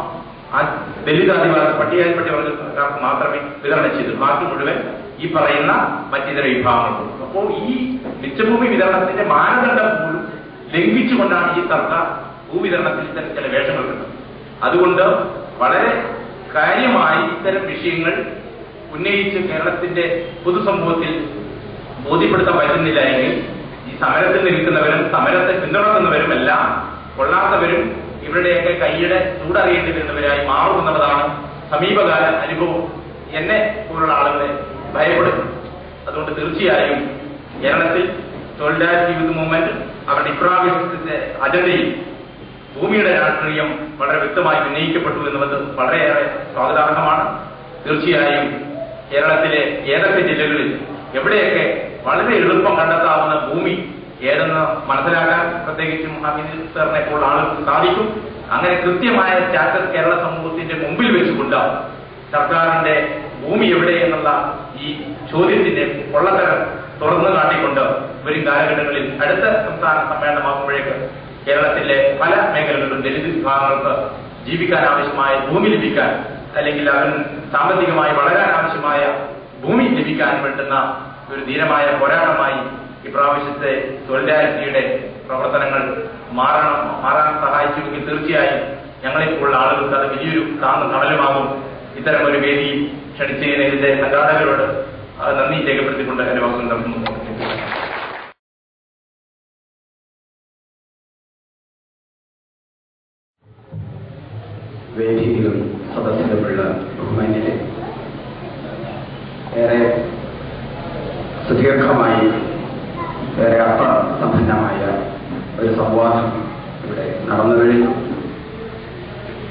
ദലിത് ആദിവാസി പട്ടികജാതിപട്ടി വർഗ്ഗക്കാർക്ക് മാത്രമേ വിതരണം ചെയ്തു. ബാക്കി മുഴുവൻ ഈ പറയുന്ന മറ്റിതര വിഭാഗങ്ങൾ. അപ്പോൾ ഈ മിച്ചഭൂമി വിതരണത്തിന്റെ മാനദണ്ഡം പോലും ലംഘിച്ചുകൊണ്ടാണ് ഈ സർക്കാർ ഭൂവിതരണത്തിൽ ചില വേഷങ്ങൾ കിട്ടുന്നത്. അതുകൊണ്ട് വളരെ കാര്യമായി ഇത്തരം വിഷയങ്ങൾ ഉന്നയിച്ച് കേരളത്തിന്റെ പൊതുസമൂഹത്തിൽ ബോധ്യപ്പെടുത്താൻ പറ്റുന്നില്ല എങ്കിൽ ഈ സമരത്തിൽ നിൽക്കുന്നവരും സമരത്തെ പിന്തുണക്കുന്നവരും എല്ലാം കൊള്ളാത്തവരും ഇവരുടെയൊക്കെ കൈയുടെ ചൂടറിയേണ്ടി വരുന്നവരായി മാറുമെന്നുള്ളതാണ് സമീപകാല അനുഭവം എന്നെ പോലുള്ള ആളുകളെ ഭയപ്പെടുന്നു. അതുകൊണ്ട് തീർച്ചയായും കേരളത്തിൽ സോളിഡാരിറ്റി യൂത്ത് മൂവ്മെന്റ് അവരുടെ ഇപ്രാവശ്യത്തിന്റെ അജണ്ടയിൽ ഭൂമിയുടെ രാഷ്ട്രീയം വളരെ വ്യക്തമായി ഉന്നയിക്കപ്പെട്ടു എന്നുള്ളത് വളരെയേറെ സ്വാഗതാർഹമാണ്. തീർച്ചയായും കേരളത്തിലെ ഏതൊക്കെ ജില്ലകളിൽ എവിടെയൊക്കെ വളരെ എളുപ്പം കണ്ടെത്താവുന്ന ഭൂമി ഏതെന്ന് മനസ്സിലാക്കാൻ പ്രത്യേകിച്ചും ഹമീദ് സാറിനെ പോലുള്ള ആളുകൾക്ക് സാധിക്കും. അങ്ങനെ കൃത്യമായ സ്റ്റാറ്റസ് കേരള സമൂഹത്തിന്റെ മുമ്പിൽ വെച്ചുകൊണ്ട് സർക്കാരിന്റെ ഭൂമി എവിടെ എന്നുള്ള ഈ ചോദ്യത്തിന്റെ പൊള്ളത്തരം തുറന്നു കാട്ടിക്കൊണ്ട് വരും കാലഘട്ടങ്ങളിൽ അടുത്ത സംസ്ഥാന സമ്മേളനമാകുമ്പോഴേക്ക് കേരളത്തിലെ പല മേഖലകളിലും ദലിത് വിഭാഗങ്ങൾക്ക് ജീവിക്കാൻ ആവശ്യമായ ഭൂമി ലഭിക്കാൻ, അല്ലെങ്കിൽ അവന് സാമ്പത്തികമായി വളരാൻ ആവശ്യമായ ഭൂമി ലഭിക്കാൻ വേണ്ടുന്ന ഒരു ധീരമായ പോരാട്ടമായി ഇപ്രാവശ്യത്തെ സോളിഡാരിറ്റിയുടെ പ്രവർത്തനങ്ങൾ മാറാൻ സഹായിച്ചുവെങ്കിൽ തീർച്ചയായും ഞങ്ങളെപ്പോലുള്ള ആളുകൾക്ക് അത് വലിയൊരു താങ്ങും തണലുമാകും. ഇത്തരമൊരു വേദി ക്ഷണിച്ചതിന് ഇതിന്റെ സംഘാടകരോട് നന്ദി രേഖപ്പെടുത്തിക്കൊണ്ട് എന്റെ വാക്കുകൾ നടത്തുന്നു. വേദിയിലും സദസ്സിലുമുള്ള ബഹുമാന്യരെ, ഏറെ സുദീർഘമായി ഏറെ അർത്ഥസമ്പന്നമായ ഒരു സംവാദം ഇവിടെ നടന്നു കഴിഞ്ഞു.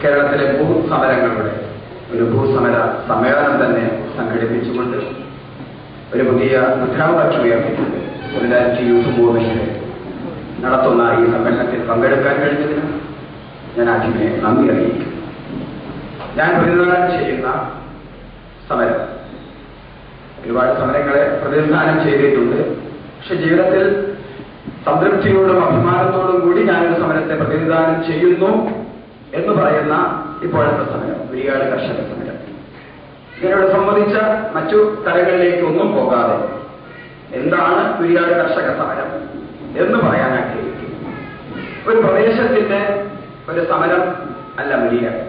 കേരളത്തിലെ ഭൂസമരങ്ങളുടെ ഒരു ഭൂസമര സമ്മേളനം തന്നെ സംഘടിപ്പിച്ചുകൊണ്ട് ഒരു പുതിയ മുദ്രാവാക്യം ഉയർത്തിക്കൊണ്ട് സോളിഡാരിറ്റി യൂത്ത് മൂവ്മെന്റ് നടത്തുന്ന ഈ സമ്മേളനത്തിൽ പങ്കെടുക്കാൻ കഴിഞ്ഞതിന് ഞാൻ ആദ്യമേ നന്ദി അറിയിക്കും. ഞാൻ പ്രതിനിധാനം ചെയ്യുന്ന സമരം, ഒരുപാട് സമരങ്ങളെ പ്രതിനിധാനം ചെയ്തിട്ടുണ്ട്. പക്ഷെ ജീവിതത്തിൽ സംതൃപ്തിയോടും അഭിമാനത്തോടും കൂടി ഞാനൊരു സമരത്തെ പ്രതിനിധാനം ചെയ്യുന്നു എന്ന് പറയുന്ന ഇപ്പോഴത്തെ സമരം, ഉരിയാട് കർഷക സമരം. ഇതിനോട് സംബന്ധിച്ച മറ്റു തലങ്ങളിലേക്ക് ഒന്നും പോകാതെ എന്താണ് ഉരിയാട് കർഷക സമരം എന്ന് പറയാൻ ആഗ്രഹിക്കുന്നു. ഒരു പ്രദേശത്തിന്റെ ഒരു സമരം അല്ല ഉരിയാട്.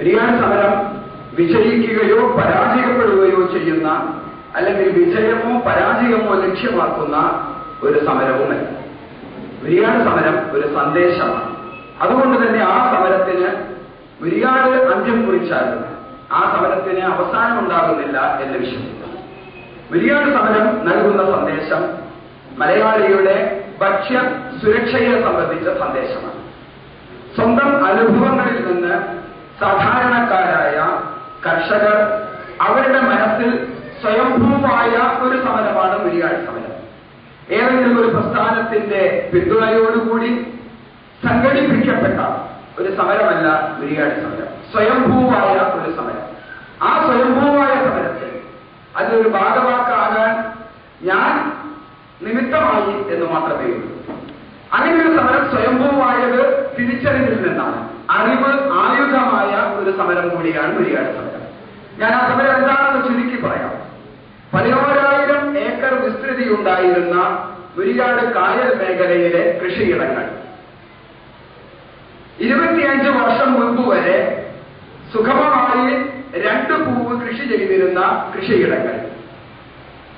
ഉരിയാട് സമരം വിജയിക്കുകയോ പരാജയപ്പെടുകയോ ചെയ്യുന്ന, അല്ലെങ്കിൽ വിജയമോ പരാജയമോ ലക്ഷ്യമാക്കുന്ന ഒരു സമരവുമല്ല. ഉരിയാട് സമരം ഒരു സന്ദേശമാണ്. അതുകൊണ്ട് തന്നെ ആ സമരത്തിന് ഉരിയാട് അന്ത്യം കുറിച്ചാലും ആ സമരത്തിന് അവസാനം ഉണ്ടാകുന്നില്ല എന്ന് വിശ്വസിക്കുന്നു. ഉരിയാട് സമരം നൽകുന്ന സന്ദേശം മലയാളിയുടെ ഭക്ഷ്യ സുരക്ഷയെ സംബന്ധിച്ച സന്ദേശമാണ്. സ്വന്തം അനുഭവങ്ങളിൽ നിന്ന് സാധാരണക്കാരായ കർഷകർ അവരുടെ മനസ്സിൽ സ്വയംഭൂമായ ഒരു സമരമാണ് ഉരിയാട് സമരം. ഏതെങ്കിലും ഒരു പ്രസ്ഥാനത്തിന്റെ പിന്തുണയോടുകൂടി സംഘടിപ്പിക്കപ്പെട്ട ഒരു സമരമല്ല ഉരിയാട് സമരം. സ്വയംഭൂവായ ഒരു സമരം. ആ സ്വയംഭൂവായ സമരത്തിൽ അതിലൊരു ഭാഗവാക്കാകാൻ ഞാൻ നിമിത്തമായി എന്ന് മാത്രമേ ഉള്ളൂ. അങ്ങനെ ഒരു സമരം സ്വയംഭൂവായത് തിരിച്ചറിവിൽ നിന്നാണ്. അറിവ് ആയുധമായ ഒരു സമരം കൂടിയാണ് ഉരിയാട് സമരം. ഞാൻ ആ സമരം എന്താണെന്ന് ചുരുക്കി പറയാം. 11,000 ഏക്കർ വിസ്തൃതിയുണ്ടായിരുന്ന ഉരിയാട് കായൽ മേഖലയിലെ കൃഷിയിടങ്ങൾ 25 വർഷം മുൻപ് വരെ സുഗമമായി 2 പൂവ് കൃഷി ചെയ്തിരുന്ന കൃഷിയിടങ്ങൾ,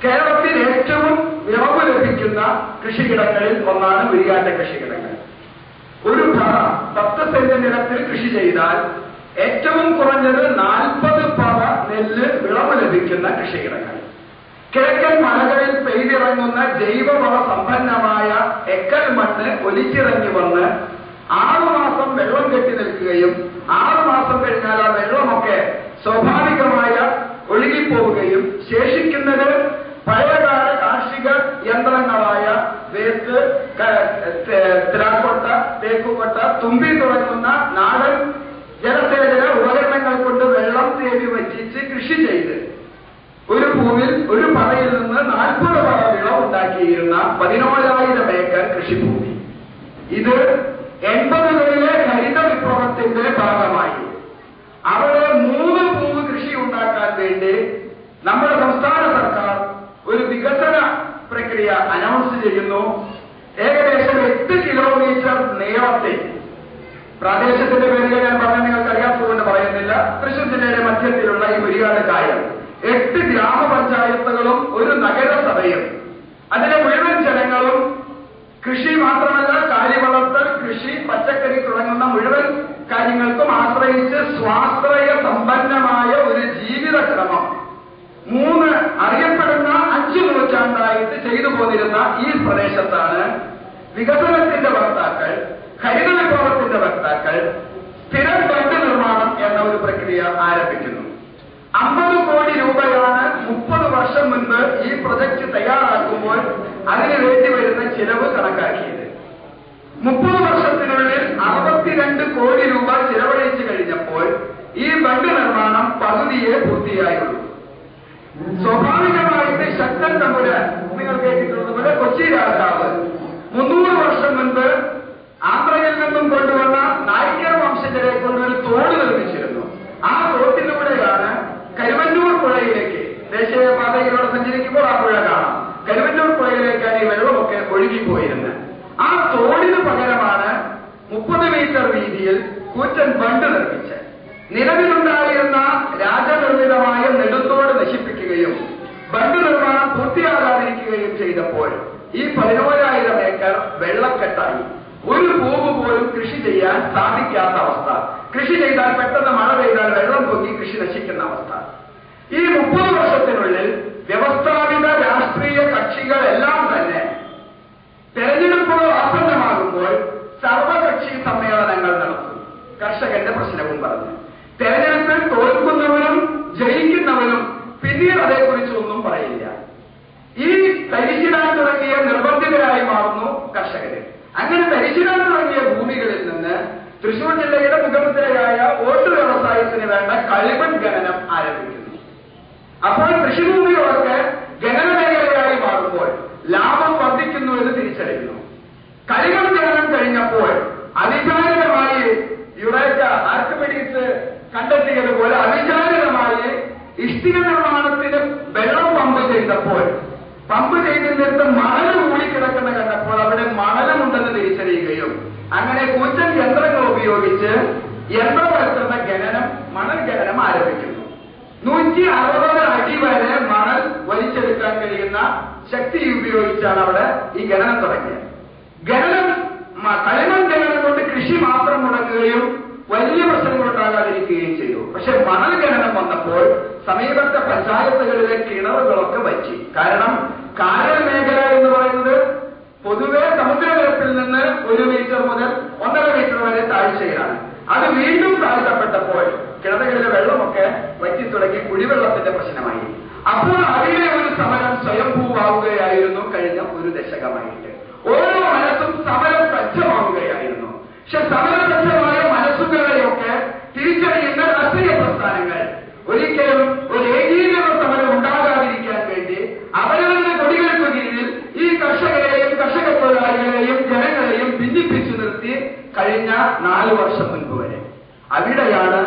കേരളത്തിൽ ഏറ്റവും വിളവ് ലഭിക്കുന്ന കൃഷിയിടങ്ങളിൽ ഒന്നാണ് ഉരിയാട്ടെ കൃഷിയിടങ്ങൾ. ഒരു പറ 10 സെന്റ് നിലത്തിൽ കൃഷി ചെയ്താൽ ഏറ്റവും കുറഞ്ഞത് 40 പറ നെല്ല് വിളവ് ലഭിക്കുന്ന കൃഷിയിടങ്ങൾ. കിഴക്കൻ മലകളിൽ പെയ്തിറങ്ങുന്ന ജൈവവള സമ്പന്നമായ എക്കൽ മണ്ണ് ഒലിച്ചിറങ്ങി വന്ന് 6 മാസം വെള്ളം കെട്ടി നിൽക്കുകയും 6 മാസം കഴിഞ്ഞാൽ ആ വെള്ളമൊക്കെ സ്വാഭാവികമായ ഒഴുകിപ്പോവുകയും ശേഷിക്കുന്നത് പഴയകാല കാർഷിക യന്ത്രങ്ങളായ വേത്ത്, തിരാക്കൊട്ട, തേക്കുകൊട്ട, തുമ്പി തുടങ്ങുന്ന നാടൻ ജലസേചന ഉപകരണങ്ങൾ കൊണ്ട് വെള്ളം തേടി വറ്റിച്ച് കൃഷി ചെയ്ത് ഒരു പൂവിൽ ഒരു പറയിൽ നിന്ന് 40 പറ വിളവുണ്ടാക്കിയിരുന്ന 14,000 ഏക്കർ കൃഷിഭൂമി. ഇത് 80കളിലെ ഹരിത വിപ്ലവത്തിന്റെ ഭാഗമായി അവിടെ 3 പൂവ് കൃഷി ഉണ്ടാക്കാൻ വേണ്ടി നമ്മുടെ സംസ്ഥാന സർക്കാർ ഒരു വികസന പ്രക്രിയ അനൗൺസ് ചെയ്യുന്നു. ഏകദേശം 8 കിലോമീറ്റർ നീളത്തിൽ, പ്രാദേശത്തിന്റെ പേരുകൾ ഞാൻ പറഞ്ഞാൽ നിങ്ങൾക്ക് അറിയാത്തതുകൊണ്ട് പറയുന്നില്ല, തൃശൂർ ജില്ലയുടെ മധ്യത്തിലുള്ള ഈ ഉരിയാട് കായൽ 8 ഗ്രാമപഞ്ചായത്തുകളും ഒരു നഗരസഭയും അതിലെ മുഴുവൻ ജനങ്ങളും കൃഷി മാത്രമല്ല കാര്യവളർത്തൽ, കൃഷി, പച്ചക്കറി തുടങ്ങുന്ന മുഴുവൻ കാര്യങ്ങൾക്കും ആശ്രയിച്ച് സ്വാശ്രയ സമ്പന്നമായ ഒരു ജീവിതക്രമം 3 അറിയപ്പെടുന്ന 5 നൂറ്റാണ്ടായിട്ട് ചെയ്തു പോന്നിരുന്ന ഈ പ്രദേശത്താണ് വികസനത്തിന്റെ വക്താക്കൾ, ഹരിത വിപ്ലവത്തിന്റെ വക്താക്കൾ സ്ഥിരം ബണ്ട് നിർമ്മാണം എന്ന ഒരു പ്രക്രിയ ആരംഭിക്കുന്നു. 50 കോടി രൂപയാണ് 30 വർഷം മുൻപ് ഈ പ്രൊജക്ട് തയ്യാറാക്കുമ്പോൾ അതിന് വേണ്ടി വരുന്ന ചിലവ് കണക്കാക്കിയത്. 30 വർഷത്തിനുള്ളിൽ 62 കോടി രൂപ ചിലവഴിച്ചു കഴിഞ്ഞപ്പോൾ ഈ ബണ്ട് നിർമ്മാണം പകുതിയെ പൂർത്തിയായുള്ളൂ. സ്വാഭാവികമായിട്ട് ശക്തൻ തമ്പുരാൻ, നിങ്ങൾ കേട്ടിട്ടുള്ളതുപോലെ കൊച്ചി രാജാവ് 300 വർഷം മുൻപ് ആന്ധ്രയിൽ നിന്നും കൊണ്ടുവന്ന നായ്ക്കർ വംശജരെ കൊണ്ടൊരു തോട് നിർമ്മിച്ചിരുന്നു. ആ തോട്ടിലൂടെയാണ് കരുവന്നൂർ പുഴയിലേക്ക്, ദേശീയപാതയിലൂടെ സഞ്ചരിക്കുമ്പോൾ ആ പുഴ കാണാം, കരുവന്നൂർ പുഴയിലേക്കാണ് ഈ വെള്ളമൊക്കെ ഒഴുകിപ്പോയിരുന്നത്. ആ തോടിന് പകരമാണ് 30 മീറ്റർ വീതിയിൽ കൂറ്റൻ ബണ്ട് നിർമ്മിച്ച് നിലവിലുണ്ടായിരുന്ന രാജനിർമ്മിതമായ നെടുന്തോട് നശിപ്പിക്കുകയും ബണ്ട് നിർമ്മാണം പൂർത്തിയാകാതിരിക്കുകയും ചെയ്തപ്പോൾ ഈ 11,000 ഏക്കർ വെള്ളക്കെട്ടായി. ഒരു പൂവ് പോലും കൃഷി ചെയ്യാൻ സാധിക്കാത്ത അവസ്ഥ. കൃഷി ചെയ്താൽ പെട്ടെന്ന് മഴ പെയ്താൽ വെള്ളം പൊങ്ങി കൃഷി നശിക്കുന്ന അവസ്ഥ. ഈ 30 വർഷത്തിനുള്ളിൽ വ്യവസ്ഥാപിത രാഷ്ട്രീയ കക്ഷികളെല്ലാം തന്നെ തെരഞ്ഞെടുപ്പുകൾ ആസന്നമാകുമ്പോൾ സർവകക്ഷി സമ്മേളനങ്ങൾ നടത്തും. കർഷകന്റെ പ്രശ്നവും പറഞ്ഞു. തെരഞ്ഞെടുപ്പിൽ തോൽക്കുന്നവനും ജയിക്കുന്നവനും പിന്നീട് അതേക്കുറിച്ച് ഒന്നും പറയില്ല. ഈ തരിശിടാൻ തുടങ്ങിയ നിർബന്ധിതരായി മാറുന്നു കർഷകര്. അങ്ങനെ തരിശിടാൻ തുടങ്ങിയ ഭൂമികളിൽ നിന്ന് തൃശൂർ ജില്ലയുടെ മുഖമുദ്രയായ വോട്ട് വ്യവസായത്തിന് വേണ്ട കളിമൺ ഖനനം ആരംഭിക്കുന്നു. അപ്പോൾ കൃഷിഭൂമികളൊക്കെ ഖനന മേഖലയായി മാറുമ്പോൾ ലാഭം വർദ്ധിക്കുന്നു എന്ന് തിരിച്ചറിയുന്നു. കളിമൺ ഖനനം കഴിഞ്ഞപ്പോൾ അവിചാരിതമായി യുറേക്ക ആർക്കിമിഡീസ് കണ്ടെത്തിയതുപോലെ അവിചാരിതമായി ഇഷ്ടിക നിർമ്മാണത്തിന് വെള്ളം പമ്പ് ചെയ്തപ്പോൾ പമ്പ് ചെയ്തിരുന്നിടത്ത് മണൽ മൂടിക്കിടക്കുന്ന കണ്ടപ്പോൾ അവിടെ മണലുമുണ്ടെന്ന് തിരിച്ചറിയുകയും അങ്ങനെ കൂറ്റൻ യന്ത്രങ്ങൾ ഉപയോഗിച്ച് യന്ത്രവൽക്കൃത ഖനനം, മണൽ ഖനനം ആരംഭിക്കുന്നു. 160 അടി വരെ മണൽ വലിച്ചെടുക്കാൻ കഴിയുന്ന ശക്തി ഉപയോഗിച്ചാണ് അവിടെ ഈ ഖനനം തുടങ്ങിയത്. കളിമൺ ഖനനം കൊണ്ട് കൃഷി മാത്രം മുടങ്ങുകയും വലിയ പ്രശ്നങ്ങളുണ്ടാകാതിരിക്കുകയും ചെയ്തു. പക്ഷെ മണൽ ഖനനം വന്നപ്പോൾ സമീപത്തെ പഞ്ചായത്തുകളിലെ കിണറുകളൊക്കെ വറ്റി. കാരണം കായൽ മേഖല എന്ന് പറയുന്നത് പൊതുവെ സമുദ്രനിരപ്പിൽ നിന്ന് 1 മീറ്റർ മുതൽ 1.5 മീറ്റർ വരെ താഴ്ചയിലാണ്. അത് വീണ്ടും താഴ്ത്തപ്പെട്ടപ്പോൾ കിണറുകളിലെ വെള്ളമൊക്കെ വറ്റി തുടങ്ങി, കുടിവെള്ളത്തിന്റെ പ്രശ്നമായി. അപ്പോൾ അതിലെ ഒരു സമരം സ്വയംഭൂവാവുകയായിരുന്നു കഴിഞ്ഞ ഒരു ദശകമായിട്ട്. ഓരോ മനസ്സും സമരം സജ്ജമാവുകയായിരുന്നു. പക്ഷെ സമരസജ്ജമായ മനസ്സുകളെയൊക്കെ തിരിച്ചറിയുന്ന രാഷ്ട്രീയ പ്രസ്ഥാനങ്ങൾ ഒരിക്കലും ഒരു ഏകീകൃത സമരം ഉണ്ടാകാതിരിക്കാൻ വേണ്ടി അവരവരുടെ കൊടികൾക്ക് കീഴിൽ ഈ കർഷകരെയും കർഷക തൊഴിലാളികളെയും ജനങ്ങളെയും ഭിന്നിപ്പിച്ചു നിർത്തി കഴിഞ്ഞ 4 വർഷം മുൻപ് വരെ. അവിടെയാണ്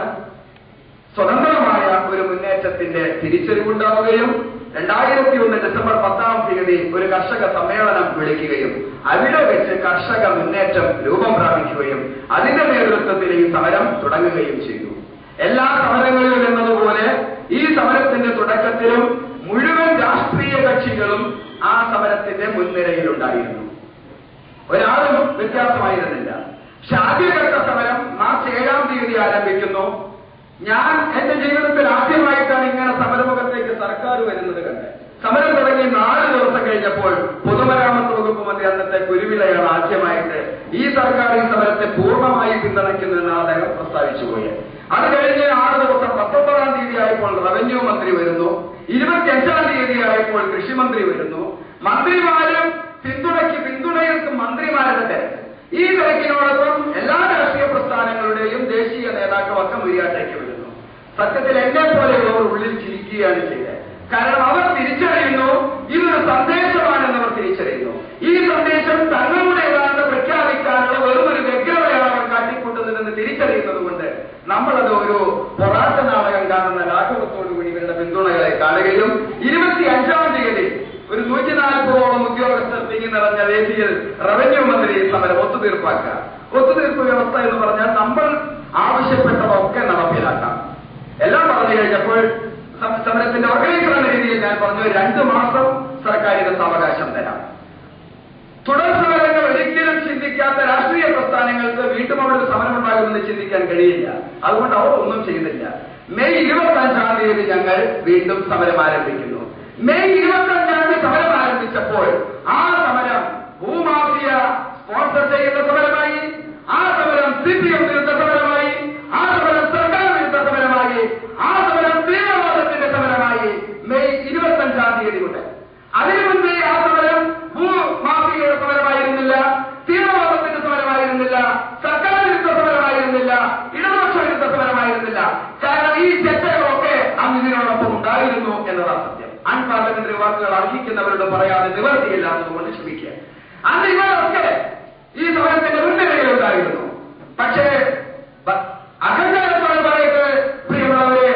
സ്വതന്ത്രമായ ഒരു മുന്നേറ്റത്തിന്റെ തിരിച്ചറിവുണ്ടാവുകയും 2001 ഡിസംബർ 10-ാം തീയതി ഒരു കർഷക സമ്മേളനം വിളിക്കുകയും അവിടെ വെച്ച് കർഷക മുന്നേറ്റം രൂപം പ്രാപിക്കുകയും അതിന്റെ നേതൃത്വത്തിൽ ഈ സമരം തുടങ്ങുകയും ചെയ്തു. എല്ലാ സമരങ്ങളിലും എന്നതുപോലെ ഈ സമരത്തിന്റെ തുടക്കത്തിലും മുഴുവൻ രാഷ്ട്രീയ കക്ഷികളും ആ സമരത്തിന്റെ മുൻനിരയിലുണ്ടായിരുന്നു. ഒരാളും വ്യത്യാസമായിരുന്നില്ല. പക്ഷെ ആദ്യഘട്ട സമരം മാർച്ച് 7-ാം തീയതി ആരംഭിക്കുന്നു. ഞാൻ എന്റെ ജീവിതത്തിൽ ആദ്യമായിട്ടാണ് ഇങ്ങനെ സമരമുഖത്തേക്ക് സർക്കാർ വരുന്നത് കണ്ട്. സമരം തുടങ്ങി 4 ദിവസം കഴിഞ്ഞപ്പോൾ പൊതുമരാമത്ത് വകുപ്പ് മന്ത്രി അന്നത്തെ കുരുവിളയാണ് ആദ്യമായിട്ട് ഈ സർക്കാർ ഈ സമരത്തെ പൂർണ്ണമായി പിന്തുണയ്ക്കുന്നുവെന്ന് അദ്ദേഹം പ്രസ്താവിച്ചുപോയി. അത് കഴിഞ്ഞ് 6 ദിവസം 19-ാം തീയതി ആയപ്പോൾ റവന്യൂ മന്ത്രി വരുന്നു. 25-ാം തീയതി ആയപ്പോൾ കൃഷിമന്ത്രി വരുന്നു. മന്ത്രിമാരും പിന്തുണയ്ക്കും മന്ത്രിമാരുടെ തിരക്ക്. ഈ തിരക്കിനോടൊപ്പം എല്ലാ രാഷ്ട്രീയ പ്രസ്ഥാനങ്ങളുടെയും ദേശീയ നേതാക്കളൊക്കെ മുരിയാട്ടേക്ക് വരുന്നു. സത്യത്തിൽ എന്നെ പോലെയുള്ളവർ ഉള്ളിൽ ചിരിക്കുകയാണ് ചെയ്തത്. കാരണം അവർ തിരിച്ചറിയുന്നു ഇതൊരു സന്ദേശമാണെന്ന് അവർ തിരിച്ചറിയുന്നു. ഈ സന്ദേശം തങ്ങളുടേതാണെന്ന് പ്രഖ്യാപിക്കാനുള്ള വെറുമൊരു വ്യഗ്രതയാണ് അവർ കാട്ടിക്കൂട്ടുന്നതെന്ന് തിരിച്ചറിയുന്നത് കൊണ്ട് നമ്മളത് ഒരു പോരാട്ട നാടകം കാണുന്ന ലാഘവത്തോടുകൂടി ഇവരുടെ പിന്തുണകളെ കാണുകയും 25-ാം തീയതി ഒരു 140ഓളം ഉദ്യോഗസ്ഥർ തിങ്ങി നിറഞ്ഞ വേദിയിൽ റവന്യൂ മന്ത്രി സമരം ഒത്തുതീർപ്പാക്കുക. ഒത്തുതീർപ്പ് വ്യവസ്ഥ എന്ന് പറഞ്ഞാൽ നമ്മൾ ആവശ്യപ്പെട്ടതൊക്കെ നടപ്പിലാക്കാം. എല്ലാം പറഞ്ഞു കഴിഞ്ഞപ്പോൾ സമരത്തിന്റെ ഓർഗനൈസർ എന്ന രീതിയിൽ ഞാൻ പറഞ്ഞു 2 മാസം സർക്കാരിന് സാവകാശം തരാം. തുടർ സമരങ്ങൾ ഒരിക്കലും ചിന്തിക്കാത്ത രാഷ്ട്രീയ പ്രസ്ഥാനങ്ങൾക്ക് വീണ്ടും അവിടെ സമരമുണ്ടാകും ഉണ്ടാകുമെന്ന് ചിന്തിക്കാൻ കഴിയില്ല. അതുകൊണ്ട് അവർ ഒന്നും ചെയ്യുന്നില്ല. മെയ് 25-ാം തീയതി ഞങ്ങൾ വീണ്ടും സമരം ആരംഭിക്കുന്നു. മെയ് 25-ാം സമരം ആരംഭിച്ചപ്പോൾ ആ സമരം ഭൂമാഫിയ സ്പോൺസർ ചെയ്യുന്ന സമരമായി, ആ സമരം CPM വിരുദ്ധ സമരമായി, ആ സമരം സർക്കാർ വിരുദ്ധ സമരമായി, ആ സമരം തീവ്രവാദത്തിന്റെ സമരമായി മെയ് 25-ാം തീയതി മുതൽ. അതിനു മുൻപേ ആ സമരം ഭൂമാഫിയയുടെ സമരമായിരുന്നില്ല, തീവ്രവാദത്തിന്റെ സമരമായിരുന്നില്ല, സർക്കാർ വിരുദ്ധ സമരമായിരുന്നില്ല, ഇടതുപക്ഷ വിരുദ്ധ സമരമായിരുന്നില്ല. കാരണം ഈ ചർച്ചകളൊക്കെ അന്ന് ഇതിനോടൊപ്പം ഉണ്ടായിരുന്നു എന്നതാണ് സത്യം. അൺപാർലമെന്ററി വാക്കുകൾ അർഹിക്കുന്നവരോട് പറയാതെ നിവർത്തിയില്ലാത്തതുകൊണ്ട് ക്ഷമിക്കുക. അന്ന് ഇവരൊക്കെ ഈ സമരത്തിന്റെ മുൻനിരയിലുണ്ടായിരുന്നു. പക്ഷേ അഖണ്ഡത്തോടെ പറയട്ടെ പ്രിയമുള്ളവരെ,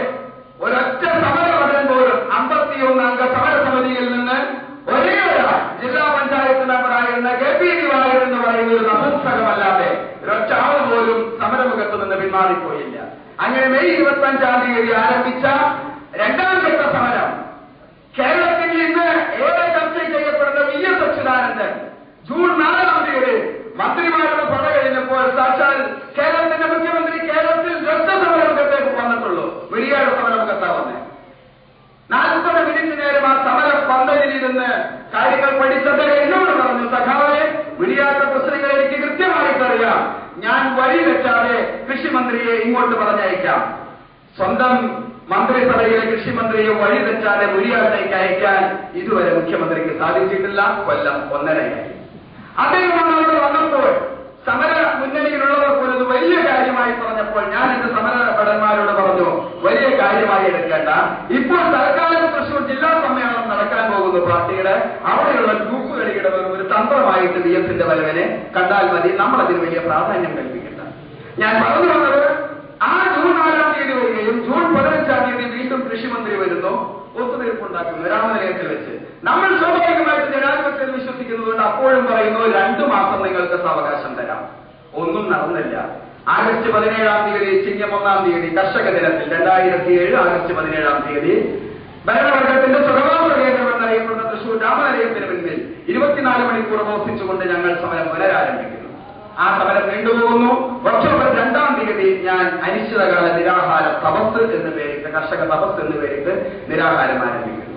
ഒരൊറ്റ സമരം വരുമ്പോഴും 51 അംഗ സമരസമിതിയിൽ നിന്ന് ഒരേ ഒരാൾ ജില്ലാ പഞ്ചായത്ത് മെമ്പറായിരുന്ന KPD വാര്യർ എന്ന് പറയുന്ന ഒരു നപുംസകമല്ലാതെ ഒരൊറ്റ ആൾ പോലും സമരമുഖത്ത് നിന്ന് പിന്മാറിപ്പോയില്ല. അങ്ങനെ മെയ് 25-ാം തീയതി ആരംഭിച്ച രണ്ടാം ഘട്ട സമരം കേരളത്തിൽ ഇന്ന് ഏറെ ചർച്ച ചെയ്യപ്പെടുന്ന VS അച്യുതാനന്ദൻ ജൂൺ 4-ാം തീയതി മന്ത്രിമാരുടെ പട കഴിഞ്ഞപ്പോൾ സാക്ഷാൽ കേരളത്തിന്റെ മുഖ്യമന്ത്രി കേരളത്തിൽ ഒറ്റ സമരമുഖത്തേക്ക് വന്നിട്ടുള്ളൂ. വെടിയാട് സമരമുഖത്താ വന്നേ. 40 മിനിറ്റ് നേരം ആ സമര പന്തലിലിരുന്ന് കാര്യങ്ങൾ പഠിച്ചത് എന്നോട് പറഞ്ഞു, സഖാവെ വെടിയാട്ട പ്രശ്നങ്ങൾ എനിക്ക് കൃത്യമായിട്ടറിയാം, ഞാൻ വഴി വെച്ചാതെ കൃഷിമന്ത്രിയെ ഇങ്ങോട്ട് പറഞ്ഞയക്കാം. സ്വന്തം മന്ത്രിസഭയിലെ കൃഷിമന്ത്രിയെ വഴി വെച്ചാതെ വെടിയാട്ടേക്ക് അയക്കാൻ ഇതുവരെ മുഖ്യമന്ത്രിക്ക് സാധിച്ചിട്ടില്ല. കൊല്ലം 1.5 അദ്ദേഹമാണ് അവിടെ വന്നപ്പോൾ സമര മുന്നണിയിലുള്ളവർക്ക് ഒരു വലിയ കാര്യമായി പറഞ്ഞപ്പോൾ ഞാൻ എന്റെ സമരഭടന്മാരോട് പറഞ്ഞു, വലിയ കാര്യമായി എടുക്കേണ്ട, ഇപ്പോൾ തൽക്കാലം തൃശൂർ ജില്ലാ സമ്മേളനം നടക്കാൻ പോകുന്ന പാർട്ടിയുടെ അവിടെയുള്ള ഗ്രൂപ്പ് കളിയുടെ ഒരു തന്ത്രമായിട്ട് VS-ന്റെ വരവിനെ കണ്ടാൽ മതി, നമ്മളതിന് വലിയ പ്രാധാന്യം കൽപ്പിക്കേണ്ട. ഞാൻ പറഞ്ഞു വന്നത് ആ ജൂൺ 4-ാം തീയതി വരികയും ജൂൺ 15-ാം തീയതി വീണ്ടും കൃഷിമന്ത്രി വരുന്നു, ഒത്തുതീർപ്പുണ്ടാക്കുന്നു രാമനിലയത്തിൽ വെച്ച്. നമ്മൾ സ്വാഭാവികമായിട്ട് ജനാധിപത്യത്തിൽ വിശ്വസിക്കുന്നതുകൊണ്ട് അപ്പോഴും പറയുന്നു 2 മാസം നിങ്ങൾക്ക് സാവകാശം തരാം. ഒന്നും നടന്നില്ല. ആഗസ്റ്റ് 17-ാം തീയതി ചിങ്ങം 1-ാം തീയതി കർഷക ദിനത്തിൽ 2007 ആഗസ്റ്റ് 17-ാം തീയതി ഭരണവർഗത്തിന്റെ സുഖവാസ കേന്ദ്രം എന്നറിയപ്പെടുന്ന തൃശൂർ രാമനിലയത്തിന് മുൻപിൽ 24 മണിക്കൂർ മോസിച്ചുകൊണ്ട് ഞങ്ങൾ സമരം പുനരാരംഭിക്കുന്നു. ആ സമരം നീണ്ടുപോകുന്നു. ഒക്ടോബർ 2-ാം തീയതി ഞാൻ അനിശ്ചിതകാല നിരാഹാര തപസ് എന്ന് പേരിട്ട്, കർഷക തപസ് എന്ന് പേരിട്ട് നിരാഹാരം ആരംഭിക്കുന്നു.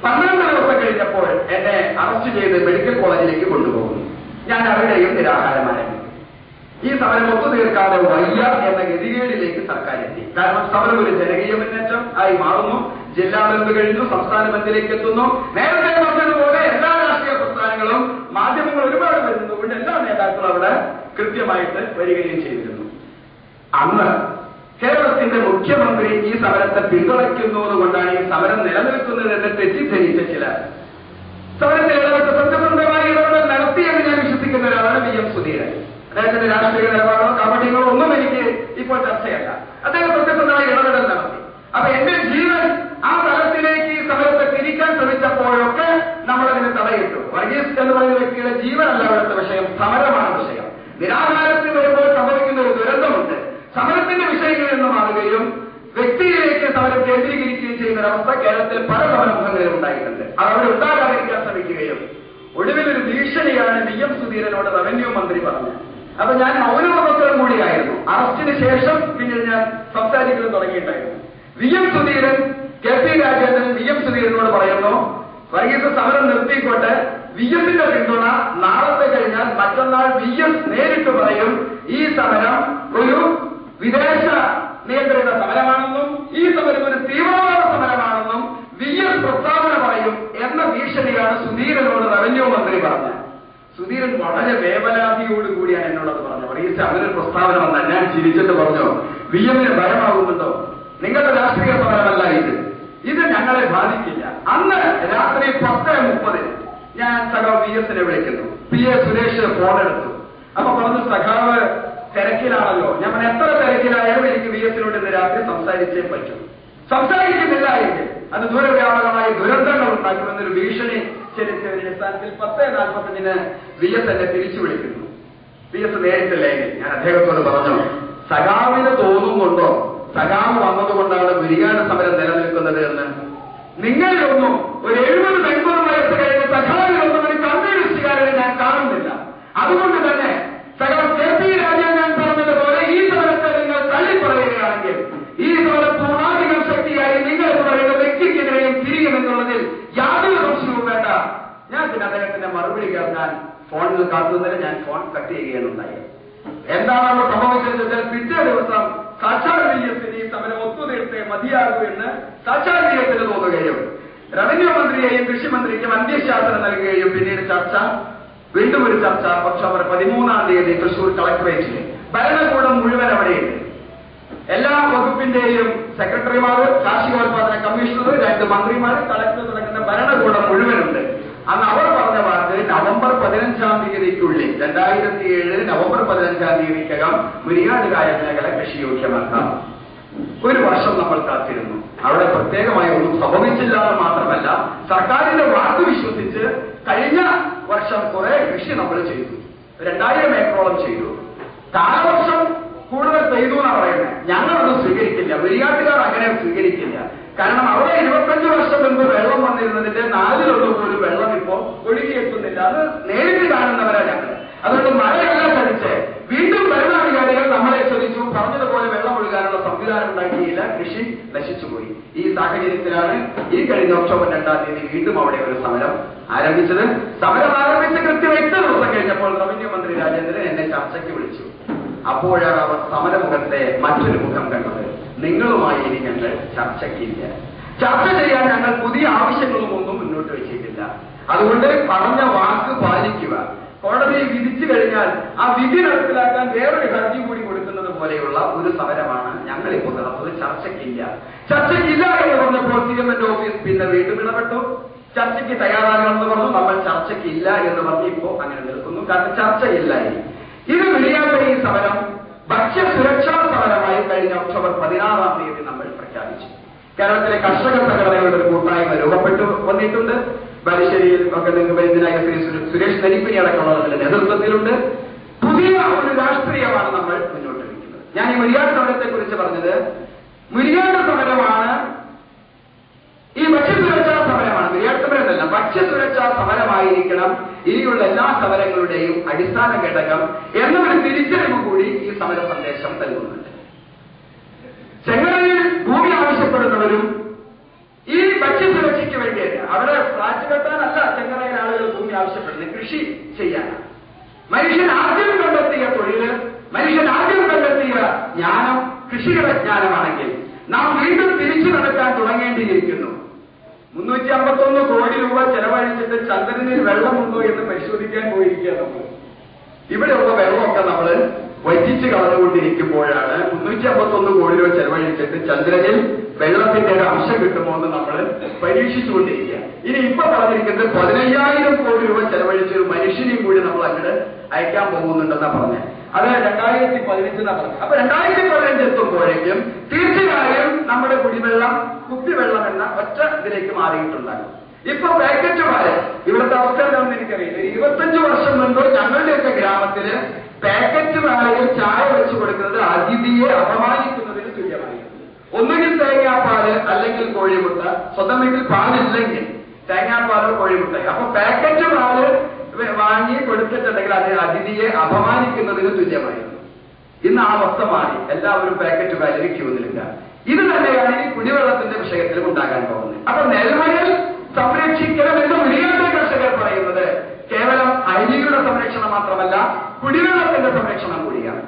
12 ദിവസം കഴിഞ്ഞപ്പോൾ എന്നെ അറസ്റ്റ് ചെയ്ത് മെഡിക്കൽ കോളേജിലേക്ക് കൊണ്ടുപോകുന്നു. ഞാൻ അവിടെയും നിരാഹാരം ആരംഭിക്കും. ഈ സമരം ഒത്തുതീർക്കാതെ വയ്യ എന്ന ഗതികേടിലേക്ക് സർക്കാർ എത്തി. കാരണം സമരം ഒരു ജനകീയ മുന്നേറ്റം ആയി മാറുന്നു. ജില്ലാ ബന്ദ് കഴിഞ്ഞു, സംസ്ഥാന ബന്ദിലേക്ക് എത്തുന്നു. നേരത്തെ പറഞ്ഞതുപോലെ എല്ലാ രാഷ്ട്രീയ പ്രസ്ഥാനങ്ങളും മാധ്യമങ്ങൾ ഒരുപാട് വരുന്നതുകൊണ്ട് എല്ലാ നേതാക്കളും അവിടെ കൃത്യമായിട്ട് വരികയും ചെയ്തിരുന്നു. അന്ന് കേരളത്തിന്റെ മുഖ്യമന്ത്രി ഈ സമരത്തെ പിന്തുണയ്ക്കുന്നതുകൊണ്ടാണ് ഈ സമരം നിലനിൽക്കുന്നതെന്ന് തെറ്റിദ്ധരിച്ച ചിലർ സമരത്തിൽ ഇടപെട്ട് സത്യസന്ധമായി ഇടപെടൽ നടത്തിയെന്ന് ഞാൻ വിശ്വസിക്കുന്ന ഒരാളാണ് VM സുധീരൻ. അദ്ദേഹത്തിന്റെ രാഷ്ട്രീയ നിലപാടോ കപടികളോ ഒന്നും എനിക്ക് ഇപ്പോൾ ചർച്ചയല്ല. അദ്ദേഹം സത്യസന്ധമായി ഇടപെടൽ നടത്തി. അപ്പൊ എന്റെ ജീവൻ ആ തലത്തിലേക്ക് ഈ സമരത്തെ തിരിക്കാൻ ശ്രമിച്ചപ്പോഴൊക്കെ നമ്മളതിനെ തടയിട്ടു. വർഗീസ് എന്ന് പറയുന്ന വ്യക്തിയുടെ ജീവനല്ല അവിടുത്തെ വിഷയം, സമരമാണ് വിഷയം. നിരാഹാരത്തിൽ വരുമ്പോൾ സംഭവിക്കുന്ന ഒരു ദുരന്തമുണ്ട്. സമരത്തിന്റെ വിഷയങ്ങളിൽ നിന്ന് മാറുകയും വ്യക്തിയിലേക്ക് സമരം കേന്ദ്രീകരിക്കുകയും ചെയ്യുന്ന ഒരവസ്ഥ കേരളത്തിൽ പല സമരമുഖങ്ങളിലും ഉണ്ടായിട്ടുണ്ട്. അതവിടെ ഉണ്ടാകാതിരിക്കാൻ ശ്രമിക്കുകയും ഒടുവിൽ ഒരു ഭീഷണിയാണ് VM സുധീരനോട് റവന്യൂ മന്ത്രി പറഞ്ഞത്. അപ്പൊ ഞാൻ മൗനവ്രതം കൂടിയായിരുന്നു. അറസ്റ്റിന് ശേഷം പിന്നീട് ഞാൻ സംസാരിക്കാൻ തുടങ്ങിയിട്ടായിരുന്നു. VM Sudheeran, KP Rajendran VM സുധീരനോട് പറയുന്നു, വർഗീസ് സമരം നിർത്തിക്കൊണ്ട് VS-ന്റെ പിന്തുണ നാളത്തെ കഴിഞ്ഞാൽ മറ്റന്നാൾ VS നേരിട്ട് പറയും ഈ സമരം ഒരു വിദേശ നിയന്ത്രിത സമരമാണെന്നും ഈ സമരം ഒരു തീവ്രവാദ സമരമാണെന്നും VS പ്രസ്താവന പറയും എന്ന ഭീഷണിയാണ് സുധീരനോട് റവന്യൂ മന്ത്രി പറഞ്ഞത്. സുധീരൻ വളരെ വേവലാതിയോടുകൂടിയാണ് എന്നോടത് പറഞ്ഞത്. വർഗീസ് അങ്ങനെ ഒരു പ്രസ്താവന വന്നാൽ ഞാൻ ചിരിച്ചിട്ട് പറഞ്ഞു, VM-ന് ഭയമാകുന്നുണ്ടോ? നിങ്ങളുടെ രാഷ്ട്രീയ സമരമല്ല ഇത് ഞങ്ങളെ ബാധിക്കില്ല. അന്ന് രാത്രി 10:30 ഞാൻ സഖാവ് VS-നെ വിളിക്കുന്നു. PA സുരേഷ് ഫോണെടുത്തു. അപ്പൊ പറഞ്ഞു, സഖാവ് തിരക്കിലാണല്ലോ. ഞാൻ എത്ര തിരക്കിലായാലും എനിക്ക് VS-നോട് ഇന്ന് രാത്രി സംസാരിച്ചേ പറ്റൂ. സംസാരിക്കുന്നില്ല എങ്കിൽ അത് ദൂരവ്യാപകമായ ദുരന്തങ്ങൾ ഉണ്ടാക്കുമെന്നൊരു ഭീഷണി ചെലുത്തിയതിന്റെ അടിസ്ഥാനത്തിൽ 10:45 VS എന്നെ തിരിച്ചു വിളിക്കുന്നു. VS നേരിട്ടില്ലെങ്കിൽ ഞാൻ അദ്ദേഹത്തോട് പറഞ്ഞു, സഖാവിന് തോന്നുന്നുണ്ടോ സഖാവ് വന്നതുകൊണ്ടാണ് വെടിയാട് സമരം നിലനിൽക്കുന്നത് എന്ന്? നിങ്ങളിലൊന്നും ഒരു 70-80 വയസ്സ് കഴിഞ്ഞ സഖാവിലൊന്നും ഒരു കമ്മ്യൂണിസ്റ്റുകാരെ ഞാൻ കാണുന്നില്ല. അതുകൊണ്ട് തന്നെ സഖാവ് KP രാജേന്ദ്രൻ പറഞ്ഞതുപോലെ മറുപടി കേൾക്കാൻ ഫോണിൽ കാത്തുന്നതിന് ഞാൻ ഫോൺ കട്ട് ചെയ്യുകയുണ്ടായി. എന്താണ് അവിടെ സംഭവിച്ചതെന്ന് വെച്ചാൽ പിറ്റേ ദിവസം സാക്ഷാൽ വിഎസിന് ഈ സമരം ഒത്തുതീർത്തേ മതിയാകൂ എന്ന് സാക്ഷാൽ വിഎസിന് തോന്നുകയും റവന്യൂ മന്ത്രിയെയും കൃഷിമന്ത്രിക്കും അന്ത്യശാസനം നൽകുകയും പിന്നീട് വീണ്ടും ഒരു ചർച്ച ഒക്ടോബർ 13 തൃശൂർ കളക്ടറേറ്റിൽ ഭരണകൂടം മുഴുവൻ അവിടെയുണ്ട്. എല്ലാ വകുപ്പിന്റെയും സെക്രട്ടറിമാർ, കാർഷികോത്പാദന കമ്മീഷണർ, 2 മന്ത്രിമാർ, കളക്ടർ തുടങ്ങുന്ന ഭരണകൂടം മുഴുവനുണ്ട്. അന്ന് അവർ പറഞ്ഞ വാക്ക് നവംബർ 15 2007 നവംബർ 15 മുരിങ്ങാട് കായൽ മേഖല കൃഷിയോഗ്യമാക്കാം. ഒരു വർഷം നമ്മൾ കാത്തിരുന്നു. അവിടെ പ്രത്യേകമായി ഒന്നും സംഭവിച്ചില്ല എന്ന് മാത്രമല്ല, സർക്കാരിന്റെ വാക്ക് വിശ്വസിച്ച് കഴിഞ്ഞ വർഷം കുറെ കൃഷി നമ്മൾ ചെയ്തു. 2000 ഏക്കറോളം ചെയ്തു. കാലവർഷം കൂടുതൽ പെയ്തു എന്നാണ് പറയുന്നത്. ഞങ്ങളത് സ്വീകരിക്കില്ല, മുരിങ്ങാട്ടുകാർ അങ്ങനെ സ്വീകരിക്കില്ല. കാരണം അവിടെ 25 വർഷം മുൻപ് വെള്ളം വന്നിരുന്നതിന്റെ 4/1 പോലും വെള്ളം ഇപ്പോ ഒഴുകിയെത്തുന്നില്ല. അത് നേരിട്ട് കാണുന്നവരാ ഞങ്ങൾ. അതുകൊണ്ട് മഴയെല്ലാം ചതിച്ച് വീണ്ടും ഭരണാധികാരികൾ നമ്മളെ ചൊരിച്ചു. പറഞ്ഞതുപോലെ വെള്ളം ഒഴുകാനുള്ള സംവിധാനം ഉണ്ടാക്കിയില്ല, കൃഷി നശിച്ചുപോയി. ഈ സാഹചര്യത്തിലാണ് ഈ കഴിഞ്ഞ ഒക്ടോബർ 2 വീണ്ടും അവിടെ ഒരു സമരം ആരംഭിച്ചത്. സമരം ആരംഭിച്ച് കൃത്യം 8 ദിവസം കഴിഞ്ഞപ്പോൾ റവന്യൂ മന്ത്രി രാജേന്ദ്രൻ എന്നെ ചർച്ചയ്ക്ക് വിളിച്ചു. അപ്പോഴാണ് അവർ സമരമുഖത്തെ മറ്റൊരു മുഖം കണ്ടത്. നിങ്ങളുമായി ഇനി ഞങ്ങൾ ചർച്ചയ്ക്കില്ല. ചർച്ച ചെയ്യാൻ ഞങ്ങൾ പുതിയ ആവശ്യങ്ങളും ഒന്നും മുന്നോട്ട് വെച്ചിട്ടില്ല. അതുകൊണ്ട് പറഞ്ഞ വാക്ക് പാലിക്കുക. കോടതി വിധിച്ചു കഴിഞ്ഞാൽ ആ വിധി നടപ്പിലാക്കാൻ വേറൊരു ഹർജി കൂടി കൊടുക്കുന്നത് പോലെയുള്ള ഒരു സമരമാണ് ഞങ്ങളിപ്പോൾ നടത്തുന്നത്. ചർച്ചയ്ക്കില്ല എന്ന് പറഞ്ഞപ്പോൾ CMന്റെ ഓഫീസ് പിന്നെ വീണ്ടും ഇടപെട്ടു. ചർച്ചയ്ക്ക് തയ്യാറാകണമെന്ന് പറഞ്ഞു. നമ്മൾ ചർച്ചയ്ക്കില്ല എന്ന് പറഞ്ഞ് ഇപ്പോ അങ്ങനെ നിൽക്കുന്നു. കാരണം ചർച്ചയില്ല. ഇത് വെളിയാട്ട ഈ സമരം ഭക്ഷ്യസുരക്ഷാ സമരമായി കഴിഞ്ഞ ഒക്ടോബർ 16 നമ്മൾ പ്രഖ്യാപിച്ചു. കേരളത്തിലെ കർഷക സംഘടനകളുടെ ഒരു കൂട്ടായ്മ രൂപപ്പെട്ടു വന്നിട്ടുണ്ട്. ബാലുശ്ശേരിയിൽ ഒക്കെ നിങ്ങൾക്ക് പരിചിതനായ സുരേഷ് നെരിപ്പിനി അടക്കമുള്ളവരുടെ നേതൃത്വത്തിലുണ്ട്. പുതിയ ഒരു രാഷ്ട്രീയമാണ് നമ്മൾ മുന്നോട്ട് വയ്ക്കുന്നത്. ഞാൻ ഈ മുരിങ്ങാട് സമരത്തെ കുറിച്ച് പറഞ്ഞത്, മുരിങ്ങാട് സമരമാണ് ഈ ഭക്ഷ്യസുരക്ഷാ സമരമാണ്. മുരിങ്ങാട് സമരം എന്നല്ല, ഭക്ഷ്യസുരക്ഷാ സമരമായിരിക്കണം ഇനിയുള്ള എല്ലാ സമരങ്ങളുടെയും അടിസ്ഥാന ഘടകം എന്നൊരു തിരിച്ചറിവ് കൂടി ഈ സമര സന്ദേശം നൽകുന്നുണ്ട്. ചെങ്ങന്നൂരിൽ ഭൂമി ആവശ്യപ്പെടുന്നവരും ഈ ഭക്ഷ്യസുരക്ഷയ്ക്ക് വേണ്ടിയല്ല, അവിടെ ഫ്ലാറ്റ് കെട്ടാനല്ല ചെങ്ങന്നൂരിൽ ആളുകൾ ഭൂമി ആവശ്യപ്പെടുന്നത്, കൃഷി ചെയ്യാനാണ്. മനുഷ്യൻ ആദ്യം കണ്ടെത്തിയ തൊഴില്, മനുഷ്യൻ ആദ്യം കണ്ടെത്തിയ ജ്ഞാനം കൃഷിയുടെ ജ്ഞാനമാണെങ്കിൽ നാം വീണ്ടും തിരിച്ചു നടക്കാൻ തുടങ്ങേണ്ടിയിരിക്കുന്നു. 351 കോടി രൂപ ചെലവഴിച്ചിട്ട് ചന്ദ്രനിൽ വെള്ളമുണ്ടോ എന്ന് പരിശോധിക്കാൻ പോയിരിക്കുക നമ്മൾ. ഇവിടെയുള്ള വെള്ളമൊക്കെ നമ്മൾ വറ്റിച്ച് കളഞ്ഞുകൊണ്ടിരിക്കുമ്പോഴാണ് 351 കോടി രൂപ ചെലവഴിച്ചിട്ട് ചന്ദ്രനിൽ വെള്ളത്തിന്റെ ഒരു അംശം കിട്ടുമോ എന്ന് നമ്മൾ പരീക്ഷിച്ചുകൊണ്ടിരിക്കുക. ഇനി ഇപ്പൊ പറഞ്ഞിരിക്കുന്നത് 15,000 കോടി രൂപ ചെലവഴിച്ച ഒരു മനുഷ്യനെയും കൂടി നമ്മൾ അങ്ങോട്ട് അയക്കാൻ പോകുന്നുണ്ടെന്നാ പറഞ്ഞത്. അത് 2015 പറഞ്ഞു. അപ്പൊ 2015 എത്തുമ്പോഴേക്കും തീർച്ചയായും നമ്മുടെ കുടിവെള്ളം കുപ്പിവെള്ളം എന്ന ഒറ്റ ഇതിലേക്ക് മാറിയിട്ടുണ്ടാകും. ഇപ്പൊ പാക്കറ്റ് പാല് ഇവിടുത്തെ അവസ്ഥ എന്താണെന്ന് എനിക്കറിയില്ല. 25 വർഷം മുൻപ് ഞങ്ങളുടെയൊക്കെ ഗ്രാമത്തില് പാക്കറ്റ് പാലിൽ ചായ വെച്ച് കൊടുക്കുന്നത് അതിഥിയെ അപമാനിക്കുന്നതിന് തുല്യമായിരുന്നു. ഒന്നുകിൽ തേങ്ങാപ്പാല് അല്ലെങ്കിൽ കോഴിമുട്ട, സ്വന്തം വീട്ടിൽ പാലില്ലെങ്കിൽ തേങ്ങാപ്പാലോ കോഴിമുട്ട. അപ്പൊ പാക്കറ്റ് പാല് വാങ്ങി കൊടുത്തിട്ടുണ്ടെങ്കിൽ അത് അതിഥിയെ അപമാനിക്കുന്നതിന് തുല്യമായിരുന്നു. ഇന്ന് ആ അവസ്ഥ മാറി. എല്ലാവരും പാക്കറ്റ് പാലിന് ക്യൂ നിൽക്കുക. ഇത് തന്നെയാണ് ഈ കുടിവെള്ളത്തിന്റെ വിഷയത്തിലും ഉണ്ടാകാൻ പോകുന്നത്. അപ്പൊ നെൽവയൽ സംരക്ഷിക്കണമെന്ന് മുരിങ്ങാട് കർഷകർ പറയുന്നത് കേവലം അരിയുടെ സംരക്ഷണം മാത്രമല്ല, കുടിവെള്ളത്തിന്റെ സംരക്ഷണം കൂടിയാണ്.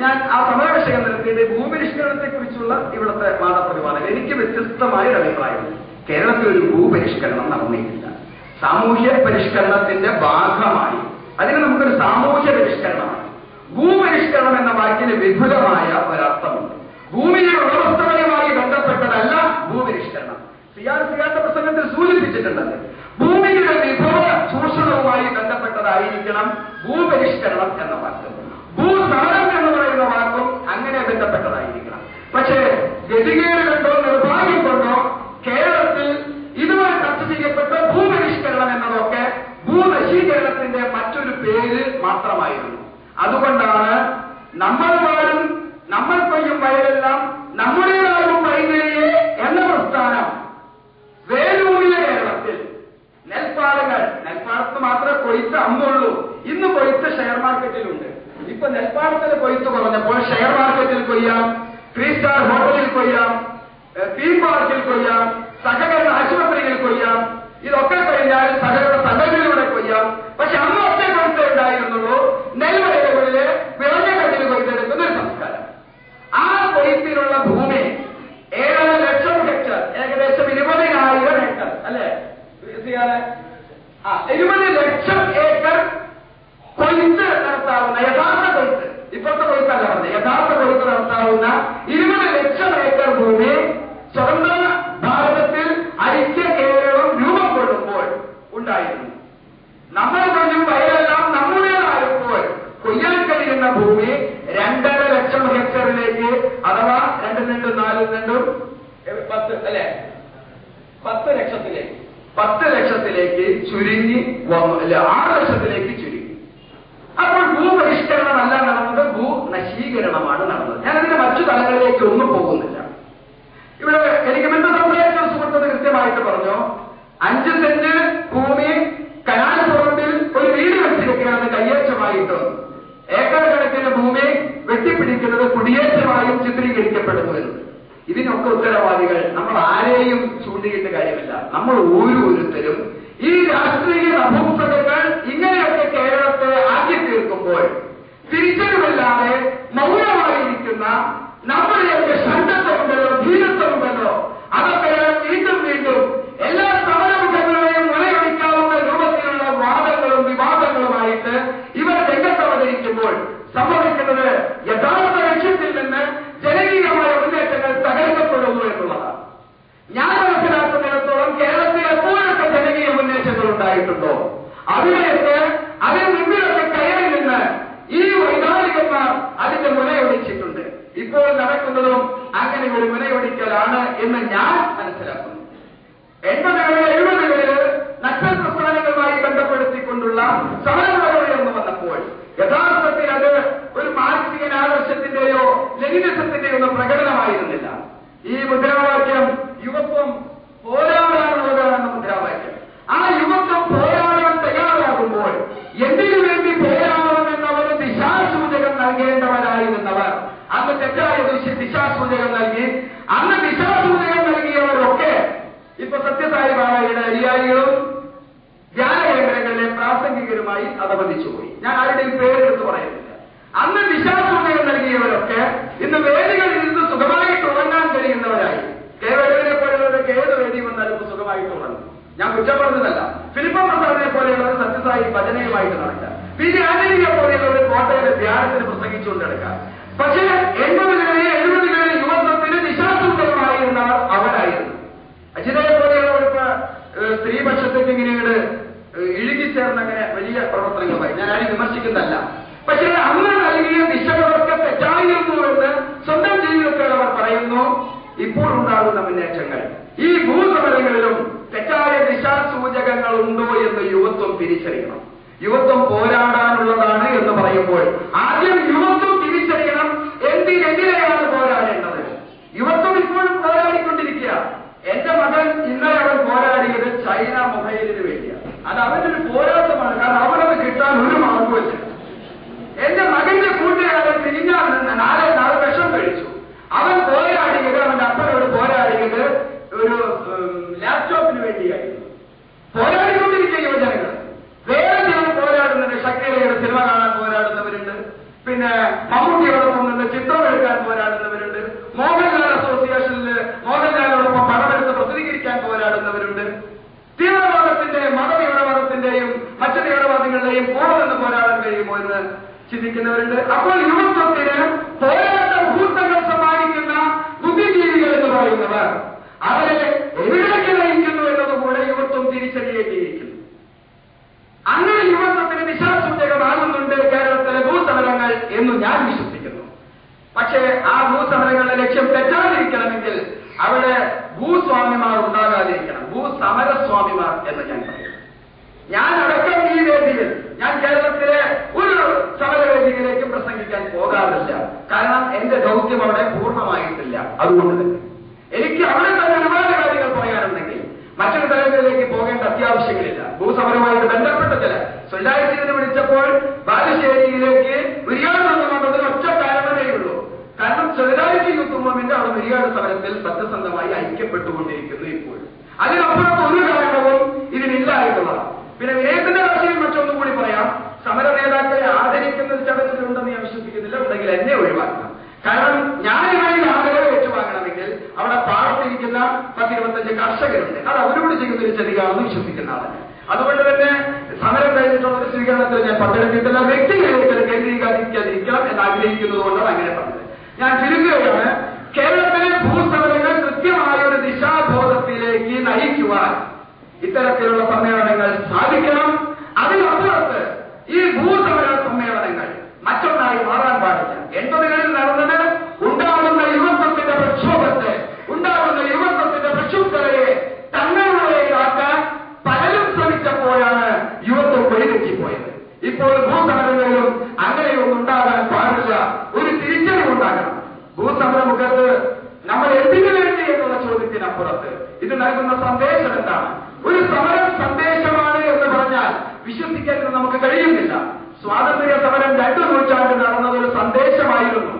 ഞാൻ ആ സമര വിഷയം നിർത്തിയത് ഭൂപരിഷ്കരണത്തെ കുറിച്ചുള്ള ഇവിടുത്തെ വാദപ്രതിവാദം. എനിക്ക് വ്യത്യസ്തമായ ഒരു അഭിപ്രായമുണ്ട്. കേരളത്തിൽ ഒരു ഭൂപരിഷ്കരണം നടന്നിട്ടില്ല. സാമൂഹ്യ പരിഷ്കരണത്തിന്റെ ഭാഗമായി അതിന് നമുക്കൊരു സാമൂഹ്യ പരിഷ്കരണമാണ്. ഭൂപരിഷ്കരണം എന്ന വാക്കിന് വിപുലമായ ഒരർത്ഥമുണ്ട്. ഭൂമിയുടെ ഉടമസ്ഥതയുമായി ബന്ധപ്പെട്ടതല്ല ഭൂപരിഷ്കരണം. സിയാന്റെ പ്രസംഗത്തിൽ സൂചിപ്പിച്ചിട്ടുണ്ടത് ഭൂമിയുടെ വിഭവ ചൂഷണവുമായി ബന്ധപ്പെട്ടതായിരിക്കണം ഭൂപരിഷ്കരണം എന്ന വാക്ക്. ഭൂസമരം എന്ന് പറയുന്ന വാക്കും അങ്ങനെ ബന്ധപ്പെട്ടതായിരിക്കണം. പക്ഷേ ഗതികേട് കൊണ്ടോ നിർഭാഗ്യം കൊണ്ടോ കേരളത്തിൽ ഇതുവരെ ചർച്ച ചെയ്യപ്പെട്ട ഭൂപരിഷ്കരണം എന്നതൊക്കെ ഭൂനശീകരണത്തിന്റെ മറ്റൊരു പേര് മാത്രമായിരുന്നു. അതുകൊണ്ടാണ് നമ്മൾ വാഴും നമ്മൾ കൊയ്യും വയലെല്ലാം നമ്മുടേതാകും വൈകയെ എന്ന പ്രസ്ഥാനം വേരൂരിയ കേരളത്തിൽ നെൽപ്പാടത്ത് മാത്രമേ കൊയ്ത്ത് അമ്മുള്ളൂ. ഇന്ന് കൊയ്ത്ത് ഷെയർ മാർക്കറ്റിലുണ്ട്. ഇപ്പൊ നെൽപ്പാടത്തിൽ കൊയ്ത്ത് കുറഞ്ഞപ്പോൾ ഷെയർ മാർക്കറ്റിൽ കൊയ്യാം, 3 സ്റ്റാർ ഹോട്ടലിൽ കൊയ്യാം, തീം പാർക്കിൽ കൊയ്യാം, സഹകരണ ആശുപത്രിയിൽ കൊയ്യാം. ഇതൊക്കെ കഴിഞ്ഞാൽ സഹകരണ സംഘടനയിലൂടെ പക്ഷെ അന്ന് ഒറ്റ കൊയ്ത്തേ ഉണ്ടായിരുന്നുള്ളൂ. നെൽവയലുകളില് വിളഞ്ഞ കല്ലിൽ കൊയ്തെടുക്കുന്ന ഒരു സംസ്കാരം. ആ കൊയ്ത്തിനുള്ള ഭൂമി 7 ലക്ഷം ഹെക്ടർ, ഏകദേശം 20,000 ഹെക്ടർ അല്ലെ 20 ലക്ഷം ഏക്കർ കൊയ്ത്ത് നടത്താവുന്ന യഥാർത്ഥ കൊയ്ത്ത്, ഇപ്പോഴത്തെ കൊയ്ത്തല്ല പറഞ്ഞത്, യഥാർത്ഥ കൊയ്ത്ത് നടത്താവുന്ന 20 ലക്ഷം ഏക്കർ ഭൂമി സ്വതന്ത്ര ഭാരതത്തിൽ ഐക്യ കേരളം രൂപം കൊള്ളുമ്പോൾ ഉണ്ടായിരുന്നു. നമ്മൾ കൊല്ലും വയലെല്ലാം നമ്മുടേതായപ്പോൾ കൊയ്യാൻ കഴിയുന്ന ഭൂമി 2.5 ലക്ഷം ഹെക്ടറിലേക്ക്, അഥവാ 2 4 10 അല്ലെ 10 ലക്ഷത്തിലേക്ക് ചുരുങ്ങി 6 ലക്ഷത്തിലേക്ക് ചുരുങ്ങി. അപ്പോൾ ഭൂപരിഷ്കരണമല്ല നടന്നത്, ഭൂനശീകരണമാണ് നടന്നത്. ഞാനതിന്റെ മറ്റു തലങ്ങളിലേക്ക് ഒന്നും പോകുന്നില്ല. ഇവിടെ എനിക്ക് ബന്ധം സംസാരിച്ച സുഹൃത്തത് കൃത്യമായിട്ട് പറഞ്ഞു, 5 സെന്റ് ഭൂമി കനാൽ റോഡിൽ ഒരു വീട് വെച്ചിരിക്കുന്നത് കയ്യേറ്റമായിട്ടും ഏക്കർ കണക്കിന് ഭൂമി വെട്ടിപ്പിടിക്കുന്നത് കുടിയേറ്റമായും ചിത്രീകരിക്കപ്പെടുന്നു എന്നത്. ഇതിനൊക്കെ ഉത്തരവാദികൾ നമ്മൾ ആരെയും ചൂണ്ടിയിട്ട് കാര്യമില്ല. നമ്മൾ ഓരോരുത്തരും ഈ രാഷ്ട്രീയ നപുംസകങ്ങൾ ഇങ്ങനെയൊക്കെ കേരളത്തെ ആക്കി തീർക്കുമ്പോൾ തിരിച്ചറിവില്ലാതെ മൗനമായിരിക്കുന്ന നമ്മുടെയൊക്കെ ഷണ്ടത്വമുണ്ടല്ലോ, ധീരത്വമുണ്ടല്ലോ, അതൊക്കെ വീണ്ടും വീണ്ടും എല്ലാ സമരമുഖങ്ങളെയും മുലയൊഴിക്കാവുന്ന രൂപത്തിലുള്ള വാദങ്ങളും വിവാദങ്ങളുമായിട്ട് ഇവർ രംഗത്ത് അവതരിക്കുമ്പോൾ സംഭവിക്കുന്നത് യഥാർത്ഥ ലക്ഷ്യത്തിൽ നിന്ന് ജനകീയമായ മുന്നേറ്റങ്ങൾ തകർക്കപ്പെടുന്നു എന്നുള്ളതാണ്. ഞാൻ മനസ്സിലാക്കുന്നിടത്തോളം കേരളത്തിൽ എപ്പോഴൊക്കെ ജനകീയ മുന്നേറ്റങ്ങൾ ഉണ്ടായിട്ടുണ്ടോ അവിടെയൊക്കെ അതിന് മുന്നിലൊക്കെ കയറി നിന്ന് ഈ വൈകാരികന്മാർ അതിന്റെ മുനയൊടിച്ചിട്ടുണ്ട്. ഇപ്പോൾ നടക്കുന്നതും അങ്ങനെ ഒരു മുനയൊടിക്കലാണ് എന്ന് ഞാൻ മനസ്സിലാക്കുന്നു. 80-കളിൽ 70-കളിൽ നക്സൽ പ്രസ്ഥാനങ്ങളുമായി ബന്ധപ്പെടുത്തിക്കൊണ്ടുള്ള സമരമുറകൾ ഉയർന്നു വന്നപ്പോൾ യഥാർത്ഥത്തിൽ അത് ഒരു മാനസിക ആദർശത്തിന്റെയോ ലെനിനിസത്തിന്റെയോ ഒന്നും പ്രകടനമായിരുന്നില്ല. ഈ മുദ്രാവാക്യം യുവത്വം പോരാടാനുള്ളതാണെന്ന മുദ്രാവാക്യം. ആ യുവത്വം പോരാടാൻ തയ്യാറാകുമ്പോൾ എന്തിനു വേണ്ടി പോരാടണമെന്നവർ ദിശാസൂചകം നൽകേണ്ടവരായിരുന്നവർ അന്ന് തെറ്റായ ദിശാസൂചകം നൽകി. അന്ന് ദിശാസൂചകം നൽകിയവരൊക്കെ ഇപ്പൊ സത്യസായി ബാബയുടെ അനുയായികളും ധ്യാനകേന്ദ്രങ്ങളിലെ പ്രാസംഗികരുമായി അധപതിച്ചുപോയി. ഞാൻ ആരുടെയും പേരെടുത്ത് പറയുന്നില്ല. അന്ന് ദിശാസൂചകം നൽകിയവരൊക്കെ ഇന്ന് വേദികളിൽ നിന്ന് സുഖമായിട്ട് ഉറങ്ങാൻ കഴിയുന്നവരായി. കേരളത്തിനെ പോലെയുള്ളവരൊക്കെ ഏത് വേദി വന്നാലും സുഖമായിട്ട് ഉറങ്ങും. ഞാൻ കുറ്റപ്പെടുന്നതല്ല. ഫിലിപ്പം പ്രസാദിനെ പോലെയുള്ളവർ സത്യസായി ഭജനയുമായിട്ട് നടക്കാം. പി ജി ആന്റണിയെ പോലെയുള്ളവർ കോട്ടയിലെ ധ്യാനത്തിന് പ്രസംഗിച്ചുകൊണ്ട് നടക്കാം. പക്ഷേ 80-കളിലെ 70-കളിലെ യുവത്വത്തിന് ദിശാസൂചകമായിരുന്നവർ അവരായിരുന്നു. അജിതയെ പോലെയുള്ളവർക്ക് സ്ത്രീപക്ഷത്തേക്ക് ഇങ്ങനെയാണ് ഇഴുകിച്ചേർന്നങ്ങനെ വലിയ പ്രവർത്തനങ്ങളുമായി. ഞാൻ ആരും വിമർശിക്കുന്നതല്ല. പക്ഷേ അന്ന് നൽകിയ ദിശകളൊക്കെ തെറ്റായിരുന്നുവെന്ന് സ്വന്തം ജീവിതത്തിൽ അവർ പറയുന്നു. ഇപ്പോൾ ഉണ്ടാകുന്ന മുന്നേറ്റങ്ങൾ ഈ ഭൂസമരങ്ങളിലും തെറ്റായ ദിശാസൂചകങ്ങൾ ഉണ്ടോ എന്ന് യുവത്വം തിരിച്ചറിയണം. യുവത്വം പോരാടാനുള്ളതാണ് എന്ന് പറയുമ്പോൾ ആദ്യം യുവത്വം തിരിച്ചറിയണം എന്തിനെതിരെയാണ് പോരാടേണ്ടത്. യുവത്വം ഇപ്പോഴും പോരാടിക്കൊണ്ടിരിക്കുക. എന്റെ മകൻ ഇന്നലെ അവൻ പോരാടിയത് ചൈന മൊബൈലിന് വേണ്ടിയാണ്. അത് അവനൊരു പോരാട്ടമാണ്. കാരണം അവനത് കിട്ടാൻ ഒരു മാർഗമില്ല. എന്റെ മകന്റെ കൂട്ടുകാരൻ തിരിഞ്ഞാൽ നിന്ന് 4 വിഷം കഴിച്ചു. അവൻ പോരാടിയത്, അവന്റെ അപ്പനോട് പോരാടിയത് ഒരു ലാപ്ടോപ്പിന് വേണ്ടിയായിരുന്നു. പോരാടിക്കൊണ്ടിരിക്കുക യുവജനങ്ങൾ. വേറെ ചിലർ പോരാടുന്നുണ്ട്. ഷക്കീലയുടെ സിനിമ കാണാൻ പോരാടുന്നവരുണ്ട്. പിന്നെ മമ്മൂട്ടിയോടൊപ്പം നിന്ന് ചിത്രം എടുക്കാൻ പോരാടുന്നവരുണ്ട്. മോഹൻലാൽ അസോസിയേഷനിൽ മോഹൻലാലിനോടൊപ്പം പടമെടുത്ത് പ്രസിദ്ധീകരിക്കാൻ പോരാടുന്നവരുണ്ട്. തീവ്രവാദത്തിന്റെയും മതതീവ്രവാദത്തിന്റെയും മറ്റു തീവ്രവാദികളുടെയും കൂടെ നിന്ന് പോരാടാൻ കഴിയുമോ എന്ന് ചിന്തിക്കുന്നവരുണ്ട്. അപ്പോൾ യുവത്വത്തിന് പോരാട്ട മുഹൂർത്തങ്ങൾ സമ്മാനിക്കുന്ന ബുദ്ധിജീവികൾ എന്ന് പറയുന്നവർ അവരെ എവിടേക്ക് നയിക്കുന്നു എന്നതുകൂടെ യുവത്വം തിരിച്ചറിയേണ്ടിയിരിക്കുന്നു. അങ്ങനെ യുവത്വത്തിന് ദിശാസൂചകമാകുന്നുണ്ട് കേരളത്തിലെ ഭൂസമരങ്ങൾ എന്ന് ഞാൻ വിശ്വസിക്കുന്നു. പക്ഷേ ആ ഭൂസമരങ്ങളുടെ ലക്ഷ്യം തെറ്റാതിരിക്കണമെങ്കിൽ അവിടെ ഭൂസ്വാമിമാർ ഉണ്ടാകാതിരിക്കണം. ഭൂസമരസ്വാമിമാർ എന്ന് ഞാൻ പറയും. ഞാൻ അടക്കം ഈ വേദിയിൽ, ഞാൻ കേരളത്തിലെ ഒരു സമരവേദിയിലേക്ക് പ്രസംഗിക്കാൻ പോകാറില്ല. കാരണം എന്റെ ദൗത്യം അവിടെ പൂർണ്ണമായിട്ടില്ല. അതുകൊണ്ട് തന്നെ എനിക്ക് അവിടെ തന്നെ ഒരുപാട് കാര്യങ്ങൾ പറയാനുണ്ടെങ്കിൽ മറ്റൊരു തലങ്ങളിലേക്ക് പോകേണ്ട അത്യാവശ്യങ്ങളില്ല. ഭൂസമരവുമായിട്ട് ബന്ധപ്പെട്ട ചില സൊല്ലാഴ്ചയിൽ വിളിച്ചപ്പോൾ ബാലുശ്ശേരിയിലേക്ക് മുരിയാട് വന്നതിന് ഒറ്റ കാരണമേ ഉള്ളൂ. കാരണം സൊല്ലാഴ്ച യൂത്ത് മൂവ്മെന്റ് അവിടെ മുരിയാട് സമരത്തിൽ സത്യസന്ധമായി ഐക്യപ്പെട്ടുകൊണ്ടിരിക്കുന്നു ഇപ്പോൾ. അതിനപ്പുറത്ത് ഒരു കാരണവും ഇതിനില്ല എന്നുള്ളതാണ്. പിന്നെ വിനയത്തിന്റെ ആശയം മറ്റൊന്നും കൂടി പറയാം. സമര നേതാക്കളെ ആദരിക്കുന്ന ഒരു ചടങ്ങിലുണ്ടെന്ന് ഞാൻ വിശ്വസിക്കുന്നില്ല. ഉണ്ടെങ്കിൽ എന്നെ ഒഴിവാക്കണം. കാരണം ഞാനുമായി ആളുകളെ ഏറ്റുവാങ്ങണമെങ്കിൽ അവിടെ പാടത്തിരിക്കുന്ന 10-25 കർഷകരുണ്ട്. അത് അവരോട് ചെയ്യുന്ന ഒരു ചതിയാണെന്ന് വിശ്വസിക്കുന്ന ആളാണ്. അതുകൊണ്ട് തന്നെ സമരം കഴിഞ്ഞിട്ടുള്ള ഒരു സ്വീകരണത്തിൽ ഞാൻ പങ്കെടുത്തിട്ടുള്ള വ്യക്തികളെ കേന്ദ്രീകരിക്കാതിരിക്കണം എന്ന് ആഗ്രഹിക്കുന്നത് കൊണ്ടാണ് അങ്ങനെ പറഞ്ഞത്. ഞാൻ ചുരുക്കുകയാണ്. കേരളത്തിലെ ഭൂസമരങ്ങൾ കൃത്യമായ ഒരു ദിശാബോധത്തിലേക്ക് നയിക്കുവാൻ ഇത്തരത്തിലുള്ള സമ്മേളനങ്ങൾ സാധിക്കണം. അതിനപ്പുറത്ത് ഈ ഭൂസമര സമ്മേളനങ്ങൾ മറ്റൊന്നായി മാറാൻ പാടില്ല. 80കളിൽ നടന്നത് ഉണ്ടാകുന്ന യുവത്വത്തിന്റെ പ്രക്ഷോഭത്തെ, ഉണ്ടാകുന്ന യുവത്വത്തിന്റെ പ്രക്ഷുബ്ധതയെ തങ്ങളുടേതാക്കാൻ പലരും ശ്രമിച്ചപ്പോഴാണ് യുവത്വം വഴിതെറ്റിപ്പോയത്. ഇപ്പോൾ ഭൂസമരങ്ങളിലും അങ്ങനെയൊന്നും ഉണ്ടാകാൻ പാടില്ല. ഒരു തിരിച്ചറിവുണ്ടാകണം. ഭൂസമര മുഖത്ത് നമ്മൾ എന്തിനു വേണ്ടി എന്നുള്ള ചോദ്യത്തിനപ്പുറത്ത് ഇത് നൽകുന്ന സന്ദേശം എന്താണ്? ഒരു സമരം സന്ദേശമാണ് എന്ന് പറഞ്ഞാൽ വിശ്വസിക്കാൻ നമുക്ക് കഴിയുന്നില്ല. സ്വാതന്ത്ര്യ സമരം 2 നൂറ്റാണ്ട് നടന്നത് ഒരു സന്ദേശമായിരുന്നു.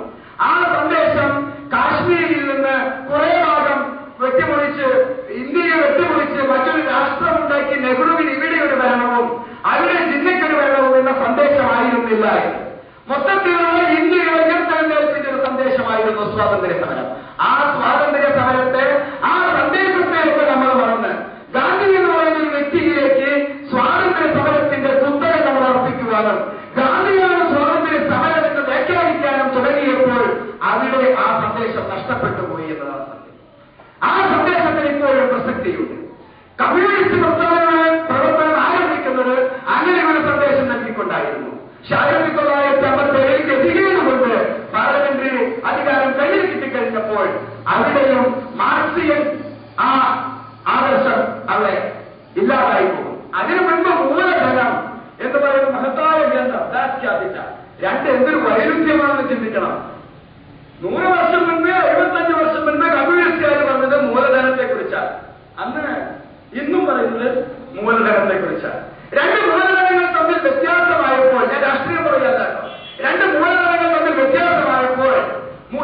ആ സന്ദേശം കാശ്മീരിൽ നിന്ന് കുറെ ഭാഗം വെട്ടിമുറിച്ച് ഇന്ത്യയെ വെട്ടിമുറിച്ച് മറ്റൊരു രാഷ്ട്രമുണ്ടാക്കി നെഹ്റുവിന് ഇവിടെ ഒരു ഭരണവും അവിടെ ജിന്നയ്ക്കൊരു ഭരണവും എന്ന സന്ദേശമായിരുന്നില്ല. മൊത്തത്തിലുള്ള ഇന്ത്യയെ ഉയർത്തെഴുന്നേൽപ്പിന്റെ ഒരു സന്ദേശമായിരുന്നു സ്വാതന്ത്ര്യ സമരം. ആ സ്വാതന്ത്ര്യ സമരത്തെ, ആ സന്ദേശത്തെയൊക്കെ നമ്മൾ മറന്ന് ഗാന്ധി എന്ന് പറയുന്ന ഒരു വ്യക്തിയിലേക്ക് സ്വാതന്ത്ര്യ സമരത്തിന്റെ കുത്തക നമ്മൾ അർപ്പിക്കുവാനും ഗാന്ധിയാണ് സ്വാതന്ത്ര്യ സമരം എന്ന് വ്യാഖ്യാനിക്കാനും തുടങ്ങിയപ്പോൾ അവിടെ ആ സന്ദേശം നഷ്ടപ്പെട്ടു പോയി എന്നതാണ് സത്യം. ആ സന്ദേശത്തിന് ഇപ്പോഴും പ്രസക്തിയുണ്ട്. കമ്മ്യൂണിസ്റ്റ് പ്രവർത്തനം ആരംഭിക്കുന്നത് അങ്ങനെ ഒരു സന്ദേശം നൽകിക്കൊണ്ടായിരുന്നു. 1957 ഗതികേടുകൊണ്ട് പാർലമെന്ററി അധികാരം കയ്യിൽ കിട്ടിക്കഴിഞ്ഞപ്പോൾ അവിടെയും മാർക്സിയൻ ആ ആദർശം അവിടെ ഇല്ലാതായി പോകും. അതിനു മുൻപ് മൂലധനം എന്ന് പറയുന്ന മഹത്തായ ഗ്രന്ഥം എന്തൊരു വൈരുദ്ധ്യമാണെന്ന് ചിന്തിക്കണം. 100 വർഷം മുൻപ് 75 വർഷം മുൻപ് കമ്മ്യൂണിസ്റ്റുകാർ പറഞ്ഞത് മൂലധനത്തെ കുറിച്ചാണ്. അന്ന് ഇന്നും പറയുന്നത് മൂലധനത്തെ കുറിച്ചാണ്. 2 മൂലധനങ്ങൾ തമ്മിൽ വ്യത്യാസമായപ്പോൾ, ഞാൻ രാഷ്ട്രീയം പറയല്ല, 2 മൂലധനങ്ങൾ തമ്മിൽ വ്യത്യാസമായപ്പോൾ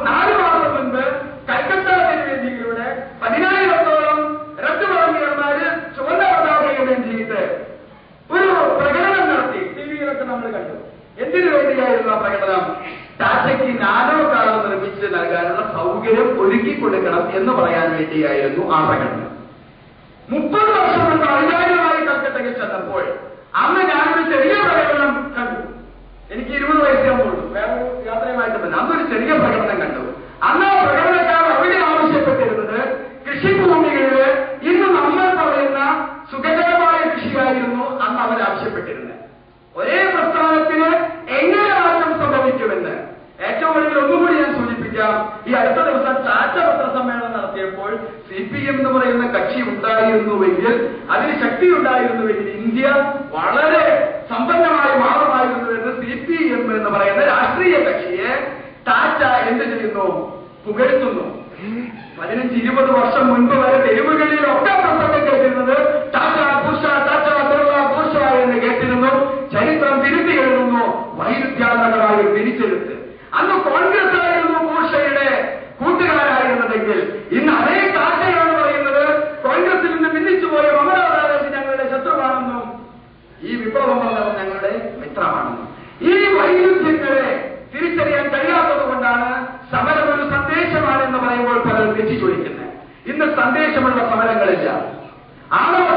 4 മാസം മുൻപ് കൽക്കത്ത വേദിയിലൂടെ 10,000-ഓളം റദ്ദുപറഞ്ഞവന്മാര് ചുവന്ന പതാകയും ചെയ്ത് ഒരു പ്രകടനം നടത്തി. ടിവിയിലൊക്കെ നമ്മൾ കണ്ടു. എന്തിനു വേണ്ടിയായിരുന്നു ആ പ്രകടനം? ടാറ്റയ്ക്ക് നാനോ കാർ നിർമ്മിച്ച് നൽകാനുള്ള സൗകര്യം ഒരുക്കി കൊടുക്കണം എന്ന് പറയാൻ വേണ്ടിയായിരുന്നു ആ പ്രകടനം. 30 വർഷം മുൻപ് അധികാരികളായി കൽക്കട്ടയിൽ ചെന്നപ്പോൾ അന്ന് ഞാനൊരു ചെറിയ പ്രകടനം കണ്ടു. എനിക്ക് 20 വയസ്സാകുമ്പോഴും വേറെ യാത്രയുമായിട്ട് തന്നെ അന്നൊരു ചെറിയ പ്രകടനം കണ്ടു. അന്ന് ആ പ്രകടനക്കാർ അവിടെ ആവശ്യപ്പെട്ടിരുന്നത് കൃഷിഭൂമികളില് ഇന്ന് നമ്മൾ പറയുന്ന സുഖകരമായ കൃഷിയായിരുന്നു അന്ന് അവർ ആവശ്യപ്പെട്ടിരുന്നത്. ഒരേ പ്രസ്ഥാനത്തിന് എങ്ങനെ മാറ്റം സംഭവിക്കുമെന്ന് ഏറ്റവും വലിയ ഒന്നുകൂടി ഞാൻ സൂചിപ്പിക്കാം. ഈ അടുത്ത ദിവസം ടാറ്റ പത്രസമ്മേളനം നടത്തിയപ്പോൾ CPM എന്ന് പറയുന്ന കക്ഷി ഉണ്ടായിരുന്നുവെങ്കിൽ, അതിന് ശക്തി ഉണ്ടായിരുന്നുവെങ്കിൽ ഇന്ത്യ വളരെ സമ്പന്നമായി മാറുമായിരുന്നുവെന്ന് CPM എന്ന് പറയുന്ന രാഷ്ട്രീയ കക്ഷിയെ ടാറ്റ എന്ത് ചെയ്യുന്നു? പുകഴ്ത്തുന്നു. 15-20 വർഷം മുൻപ് വരെ തെരുവുകളിലൊക്കെ പ്രസംഗം കേട്ടിരുന്നത് ടാറ്റ ബുഷ, ടാറ്റ ബിർള ബുഷ എന്ന് കേട്ടിരുന്നു. ചരിത്രം തിരുത്തി എഴുതുന്നു. വൈരുദ്ധ്യാത്മകമായ തിരിച്ചെടുത്ത്. അന്ന് കോൺഗ്രസ് ആയിരുന്നു ബുഷയുടെ കൂട്ടുകാരായിരുന്നതെങ്കിൽ ഇന്ന് അതേ ടാറ്റയാണ് പറയുന്നത് കോൺഗ്രസിൽ നിന്ന് ഭിന്നിച്ചുപോയ മമതാ ബാനർജി ഞങ്ങളുടെ ശത്രുവാണെന്നും ഈ വിപ്ലവം പറഞ്ഞവർ ഞങ്ങളുടെ മിത്രമാണെന്നും. ഈ വൈരുദ്ധ്യങ്ങളെ തിരിച്ചറിയാൻ കഴിയാത്തത് കൊണ്ടാണ് സമരം ഒരു സന്ദേശമാണെന്ന് പറയുമ്പോൾ പലരും തെറ്റി ചോദിക്കുന്നത്. ഇന്ന് സന്ദേശമുള്ള സമരങ്ങളില്ല. ആണവ